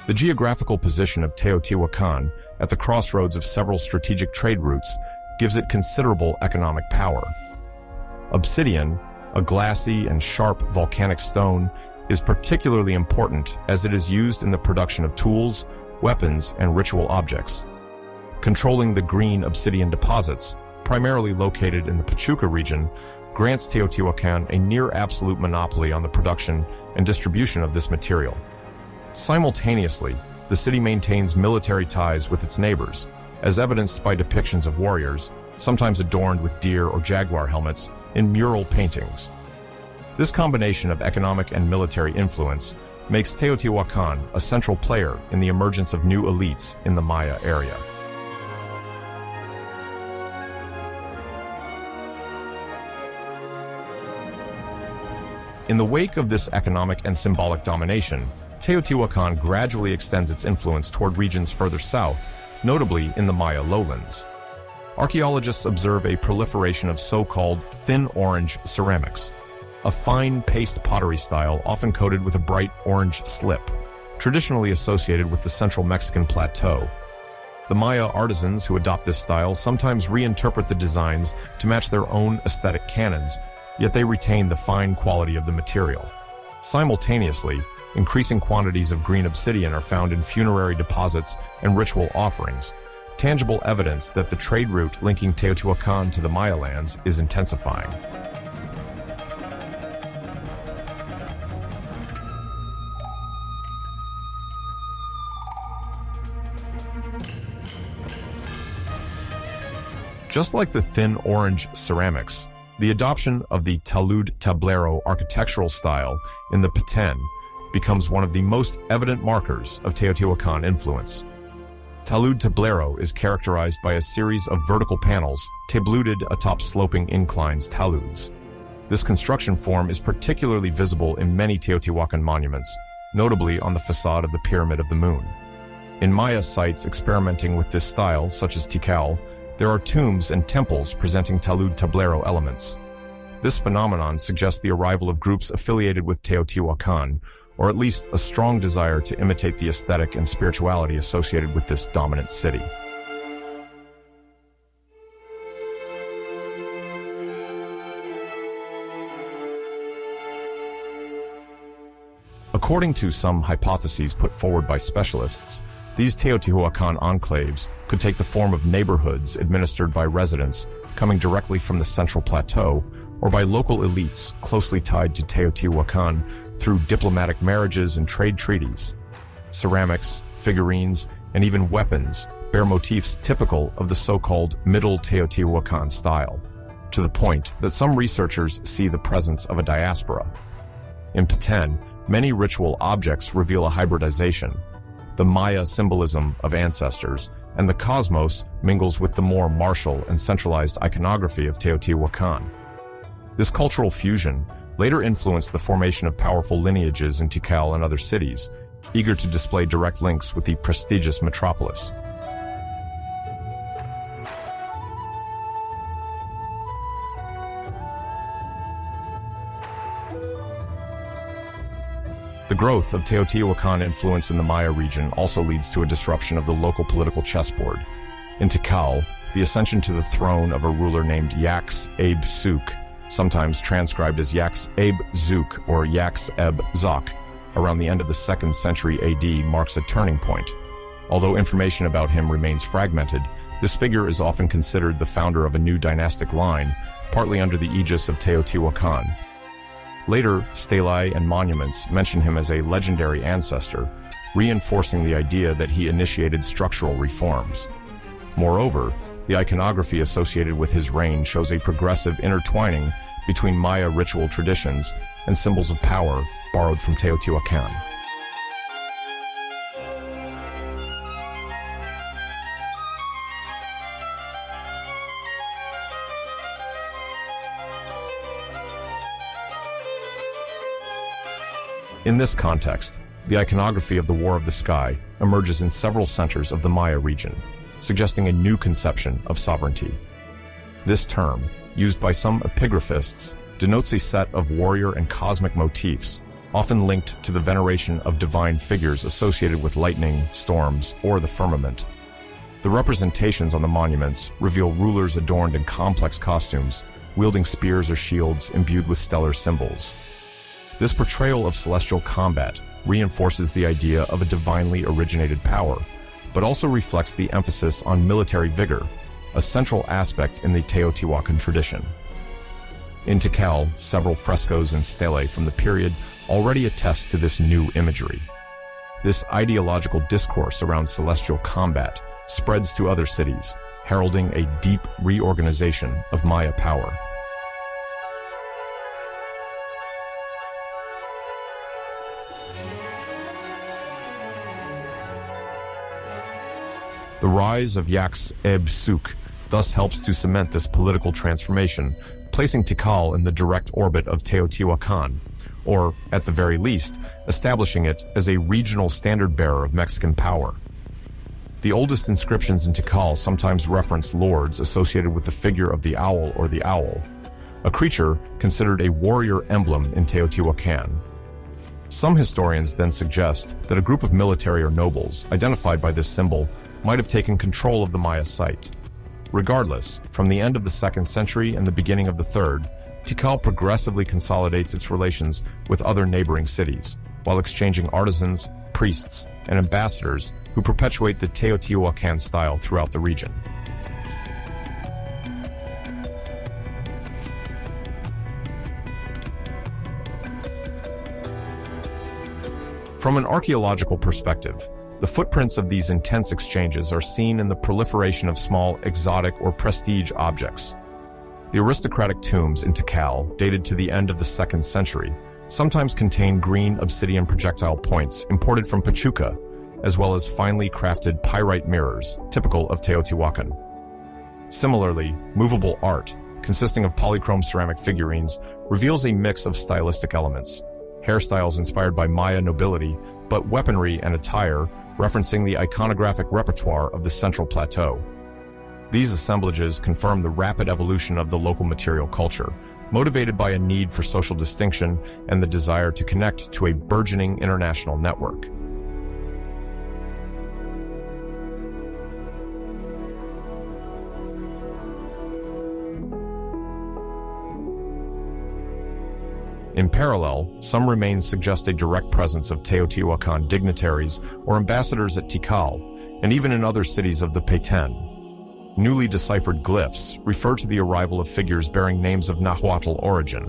The geographical position of Teotihuacan, at the crossroads of several strategic trade routes, gives it considerable economic power. Obsidian, a glassy and sharp volcanic stone, is particularly important as it is used in the production of tools, weapons, and ritual objects. Controlling the green obsidian deposits, primarily located in the Pachuca region, grants Teotihuacan a near-absolute monopoly on the production and distribution of this material. Simultaneously, the city maintains military ties with its neighbors, as evidenced by depictions of warriors, sometimes adorned with deer or jaguar helmets, in mural paintings. This combination of economic and military influence makes Teotihuacan a central player in the emergence of new elites in the Maya area. In the wake of this economic and symbolic domination, Teotihuacan gradually extends its influence toward regions further south, notably in the Maya lowlands. Archaeologists observe a proliferation of so-called thin orange ceramics, a fine paste pottery style often coated with a bright orange slip, traditionally associated with the central Mexican plateau. The Maya artisans who adopt this style sometimes reinterpret the designs to match their own aesthetic canons, yet they retain the fine quality of the material. Simultaneously, increasing quantities of green obsidian are found in funerary deposits and ritual offerings, tangible evidence that the trade route linking Teotihuacan to the Maya lands is intensifying. Just like the thin orange ceramics, the adoption of the talud tablero architectural style in the Petén becomes one of the most evident markers of Teotihuacan influence. Talud tablero is characterized by a series of vertical panels tabluded atop sloping inclines taluds. This construction form is particularly visible in many Teotihuacan monuments, notably on the facade of the Pyramid of the Moon. In Maya sites experimenting with this style, such as Tikal, There are tombs and temples presenting talud tablero elements. This phenomenon suggests the arrival of groups affiliated with Teotihuacan, or at least a strong desire to imitate the aesthetic and spirituality associated with this dominant city. According to some hypotheses put forward by specialists, these Teotihuacan enclaves could take the form of neighborhoods administered by residents coming directly from the Central Plateau or by local elites closely tied to Teotihuacan through diplomatic marriages and trade treaties. Ceramics, figurines, and even weapons bear motifs typical of the so-called Middle Teotihuacan style, to the point that some researchers see the presence of a diaspora. In Petén, many ritual objects reveal a hybridization. The Maya symbolism of ancestors and the cosmos mingles with the more martial and centralized iconography of Teotihuacan. This cultural fusion later influenced the formation of powerful lineages in Tikal and other cities, eager to display direct links with the prestigious metropolis. The growth of Teotihuacan influence in the Maya region also leads to a disruption of the local political chessboard. In Tikal, the ascension to the throne of a ruler named Yax Eb Suk, sometimes transcribed as Yax Eb Zuk or Yax Eb Zak, around the end of the 2nd century AD marks a turning point. Although information about him remains fragmented, this figure is often considered the founder of a new dynastic line, partly under the aegis of Teotihuacan. Later, stelae and monuments mention him as a legendary ancestor, reinforcing the idea that he initiated structural reforms. Moreover, the iconography associated with his reign shows a progressive intertwining between Maya ritual traditions and symbols of power borrowed from Teotihuacan. In this context, the iconography of the War of the Sky emerges in several centers of the Maya region, suggesting a new conception of sovereignty. This term, used by some epigraphists, denotes a set of warrior and cosmic motifs, often linked to the veneration of divine figures associated with lightning, storms, or the firmament. The representations on the monuments reveal rulers adorned in complex costumes, wielding spears or shields imbued with stellar symbols. This portrayal of celestial combat reinforces the idea of a divinely originated power, but also reflects the emphasis on military vigor, a central aspect in the Teotihuacan tradition. In Tikal, several frescoes and stelae from the period already attest to this new imagery. This ideological discourse around celestial combat spreads to other cities, heralding a deep reorganization of Maya power. The rise of Yax Eb Suk thus helps to cement this political transformation, placing Tikal in the direct orbit of Teotihuacan, or, at the very least, establishing it as a regional standard-bearer of Mexican power. The oldest inscriptions in Tikal sometimes reference lords associated with the figure of the owl or the owl, a creature considered a warrior emblem in Teotihuacan. Some historians then suggest that a group of military or nobles, identified by this symbol, might have taken control of the Maya site. Regardless, from the end of the 2nd century and the beginning of the 3rd, Tikal progressively consolidates its relations with other neighboring cities, while exchanging artisans, priests, and ambassadors who perpetuate the Teotihuacan style throughout the region. From an archaeological perspective, the footprints of these intense exchanges are seen in the proliferation of small, exotic, or prestige objects. The aristocratic tombs in Tikal, dated to the end of the 2nd century, sometimes contain green obsidian projectile points imported from Pachuca, as well as finely crafted pyrite mirrors, typical of Teotihuacan. Similarly, movable art, consisting of polychrome ceramic figurines, reveals a mix of stylistic elements, hairstyles inspired by Maya nobility, but weaponry and attire referencing the iconographic repertoire of the Central Plateau. These assemblages confirm the rapid evolution of the local material culture, motivated by a need for social distinction and the desire to connect to a burgeoning international network. In parallel, some remains suggest a direct presence of Teotihuacan dignitaries or ambassadors at Tikal, and even in other cities of the Petén. Newly deciphered glyphs refer to the arrival of figures bearing names of Nahuatl origin,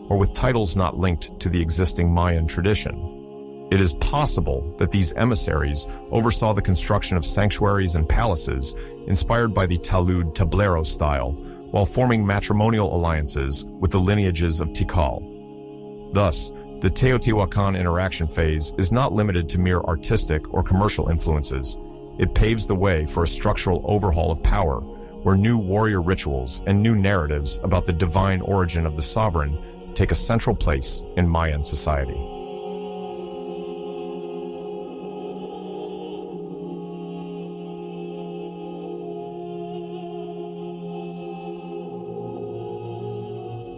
or with titles not linked to the existing Mayan tradition. It is possible that these emissaries oversaw the construction of sanctuaries and palaces inspired by the Talud Tablero style, while forming matrimonial alliances with the lineages of Tikal. Thus, the Teotihuacan interaction phase is not limited to mere artistic or commercial influences. It paves the way for a structural overhaul of power, where new warrior rituals and new narratives about the divine origin of the sovereign take a central place in Mayan society.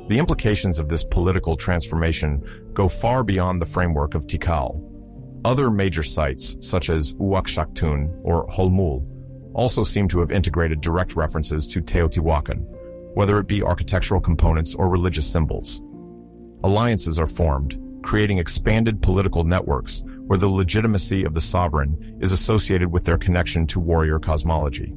The implications of this political transformation go far beyond the framework of Tikal. Other major sites, such as Uaxactun or Holmul, also seem to have integrated direct references to Teotihuacan, whether it be architectural components or religious symbols. Alliances are formed, creating expanded political networks where the legitimacy of the sovereign is associated with their connection to warrior cosmology.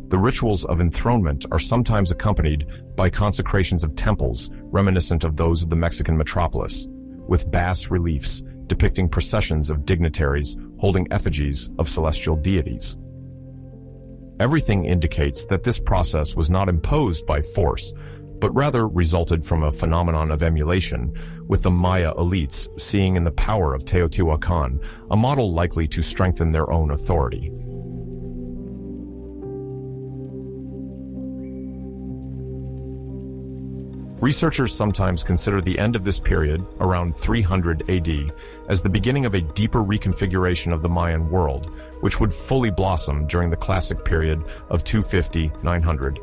The rituals of enthronement are sometimes accompanied by consecrations of temples reminiscent of those of the Mexican metropolis, with bas reliefs depicting processions of dignitaries holding effigies of celestial deities. Everything indicates that this process was not imposed by force, but rather resulted from a phenomenon of emulation, with the Maya elites seeing in the power of Teotihuacan a model likely to strengthen their own authority. Researchers sometimes consider the end of this period, around 300 AD, as the beginning of a deeper reconfiguration of the Mayan world, which would fully blossom during the classic period of 250-900.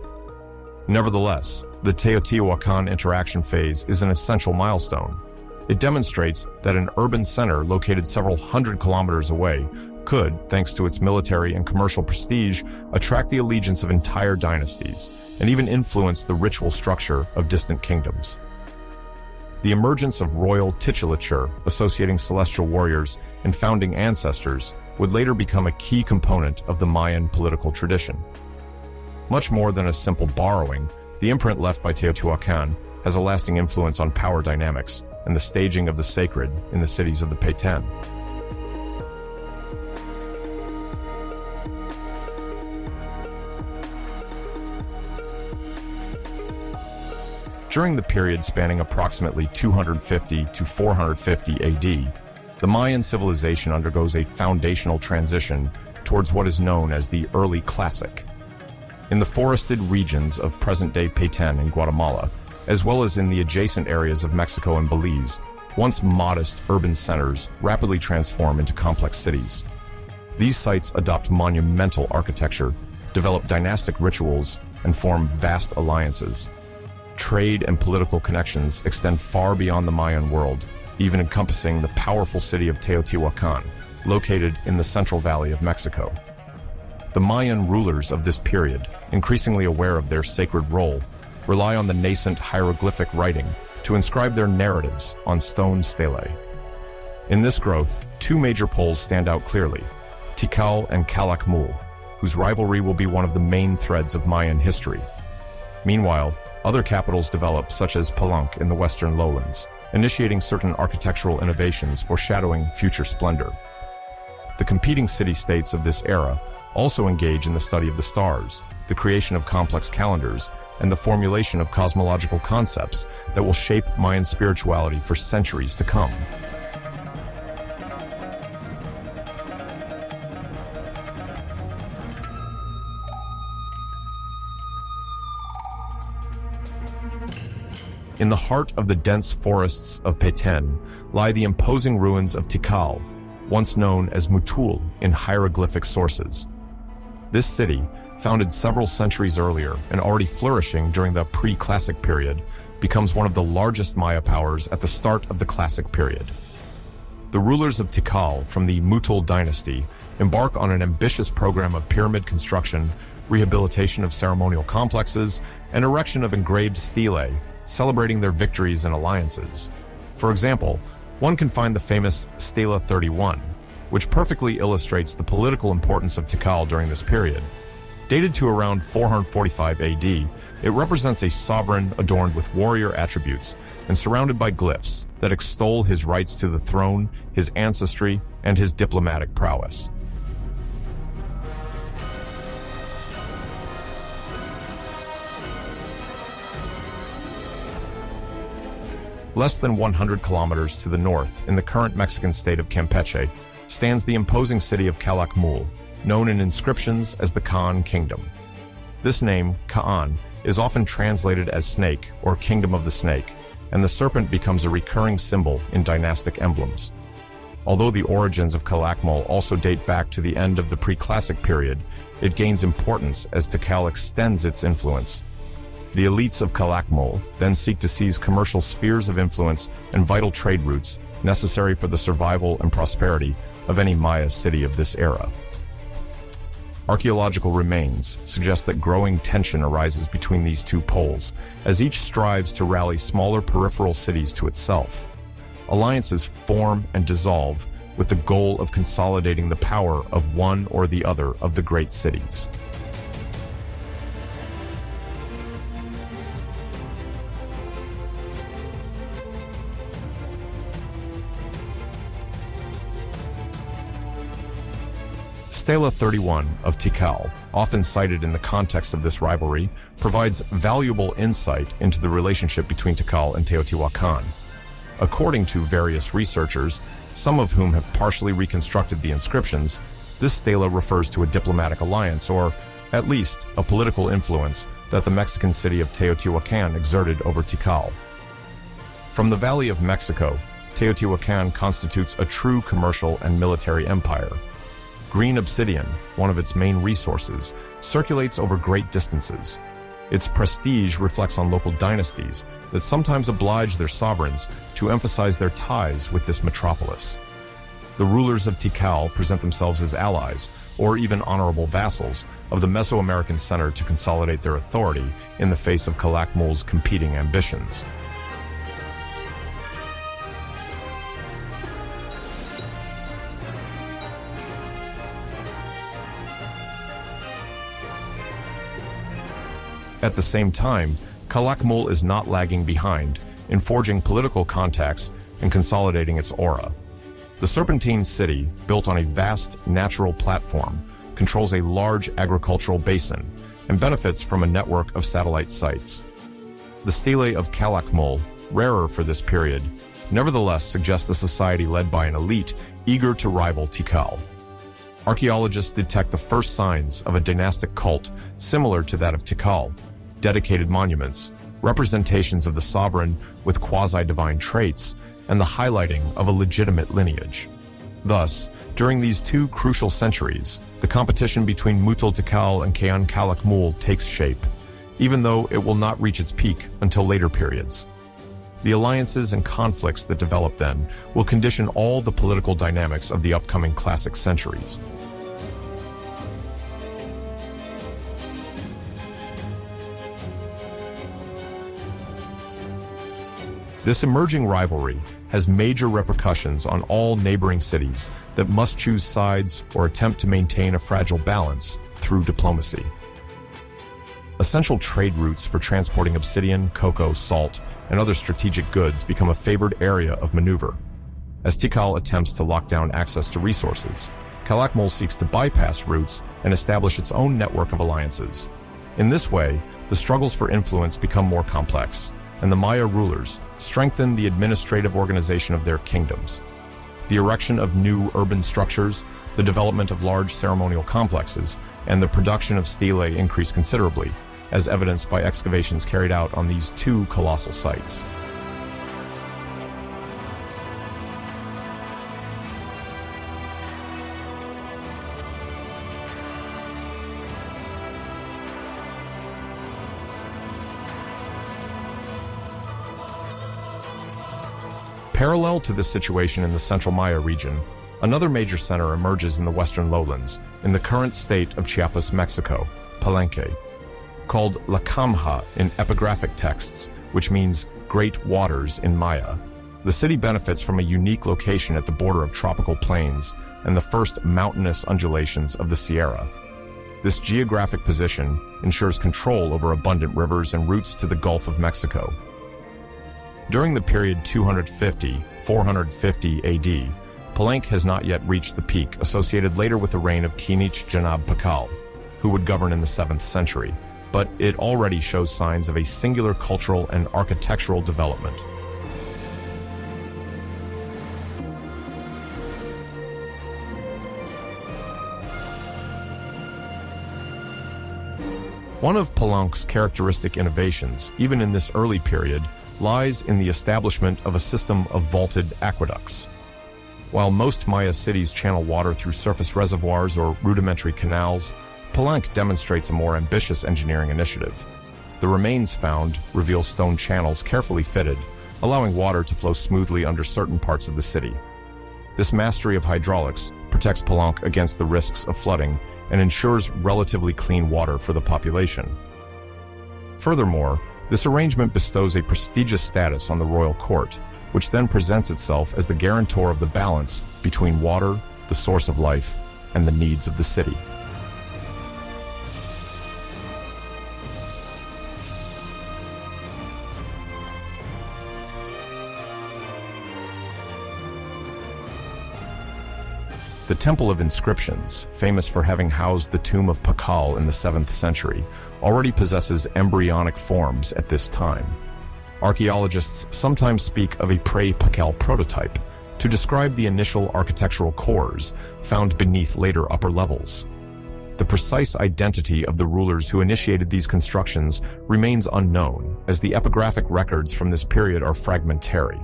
Nevertheless, the Teotihuacan interaction phase is an essential milestone. It demonstrates that an urban center located several hundred kilometers away could, thanks to its military and commercial prestige, attract the allegiance of entire dynasties, and even influence the ritual structure of distant kingdoms. The emergence of royal titulature associating celestial warriors and founding ancestors would later become a key component of the Mayan political tradition. Much more than a simple borrowing, the imprint left by Teotihuacan has a lasting influence on power dynamics and the staging of the sacred in the cities of the Petén. During the period spanning approximately 250 to 450 AD, the Mayan civilization undergoes a foundational transition towards what is known as the early Classic. In the forested regions of present-day Petén in Guatemala, as well as in the adjacent areas of Mexico and Belize, once modest urban centers rapidly transform into complex cities. These sites adopt monumental architecture, develop dynastic rituals, and form vast alliances. Trade and political connections extend far beyond the Mayan world, even encompassing the powerful city of Teotihuacan, located in the Central Valley of Mexico. The Mayan rulers of this period, increasingly aware of their sacred role, rely on the nascent hieroglyphic writing to inscribe their narratives on stone stelae. In this growth, two major poles stand out clearly: Tikal and Calakmul, whose rivalry will be one of the main threads of Mayan history. Meanwhile, other capitals develop, such as Palenque in the western lowlands, initiating certain architectural innovations foreshadowing future splendor. The competing city-states of this era also engage in the study of the stars, the creation of complex calendars, and the formulation of cosmological concepts that will shape Mayan spirituality for centuries to come. In the heart of the dense forests of Petén lie the imposing ruins of Tikal, once known as Mutul in hieroglyphic sources. This city, founded several centuries earlier and already flourishing during the Preclassic period, becomes one of the largest Maya powers at the start of the Classic period. The rulers of Tikal from the Mutul dynasty embark on an ambitious program of pyramid construction, rehabilitation of ceremonial complexes, and erection of engraved stelae, celebrating their victories and alliances. For example, one can find the famous Stela 31, which perfectly illustrates the political importance of Tikal during this period. Dated to around 445 AD, it represents a sovereign adorned with warrior attributes and surrounded by glyphs that extol his rights to the throne, his ancestry, and his diplomatic prowess. Less than 100 kilometers to the north, in the current Mexican state of Campeche, stands the imposing city of Calakmul, known in inscriptions as the Kaan Kingdom. This name, Kaan, is often translated as snake or kingdom of the snake, and the serpent becomes a recurring symbol in dynastic emblems. Although the origins of Calakmul also date back to the end of the Preclassic period, it gains importance as Tikal extends its influence. The elites of Calakmul then seek to seize commercial spheres of influence and vital trade routes necessary for the survival and prosperity of any Maya city of this era. Archaeological remains suggest that growing tension arises between these two poles, as each strives to rally smaller peripheral cities to itself. Alliances form and dissolve with the goal of consolidating the power of one or the other of the great cities. Stela 31 of Tikal, often cited in the context of this rivalry, provides valuable insight into the relationship between Tikal and Teotihuacan. According to various researchers, some of whom have partially reconstructed the inscriptions, this stela refers to a diplomatic alliance, or at least a political influence, that the Mexican city of Teotihuacan exerted over Tikal. From the Valley of Mexico, Teotihuacan constitutes a true commercial and military empire. Green obsidian, one of its main resources, circulates over great distances. Its prestige reflects on local dynasties that sometimes oblige their sovereigns to emphasize their ties with this metropolis. The rulers of Tikal present themselves as allies, or even honorable vassals, of the Mesoamerican center to consolidate their authority in the face of Calakmul's competing ambitions. At the same time, Calakmul is not lagging behind in forging political contacts and consolidating its aura. The Serpentine city, built on a vast natural platform, controls a large agricultural basin and benefits from a network of satellite sites. The stelae of Calakmul, rarer for this period, nevertheless suggest a society led by an elite eager to rival Tikal. Archaeologists detect the first signs of a dynastic cult similar to that of Tikal: dedicated monuments, representations of the sovereign with quasi-divine traits, and the highlighting of a legitimate lineage. Thus, during these two crucial centuries, the competition between Mutul Tikal and Kayan Calakmul takes shape, even though it will not reach its peak until later periods. The alliances and conflicts that develop then will condition all the political dynamics of the upcoming Classic centuries. This emerging rivalry has major repercussions on all neighboring cities that must choose sides or attempt to maintain a fragile balance through diplomacy. Essential trade routes for transporting obsidian, cocoa, salt, and other strategic goods become a favored area of maneuver. As Tikal attempts to lock down access to resources, Calakmul seeks to bypass routes and establish its own network of alliances. In this way, the struggles for influence become more complex, and the Maya rulers strengthen the administrative organization of their kingdoms. The erection of new urban structures, the development of large ceremonial complexes, and the production of stelae increase considerably, as evidenced by excavations carried out on these two colossal sites. Parallel to this situation in the central Maya region, another major center emerges in the western lowlands, in the current state of Chiapas, Mexico, Palenque. Called La Camha in epigraphic texts, which means great waters in Maya, the city benefits from a unique location at the border of tropical plains and the first mountainous undulations of the Sierra. This geographic position ensures control over abundant rivers and routes to the Gulf of Mexico. During the period 250–450 AD, Palenque has not yet reached the peak associated later with the reign of Kinich Janab Pakal, who would govern in the 7th century, but it already shows signs of a singular cultural and architectural development. One of Palenque's characteristic innovations, even in this early period, lies in the establishment of a system of vaulted aqueducts. While most Maya cities channel water through surface reservoirs or rudimentary canals, Palenque demonstrates a more ambitious engineering initiative. The remains found reveal stone channels carefully fitted, allowing water to flow smoothly under certain parts of the city. This mastery of hydraulics protects Palenque against the risks of flooding and ensures relatively clean water for the population. Furthermore, this arrangement bestows a prestigious status on the royal court, which then presents itself as the guarantor of the balance between water, the source of life, and the needs of the city. The Temple of Inscriptions, famous for having housed the tomb of Pakal in the 7th century, already possesses embryonic forms at this time. Archaeologists sometimes speak of a pre-Pakal prototype to describe the initial architectural cores found beneath later upper levels. The precise identity of the rulers who initiated these constructions remains unknown, as the epigraphic records from this period are fragmentary.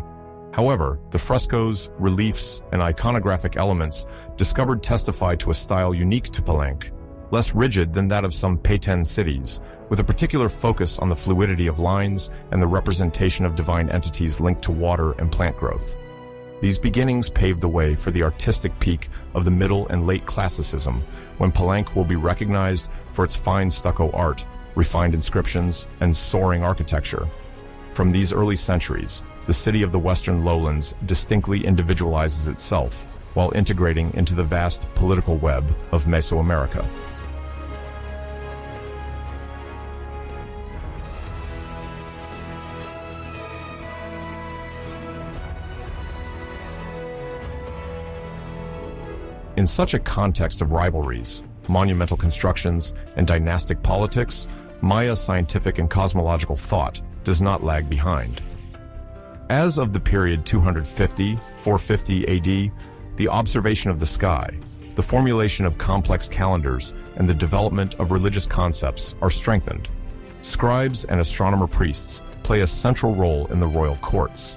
However, the frescoes, reliefs, and iconographic elements discovered testify to a style unique to Palenque, less rigid than that of some Payten cities, with a particular focus on the fluidity of lines and the representation of divine entities linked to water and plant growth. These beginnings paved the way for the artistic peak of the Middle and Late Classicism, when Palenque will be recognized for its fine stucco art, refined inscriptions, and soaring architecture. From these early centuries, the city of the western lowlands distinctly individualizes itself while integrating into the vast political web of Mesoamerica. In such a context of rivalries, monumental constructions, and dynastic politics, Maya scientific and cosmological thought does not lag behind. As of the period 250–450 AD, the observation of the sky, the formulation of complex calendars, and the development of religious concepts are strengthened. Scribes and astronomer priests play a central role in the royal courts.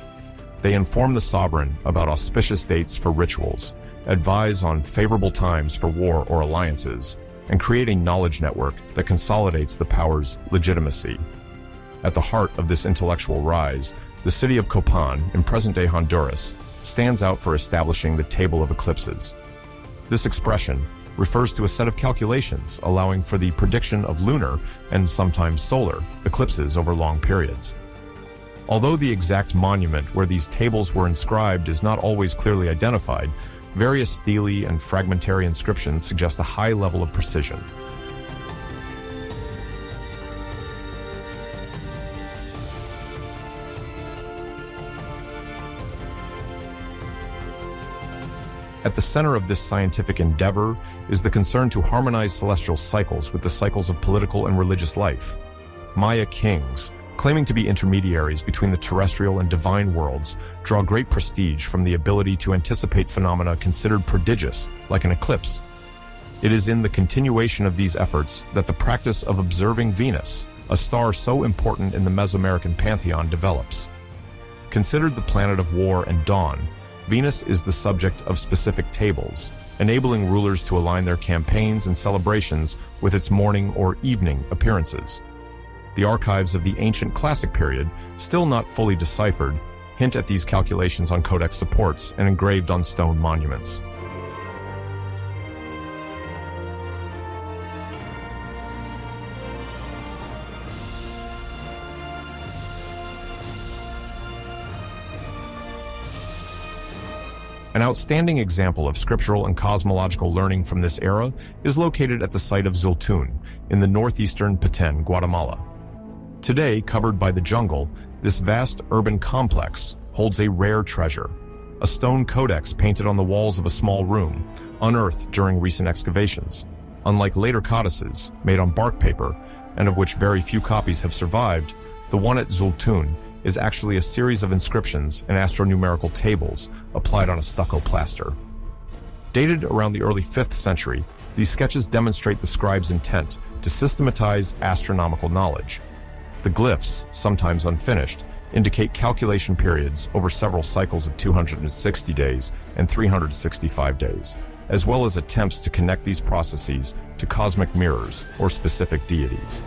They inform the sovereign about auspicious dates for rituals, advise on favorable times for war or alliances, and create a knowledge network that consolidates the power's legitimacy. At the heart of this intellectual rise, the city of Copan, in present-day Honduras, stands out for establishing the table of eclipses. This expression refers to a set of calculations allowing for the prediction of lunar, and sometimes solar, eclipses over long periods. Although the exact monument where these tables were inscribed is not always clearly identified, various stele and fragmentary inscriptions suggest a high level of precision. At the center of this scientific endeavor is the concern to harmonize celestial cycles with the cycles of political and religious life. Maya kings, claiming to be intermediaries between the terrestrial and divine worlds, draw great prestige from the ability to anticipate phenomena considered prodigious, like an eclipse. It is in the continuation of these efforts that the practice of observing Venus, a star so important in the Mesoamerican pantheon, develops. Considered the planet of war and dawn, Venus is the subject of specific tables, enabling rulers to align their campaigns and celebrations with its morning or evening appearances. The archives of the ancient classic period, still not fully deciphered, hint at these calculations on codex supports and engraved on stone monuments. An outstanding example of scriptural and cosmological learning from this era is located at the site of Zultun in the northeastern Petén, Guatemala. Today, covered by the jungle, this vast urban complex holds a rare treasure, a stone codex painted on the walls of a small room, unearthed during recent excavations. Unlike later codices, made on bark paper, and of which very few copies have survived, the one at Zultun is actually a series of inscriptions and astronumerical tables applied on a stucco plaster. Dated around the early 5th century, these sketches demonstrate the scribe's intent to systematize astronomical knowledge. The glyphs, sometimes unfinished, indicate calculation periods over several cycles of 260 days and 365 days, as well as attempts to connect these processes to cosmic mirrors or specific deities.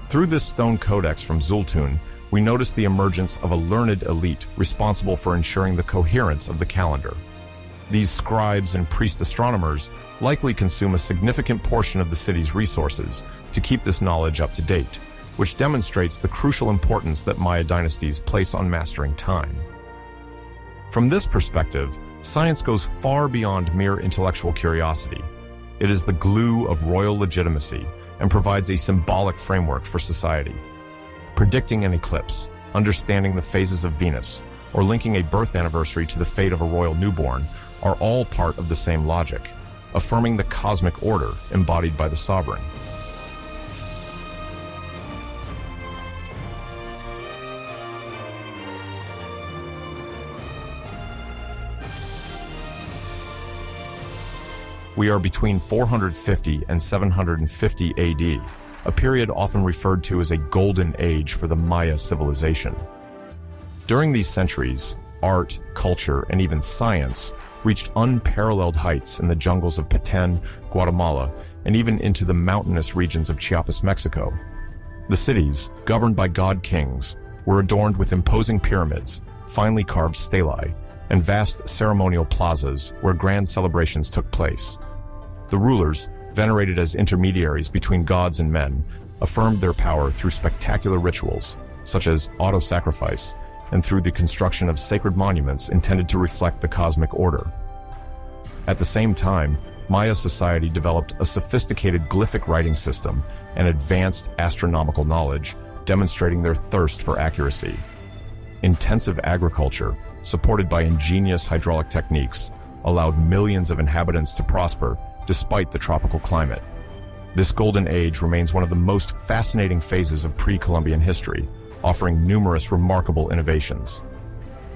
Through this stone codex from Zultun, we notice the emergence of a learned elite responsible for ensuring the coherence of the calendar. These scribes and priest astronomers likely consume a significant portion of the city's resources to keep this knowledge up to date, which demonstrates the crucial importance that Maya dynasties place on mastering time. From this perspective, science goes far beyond mere intellectual curiosity. It is the glue of royal legitimacy and provides a symbolic framework for society. Predicting an eclipse, understanding the phases of Venus, or linking a birth anniversary to the fate of a royal newborn are all part of the same logic, affirming the cosmic order embodied by the sovereign. We are between 450 and 750 AD, a period often referred to as a golden age for the Maya civilization. During these centuries, art, culture, and even science reached unparalleled heights in the jungles of Petén, Guatemala, and even into the mountainous regions of Chiapas, Mexico. The cities, governed by god-kings, were adorned with imposing pyramids, finely carved stelae, and vast ceremonial plazas where grand celebrations took place. The rulers, venerated as intermediaries between gods and men, affirmed their power through spectacular rituals, such as auto-sacrifice, and through the construction of sacred monuments intended to reflect the cosmic order. At the same time, Maya society developed a sophisticated glyphic writing system and advanced astronomical knowledge, demonstrating their thirst for accuracy. Intensive agriculture, supported by ingenious hydraulic techniques, allowed millions of inhabitants to prosper despite the tropical climate. This golden age remains one of the most fascinating phases of pre-Columbian history, offering numerous remarkable innovations.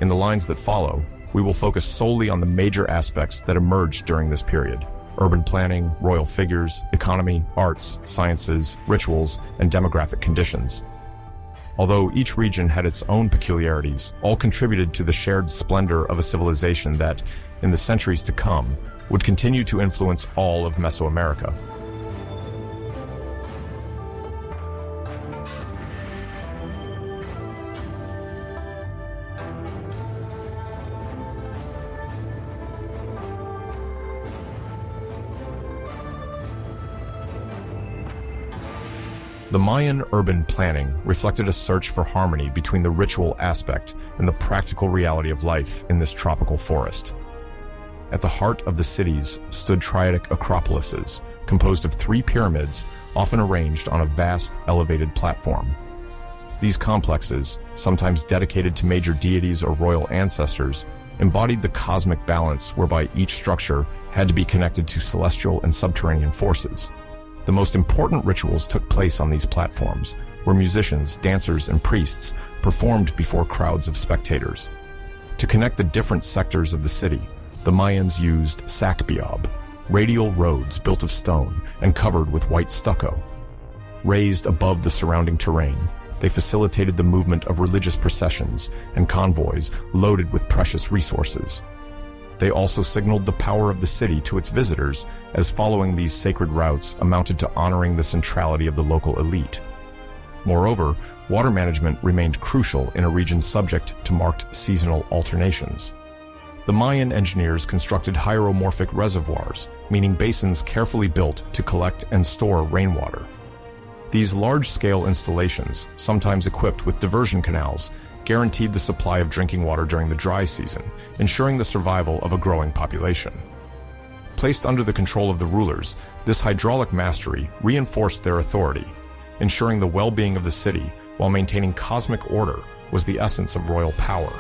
In the lines that follow, we will focus solely on the major aspects that emerged during this period: urban planning, royal figures, economy, arts, sciences, rituals, and demographic conditions. Although each region had its own peculiarities, all contributed to the shared splendor of a civilization that, in the centuries to come, would continue to influence all of Mesoamerica. The Mayan urban planning reflected a search for harmony between the ritual aspect and the practical reality of life in this tropical forest. At the heart of the cities stood triadic acropolises, composed of 3 pyramids, often arranged on a vast, elevated platform. These complexes, sometimes dedicated to major deities or royal ancestors, embodied the cosmic balance whereby each structure had to be connected to celestial and subterranean forces. The most important rituals took place on these platforms, where musicians, dancers, and priests performed before crowds of spectators. To connect the different sectors of the city, the Mayans used sakbiob, radial roads built of stone and covered with white stucco. Raised above the surrounding terrain, they facilitated the movement of religious processions and convoys loaded with precious resources. They also signaled the power of the city to its visitors, as following these sacred routes amounted to honoring the centrality of the local elite. Moreover, water management remained crucial in a region subject to marked seasonal alternations. The Mayan engineers constructed hieromorphic reservoirs, meaning basins carefully built to collect and store rainwater. These large-scale installations, sometimes equipped with diversion canals, guaranteed the supply of drinking water during the dry season, ensuring the survival of a growing population. Placed under the control of the rulers, this hydraulic mastery reinforced their authority. Ensuring the well-being of the city while maintaining cosmic order was the essence of royal power.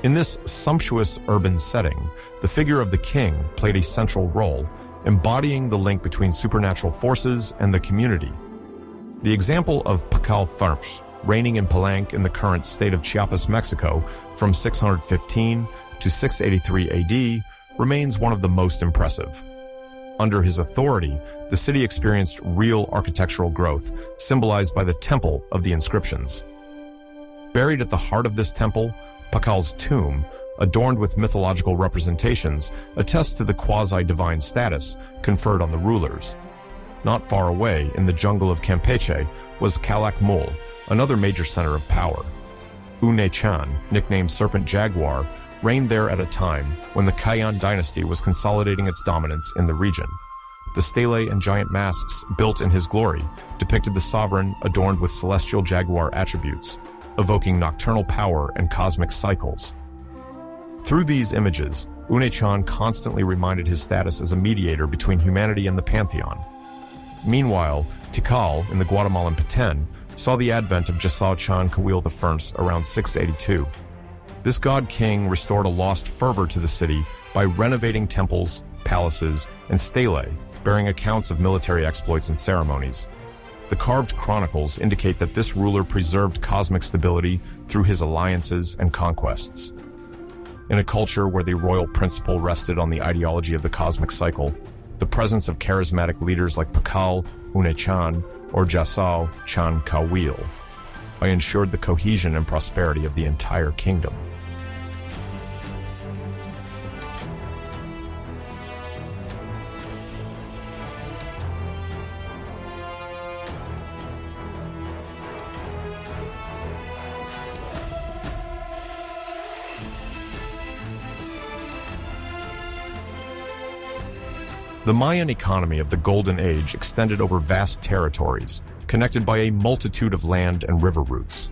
In this sumptuous urban setting, the figure of the king played a central role, embodying the link between supernatural forces and the community. The example of Pacal Farps, reigning in Palenque in the current state of Chiapas, Mexico, from 615 to 683 AD, remains one of the most impressive. Under his authority, the city experienced real architectural growth, symbolized by the Temple of the Inscriptions. Buried at the heart of this temple, Pacal's tomb, adorned with mythological representations, attests to the quasi-divine status conferred on the rulers. Not far away, in the jungle of Campeche, was Calakmul, another major center of power. Une-Chan, nicknamed Serpent Jaguar, reigned there at a time when the Kayan dynasty was consolidating its dominance in the region. The stelae and giant masks built in his glory depicted the sovereign adorned with celestial jaguar attributes, evoking nocturnal power and cosmic cycles. Through these images, Une-Chan constantly reminded his status as a mediator between humanity and the pantheon. Meanwhile, Tikal, in the Guatemalan Petén, saw the advent of Jasao-Chan Kawil I around 682. This god-king restored a lost fervor to the city by renovating temples, palaces, and stelae, bearing accounts of military exploits and ceremonies. The carved chronicles indicate that this ruler preserved cosmic stability through his alliances and conquests. In a culture where the royal principle rested on the ideology of the cosmic cycle, the presence of charismatic leaders like Pacal, Une-Chan, or Jasao-Chan Kawil ensured the cohesion and prosperity of the entire kingdom. The Mayan economy of the Golden Age extended over vast territories, connected by a multitude of land and river routes.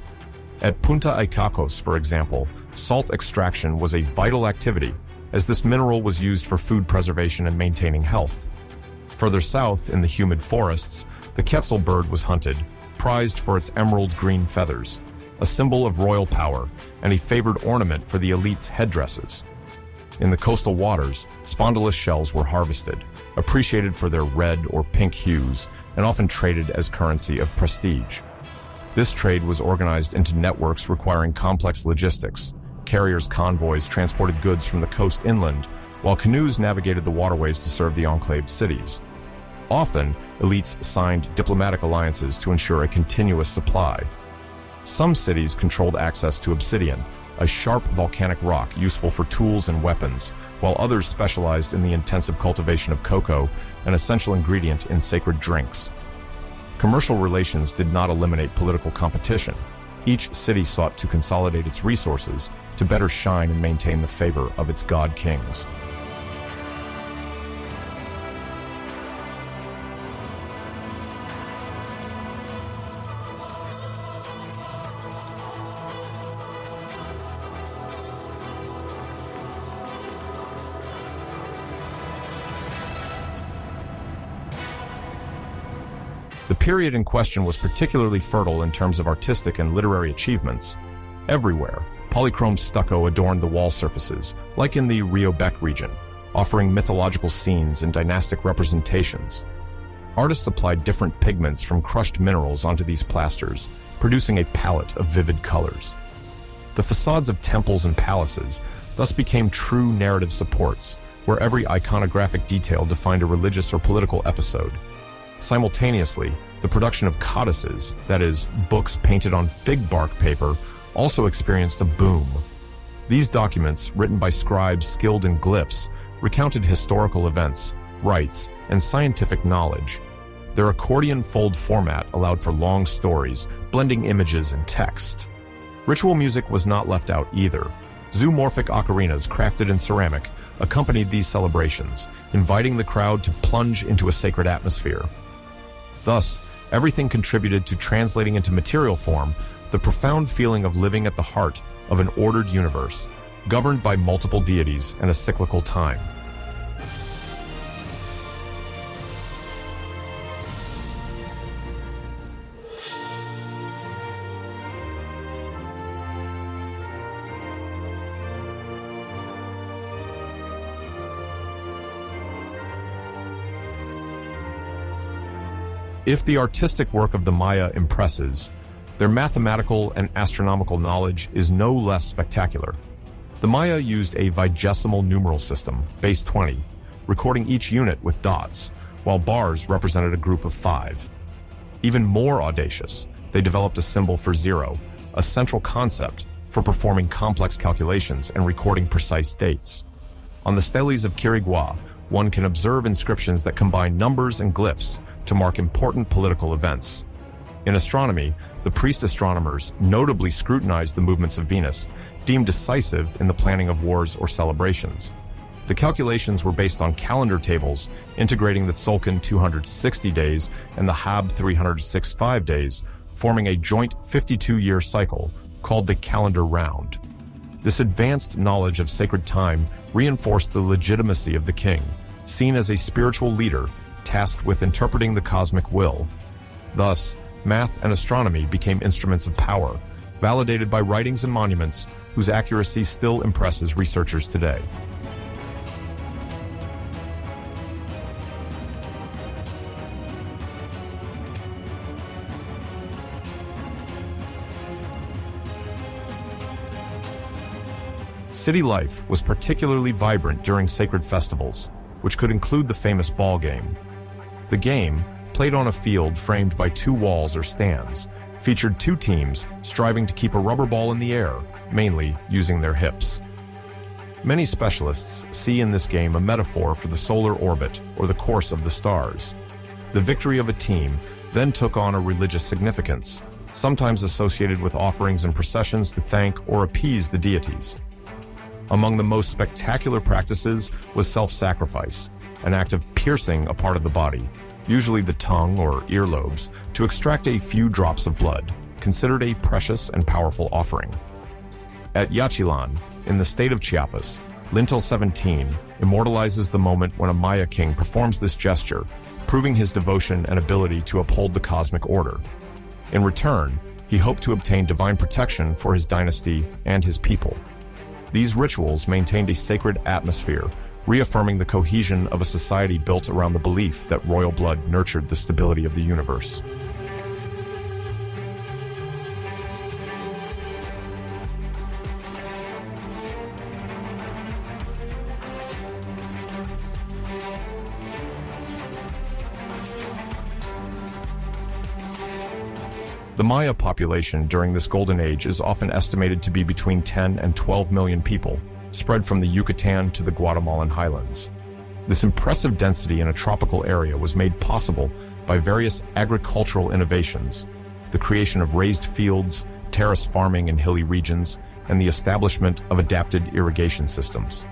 At Punta Icacos, for example, salt extraction was a vital activity, as this mineral was used for food preservation and maintaining health. Further south, in the humid forests, the quetzal bird was hunted, prized for its emerald green feathers, a symbol of royal power and a favored ornament for the elite's headdresses. In the coastal waters, spondylus shells were harvested, appreciated for their red or pink hues, and often traded as currency of prestige. This trade was organized into networks requiring complex logistics. Carriers' convoys transported goods from the coast inland, while canoes navigated the waterways to serve the enclaved cities. Often, elites signed diplomatic alliances to ensure a continuous supply. Some cities controlled access to obsidian, a sharp volcanic rock useful for tools and weapons, while others specialized in the intensive cultivation of cocoa, an essential ingredient in sacred drinks. Commercial relations did not eliminate political competition. Each city sought to consolidate its resources to better shine and maintain the favor of its god-kings. The period in question was particularly fertile in terms of artistic and literary achievements. Everywhere, polychrome stucco adorned the wall surfaces, like in the Rio Bec region, offering mythological scenes and dynastic representations. Artists applied different pigments from crushed minerals onto these plasters, producing a palette of vivid colors. The facades of temples and palaces, thus became true narrative supports, where every iconographic detail defined a religious or political episode. Simultaneously, the production of codices, that is, books painted on fig bark paper, also experienced a boom. These documents, written by scribes skilled in glyphs, recounted historical events, rites, and scientific knowledge. Their accordion fold format allowed for long stories, blending images and text. Ritual music was not left out either. Zoomorphic ocarinas crafted in ceramic accompanied these celebrations, inviting the crowd to plunge into a sacred atmosphere. Thus, everything contributed to translating into material form the profound feeling of living at the heart of an ordered universe, governed by multiple deities and a cyclical time. If the artistic work of the Maya impresses, their mathematical and astronomical knowledge is no less spectacular. The Maya used a vigesimal numeral system, base 20, recording each unit with dots, while bars represented a group of 5. Even more audacious, they developed a symbol for 0, a central concept for performing complex calculations and recording precise dates. On the steles of Quirigua, one can observe inscriptions that combine numbers and glyphs to mark important political events. In astronomy, the priest astronomers notably scrutinized the movements of Venus, deemed decisive in the planning of wars or celebrations. The calculations were based on calendar tables integrating the Tzolk'in 260 days and the Hab 365 days, forming a joint 52-year cycle called the calendar round. This advanced knowledge of sacred time reinforced the legitimacy of the king, seen as a spiritual leader tasked with interpreting the cosmic will. Thus, math and astronomy became instruments of power, validated by writings and monuments whose accuracy still impresses researchers today. City life was particularly vibrant during sacred festivals, which could include the famous ball game. The game, played on a field framed by 2 walls or stands, featured 2 teams striving to keep a rubber ball in the air, mainly using their hips. Many specialists see in this game a metaphor for the solar orbit or the course of the stars. The victory of a team then took on a religious significance, sometimes associated with offerings and processions to thank or appease the deities. Among the most spectacular practices was self-sacrifice, an act of piercing a part of the body, usually the tongue or earlobes, to extract a few drops of blood, considered a precious and powerful offering. At Yachilan, in the state of Chiapas, Lintel 17 immortalizes the moment when a Maya king performs this gesture, proving his devotion and ability to uphold the cosmic order. In return, he hoped to obtain divine protection for his dynasty and his people. These rituals maintained a sacred atmosphere, reaffirming the cohesion of a society built around the belief that royal blood nurtured the stability of the universe. The Maya population during this golden age is often estimated to be between 10 and 12 million people, spread from the Yucatan to the Guatemalan highlands. This impressive density in a tropical area was made possible by various agricultural innovations, the creation of raised fields, terrace farming in hilly regions, and the establishment of adapted irrigation systems.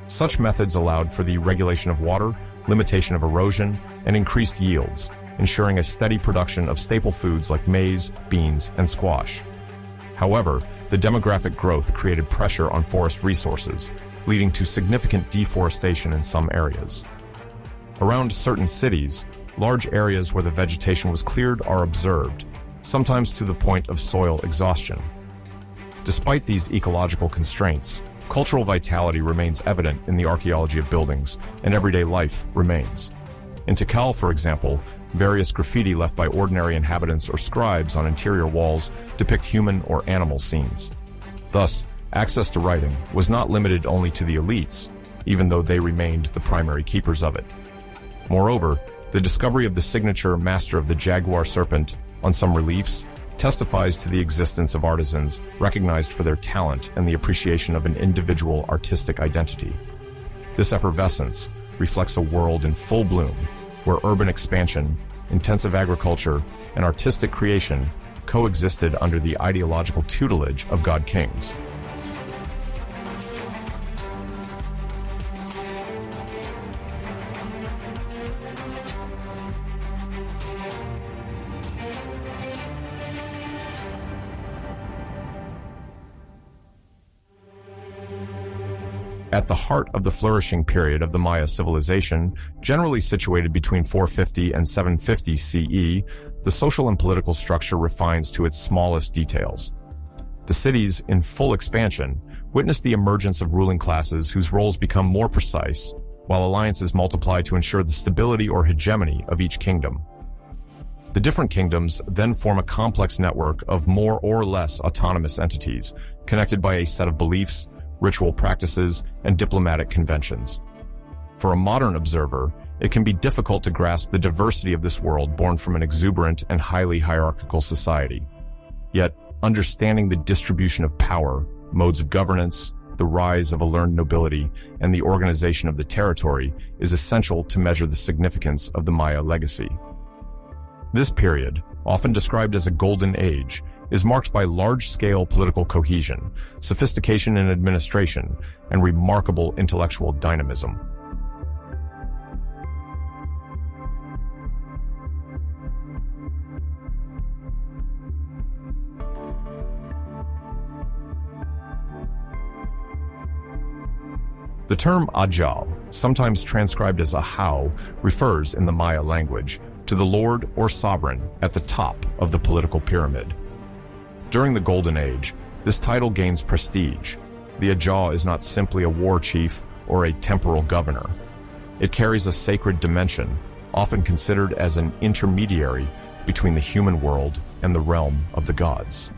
Such methods allowed for the regulation of water, limitation of erosion, and increased yields, ensuring a steady production of staple foods like maize, beans, and squash. However, the demographic growth created pressure on forest resources, leading to significant deforestation in some areas. Around certain cities, large areas where the vegetation was cleared are observed, sometimes to the point of soil exhaustion. Despite these ecological constraints, cultural vitality remains evident in the archaeology of buildings, and everyday life remains. In Tikal, for example, various graffiti left by ordinary inhabitants or scribes on interior walls depict human or animal scenes. Thus, Access to writing was not limited only to the elites, even though they remained the primary keepers of it. Moreover, the discovery of the signature master of the jaguar serpent on some reliefs testifies to the existence of artisans recognized for their talent and the appreciation of an individual artistic identity. This effervescence reflects a world in full bloom, where urban expansion, intensive agriculture, and artistic creation coexisted under the ideological tutelage of god-kings. At the heart of the flourishing period of the Maya civilization, generally situated between 450 and 750 CE, the social and political structure refines to its smallest details. The cities, in full expansion, witness the emergence of ruling classes whose roles become more precise, while alliances multiply to ensure the stability or hegemony of each kingdom. The different kingdoms then form a complex network of more or less autonomous entities, connected by a set of beliefs, ritual practices, and diplomatic conventions. For a modern observer, it can be difficult to grasp the diversity of this world born from an exuberant and highly hierarchical society. Yet, understanding the distribution of power, modes of governance, the rise of a learned nobility, and the organization of the territory is essential to measure the significance of the Maya legacy. This period, often described as a golden age, is marked by large-scale political cohesion, sophistication in administration, and remarkable intellectual dynamism. The term Ajal, sometimes transcribed as Ahau, refers in the Maya language to the lord or sovereign at the top of the political pyramid. During the Golden Age, this title gains prestige. The Ajah is not simply a war chief or a temporal governor. It carries a sacred dimension, often considered as an intermediary between the human world and the realm of the gods.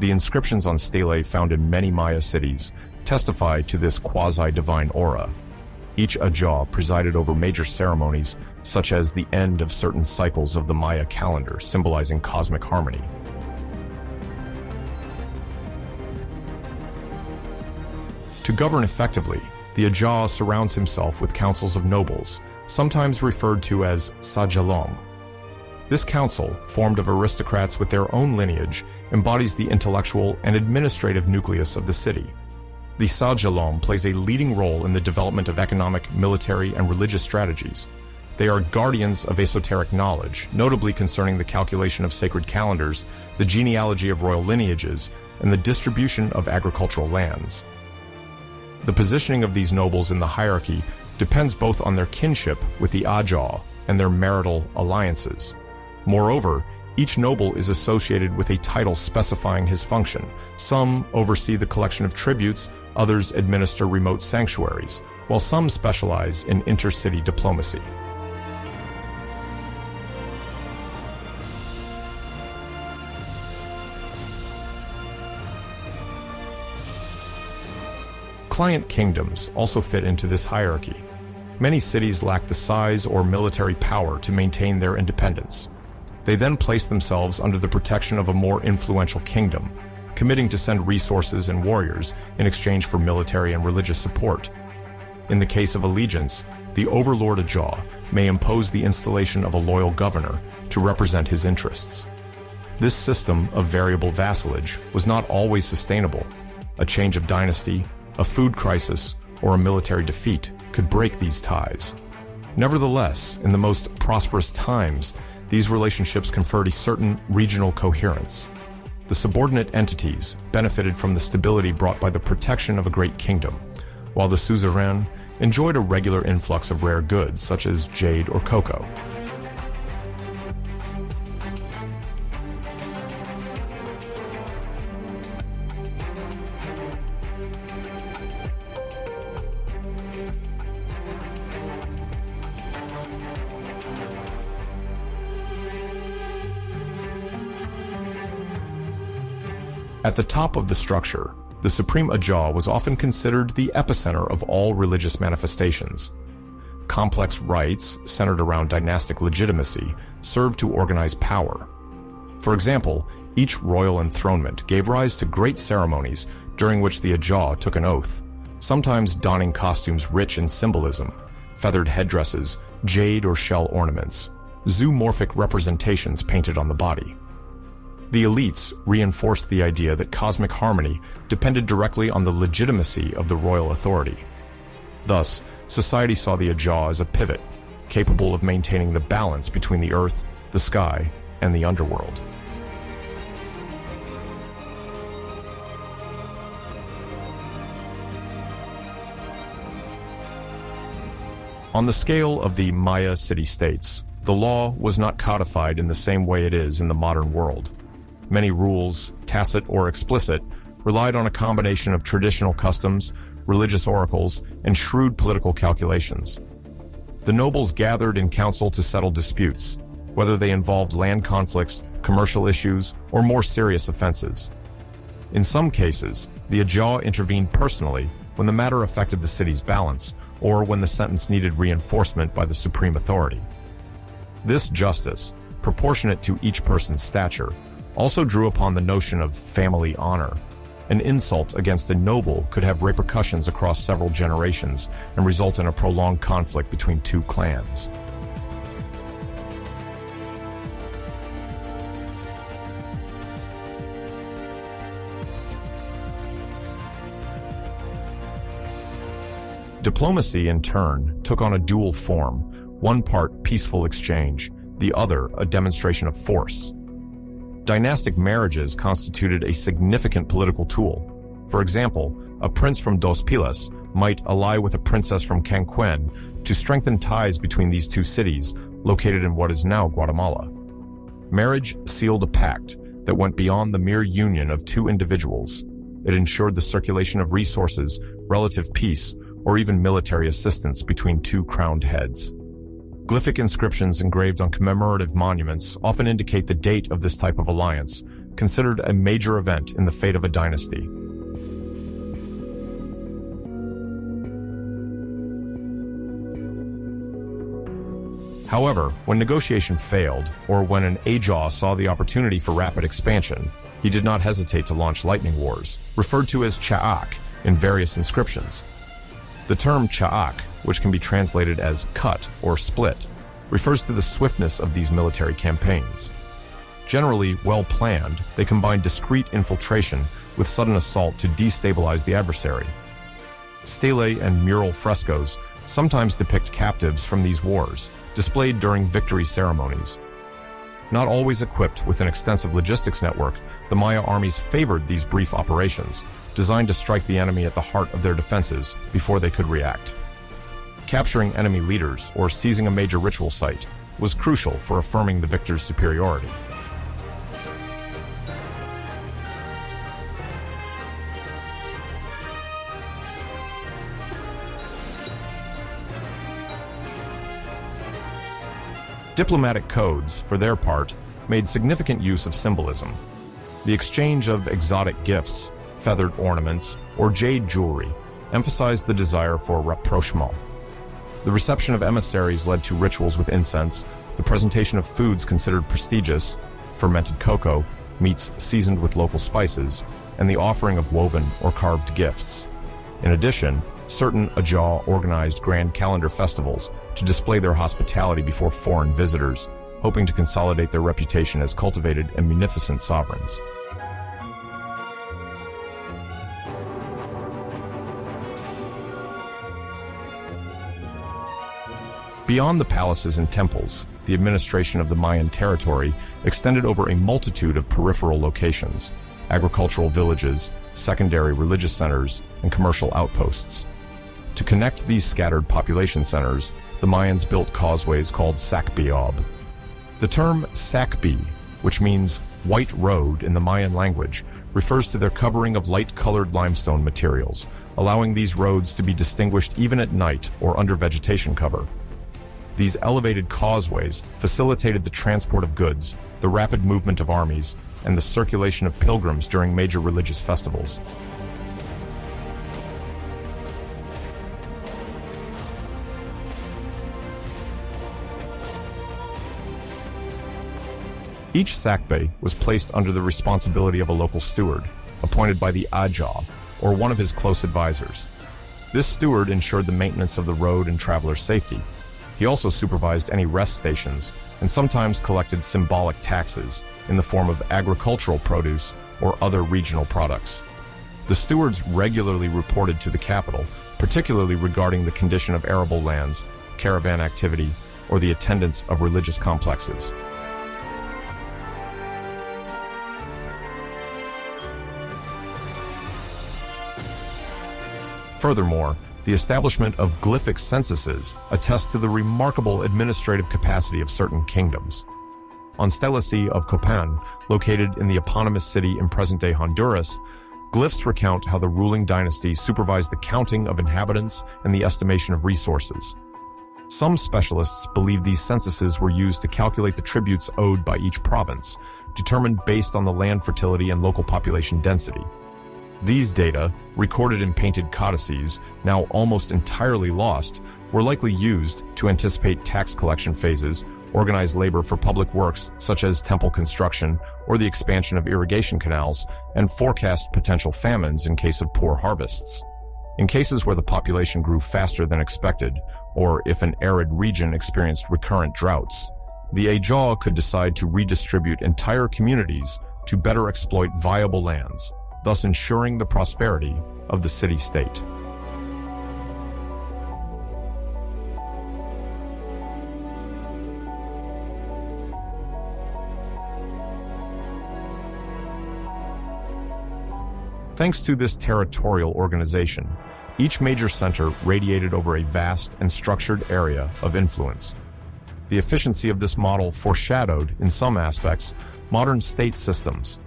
The inscriptions on stelae found in many Maya cities testify to this quasi-divine aura. Each Ajah presided over major ceremonies, such as the end of certain cycles of the Maya calendar, symbolizing cosmic harmony. To govern effectively, the Ajah surrounds himself with councils of nobles, sometimes referred to as Sajalom. This council, formed of aristocrats with their own lineage, embodies the intellectual and administrative nucleus of the city. The Sajalom plays a leading role in the development of economic, military, and religious strategies. They are guardians of esoteric knowledge, notably concerning the calculation of sacred calendars, the genealogy of royal lineages, and the distribution of agricultural lands. The positioning of these nobles in the hierarchy depends both on their kinship with the Ajah and their marital alliances. Moreover, each noble is associated with a title specifying his function. Some oversee the collection of tributes, others administer remote sanctuaries, while some specialize in intercity diplomacy. Client kingdoms also fit into this hierarchy. Many cities lack the size or military power to maintain their independence. They then place themselves under the protection of a more influential kingdom, committing to send resources and warriors in exchange for military and religious support. In the case of allegiance, the overlord Ajah may impose the installation of a loyal governor to represent his interests. This system of variable vassalage was not always sustainable. A change of dynasty, a food crisis, or a military defeat could break these ties. Nevertheless, in the most prosperous times, these relationships conferred a certain regional coherence. The subordinate entities benefited from the stability brought by the protection of a great kingdom, while the suzerain enjoyed a regular influx of rare goods such as jade or cocoa. At the top of the structure, the Supreme Ajah was often considered the epicenter of all religious manifestations. Complex rites, centered around dynastic legitimacy, served to organize power. For example, each royal enthronement gave rise to great ceremonies during which the Ajah took an oath, sometimes donning costumes rich in symbolism, feathered headdresses, jade or shell ornaments, zoomorphic representations painted on the body. The elites reinforced the idea that cosmic harmony depended directly on the legitimacy of the royal authority. Thus, society saw the Ajah as a pivot, capable of maintaining the balance between the earth, the sky, and the underworld. On the scale of the Maya city-states, the law was not codified in the same way it is in the modern world. Many rules, tacit or explicit, relied on a combination of traditional customs, religious oracles, and shrewd political calculations. The nobles gathered in council to settle disputes, whether they involved land conflicts, commercial issues, or more serious offenses. In some cases, the Ajah intervened personally when the matter affected the city's balance, or when the sentence needed reinforcement by the supreme authority. This justice, proportionate to each person's stature, also drew upon the notion of family honor. An insult against a noble could have repercussions across several generations and result in a prolonged conflict between two clans. Diplomacy, in turn, took on a dual form, one part peaceful exchange, the other a demonstration of force. Dynastic marriages constituted a significant political tool. For example, a prince from Dos Pilas might ally with a princess from Canquén to strengthen ties between these two cities, located in what is now Guatemala. Marriage sealed a pact that went beyond the mere union of two individuals. It ensured the circulation of resources, relative peace, or even military assistance between two crowned heads. Glyphic inscriptions engraved on commemorative monuments often indicate the date of this type of alliance, considered a major event in the fate of a dynasty. However, when negotiation failed, or when an Ajah saw the opportunity for rapid expansion, he did not hesitate to launch lightning wars, referred to as cha'ak in various inscriptions. The term cha'ak, which can be translated as cut or split, refers to the swiftness of these military campaigns. Generally well planned, they combine discreet infiltration with sudden assault to destabilize the adversary. Stele and mural frescoes sometimes depict captives from these wars, displayed during victory ceremonies. Not always equipped with an extensive logistics network, the Maya armies favored these brief operations, designed to strike the enemy at the heart of their defenses before they could react. Capturing enemy leaders or seizing a major ritual site was crucial for affirming the victor's superiority. Diplomatic codes, for their part, made significant use of symbolism. The exchange of exotic gifts, feathered ornaments, or jade jewelry emphasized the desire for rapprochement. The reception of emissaries led to rituals with incense, the presentation of foods considered prestigious, fermented cocoa, meats seasoned with local spices, and the offering of woven or carved gifts. In addition, certain Ajah organized grand calendar festivals to display their hospitality before foreign visitors, hoping to consolidate their reputation as cultivated and munificent sovereigns. Beyond the palaces and temples, the administration of the Mayan territory extended over a multitude of peripheral locations, agricultural villages, secondary religious centers, and commercial outposts. To connect these scattered population centers, the Mayans built causeways called sacbiob. The term sacbi, which means white road in the Mayan language, refers to their covering of light-colored limestone materials, allowing these roads to be distinguished even at night or under vegetation cover. These elevated causeways facilitated the transport of goods, the rapid movement of armies, and the circulation of pilgrims during major religious festivals. Each sakbe was placed under the responsibility of a local steward, appointed by the aja, or one of his close advisors. This steward ensured the maintenance of the road and traveler's safety. He also supervised any rest stations and sometimes collected symbolic taxes in the form of agricultural produce or other regional products. The stewards regularly reported to the capital, particularly regarding the condition of arable lands, caravan activity, or the attendance of religious complexes. Furthermore, the establishment of glyphic censuses attests to the remarkable administrative capacity of certain kingdoms. On Stela C of Copan, located in the eponymous city in present-day Honduras, glyphs recount how the ruling dynasty supervised the counting of inhabitants and the estimation of resources. Some specialists believe these censuses were used to calculate the tributes owed by each province, determined based on the land fertility and local population density. These data, recorded in painted codices, now almost entirely lost, were likely used to anticipate tax collection phases, organize labor for public works such as temple construction or the expansion of irrigation canals, and forecast potential famines in case of poor harvests. In cases where the population grew faster than expected, or if an arid region experienced recurrent droughts, the Ajaw could decide to redistribute entire communities to better exploit viable lands, thus ensuring the prosperity of the city-state. Thanks to this territorial organization, each major center radiated over a vast and structured area of influence. The efficiency of this model foreshadowed, in some aspects, modern state systems.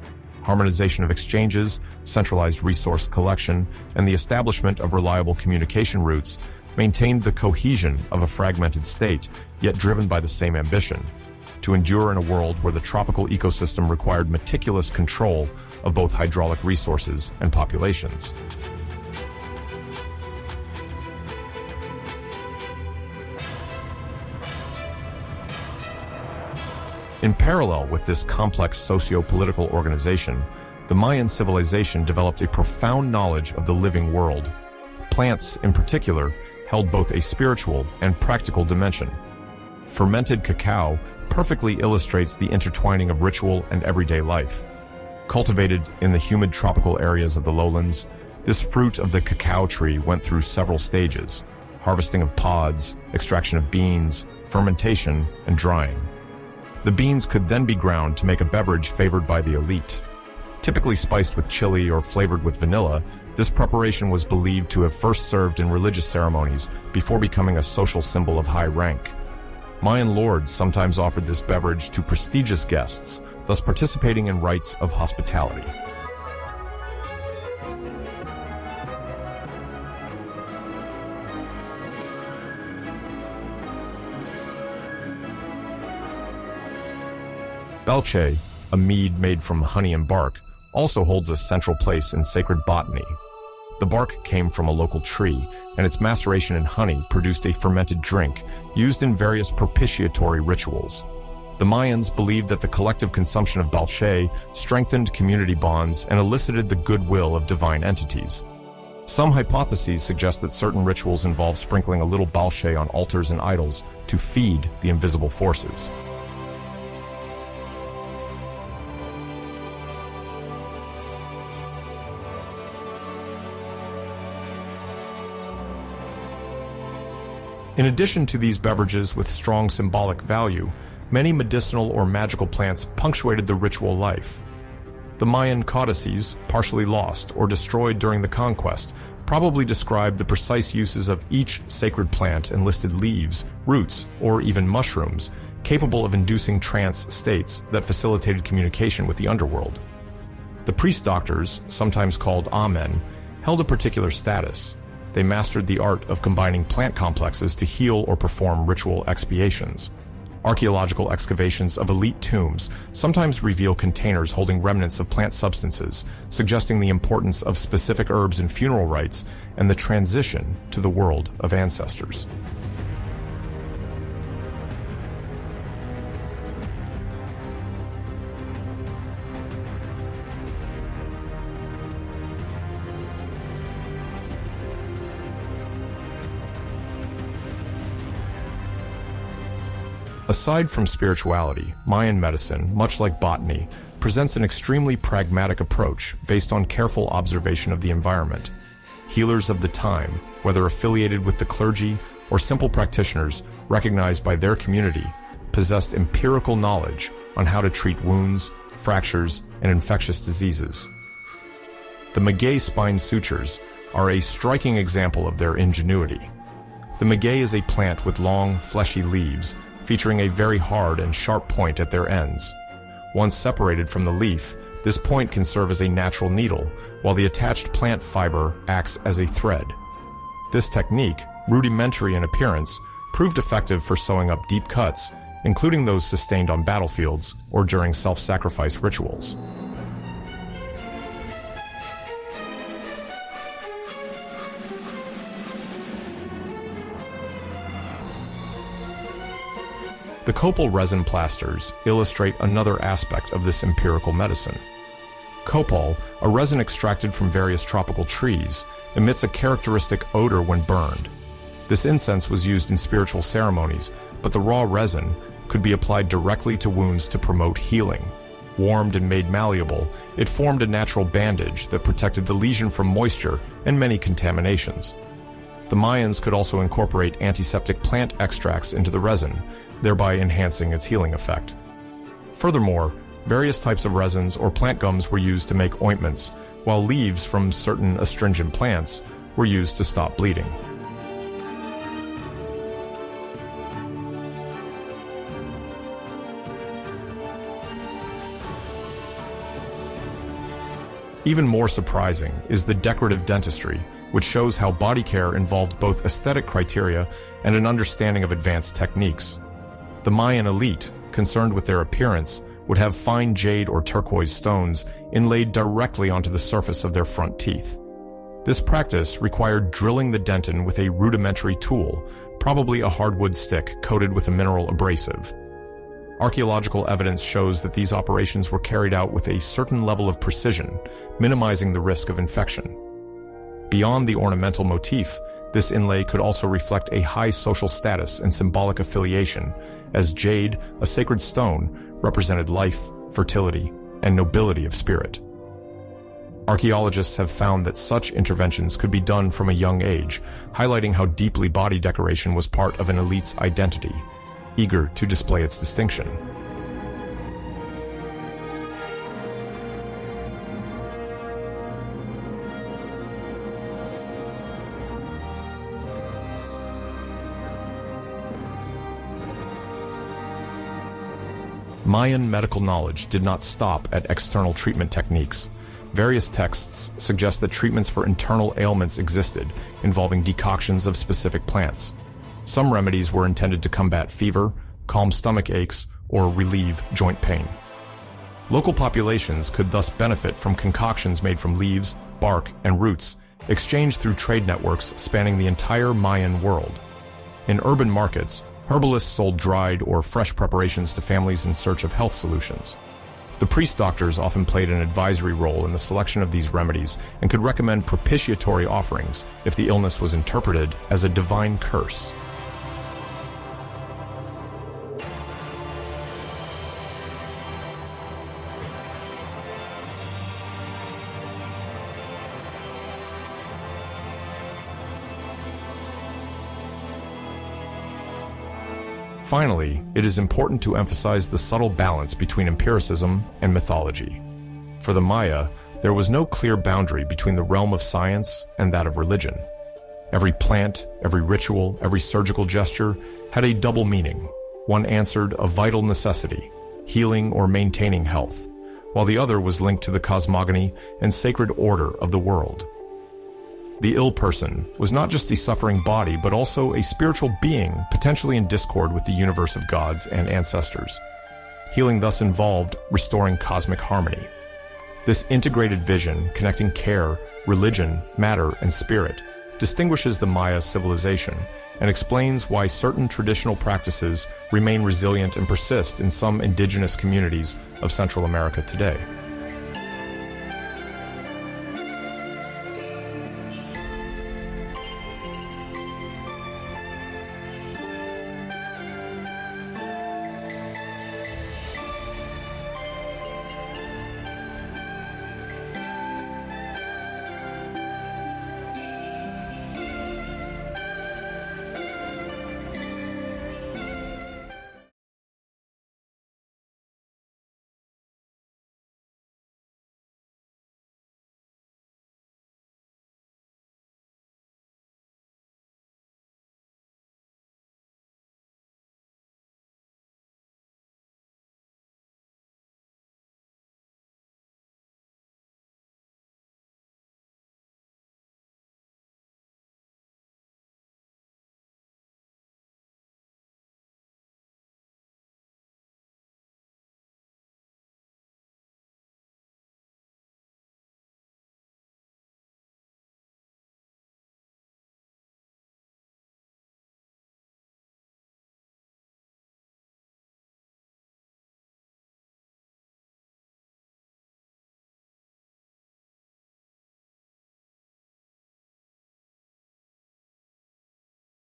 Harmonization of exchanges, centralized resource collection, and the establishment of reliable communication routes maintained the cohesion of a fragmented state, yet driven by the same ambition: to endure in a world where the tropical ecosystem required meticulous control of both hydraulic resources and populations. In parallel with this complex socio-political organization, the Mayan civilization developed a profound knowledge of the living world. Plants, in particular, held both a spiritual and practical dimension. Fermented cacao perfectly illustrates the intertwining of ritual and everyday life. Cultivated in the humid tropical areas of the lowlands, this fruit of the cacao tree went through several stages: harvesting of pods, extraction of beans, fermentation, and drying. The beans could then be ground to make a beverage favored by the elite. Typically spiced with chili or flavored with vanilla, this preparation was believed to have first served in religious ceremonies before becoming a social symbol of high rank. Mayan lords sometimes offered this beverage to prestigious guests, thus participating in rites of hospitality. Belche, a mead made from honey and bark, also holds a central place in sacred botany. The bark came from a local tree, and its maceration in honey produced a fermented drink used in various propitiatory rituals. The Mayans believed that the collective consumption of balche strengthened community bonds and elicited the goodwill of divine entities. Some hypotheses suggest that certain rituals involve sprinkling a little balche on altars and idols to feed the invisible forces. In addition to these beverages with strong symbolic value, many medicinal or magical plants punctuated the ritual life. The Mayan codices, partially lost or destroyed during the conquest, probably described the precise uses of each sacred plant and listed leaves, roots, or even mushrooms, capable of inducing trance states that facilitated communication with the underworld. The priest doctors, sometimes called amen, held a particular status. They mastered the art of combining plant complexes to heal or perform ritual expiations. Archaeological excavations of elite tombs sometimes reveal containers holding remnants of plant substances, suggesting the importance of specific herbs in funeral rites and the transition to the world of ancestors. Aside from spirituality, Mayan medicine, much like botany, presents an extremely pragmatic approach based on careful observation of the environment. Healers of the time, whether affiliated with the clergy or simple practitioners recognized by their community, possessed empirical knowledge on how to treat wounds, fractures, and infectious diseases. The maguey spine sutures are a striking example of their ingenuity. The maguey is a plant with long, fleshy leaves, featuring a very hard and sharp point at their ends. Once separated from the leaf, this point can serve as a natural needle, while the attached plant fiber acts as a thread. This technique, rudimentary in appearance, proved effective for sewing up deep cuts, including those sustained on battlefields or during self-sacrifice rituals. The copal resin plasters illustrate another aspect of this empirical medicine. Copal, a resin extracted from various tropical trees, emits a characteristic odor when burned. This incense was used in spiritual ceremonies, but the raw resin could be applied directly to wounds to promote healing. Warmed and made malleable, it formed a natural bandage that protected the lesion from moisture and many contaminations. The Mayans could also incorporate antiseptic plant extracts into the resin, thereby enhancing its healing effect. Furthermore, various types of resins or plant gums were used to make ointments, while leaves from certain astringent plants were used to stop bleeding. Even more surprising is the decorative dentistry, which shows how body care involved both aesthetic criteria and an understanding of advanced techniques. The Mayan elite, concerned with their appearance, would have fine jade or turquoise stones inlaid directly onto the surface of their front teeth. This practice required drilling the dentin with a rudimentary tool, probably a hardwood stick coated with a mineral abrasive. Archaeological evidence shows that these operations were carried out with a certain level of precision, minimizing the risk of infection. Beyond the ornamental motif, this inlay could also reflect a high social status and symbolic affiliation, as jade, a sacred stone, represented life, fertility, and nobility of spirit. Archaeologists have found that such interventions could be done from a young age, highlighting how deeply body decoration was part of an elite's identity, eager to display its distinction. Mayan medical knowledge did not stop at external treatment techniques. Various texts suggest that treatments for internal ailments existed, involving decoctions of specific plants. Some remedies were intended to combat fever, calm stomach aches, or relieve joint pain. Local populations could thus benefit from concoctions made from leaves, bark, and roots, exchanged through trade networks spanning the entire Mayan world. In urban markets, herbalists sold dried or fresh preparations to families in search of health solutions. The priest doctors often played an advisory role in the selection of these remedies and could recommend propitiatory offerings if the illness was interpreted as a divine curse. Finally, it is important to emphasize the subtle balance between empiricism and mythology. For the Maya, there was no clear boundary between the realm of science and that of religion. Every plant, every ritual, every surgical gesture had a double meaning. One answered a vital necessity, healing or maintaining health, while the other was linked to the cosmogony and sacred order of the world. The ill person was not just a suffering body, but also a spiritual being, potentially in discord with the universe of gods and ancestors. Healing thus involved restoring cosmic harmony. This integrated vision, connecting care, religion, matter, and spirit, distinguishes the Maya civilization and explains why certain traditional practices remain resilient and persist in some indigenous communities of Central America today.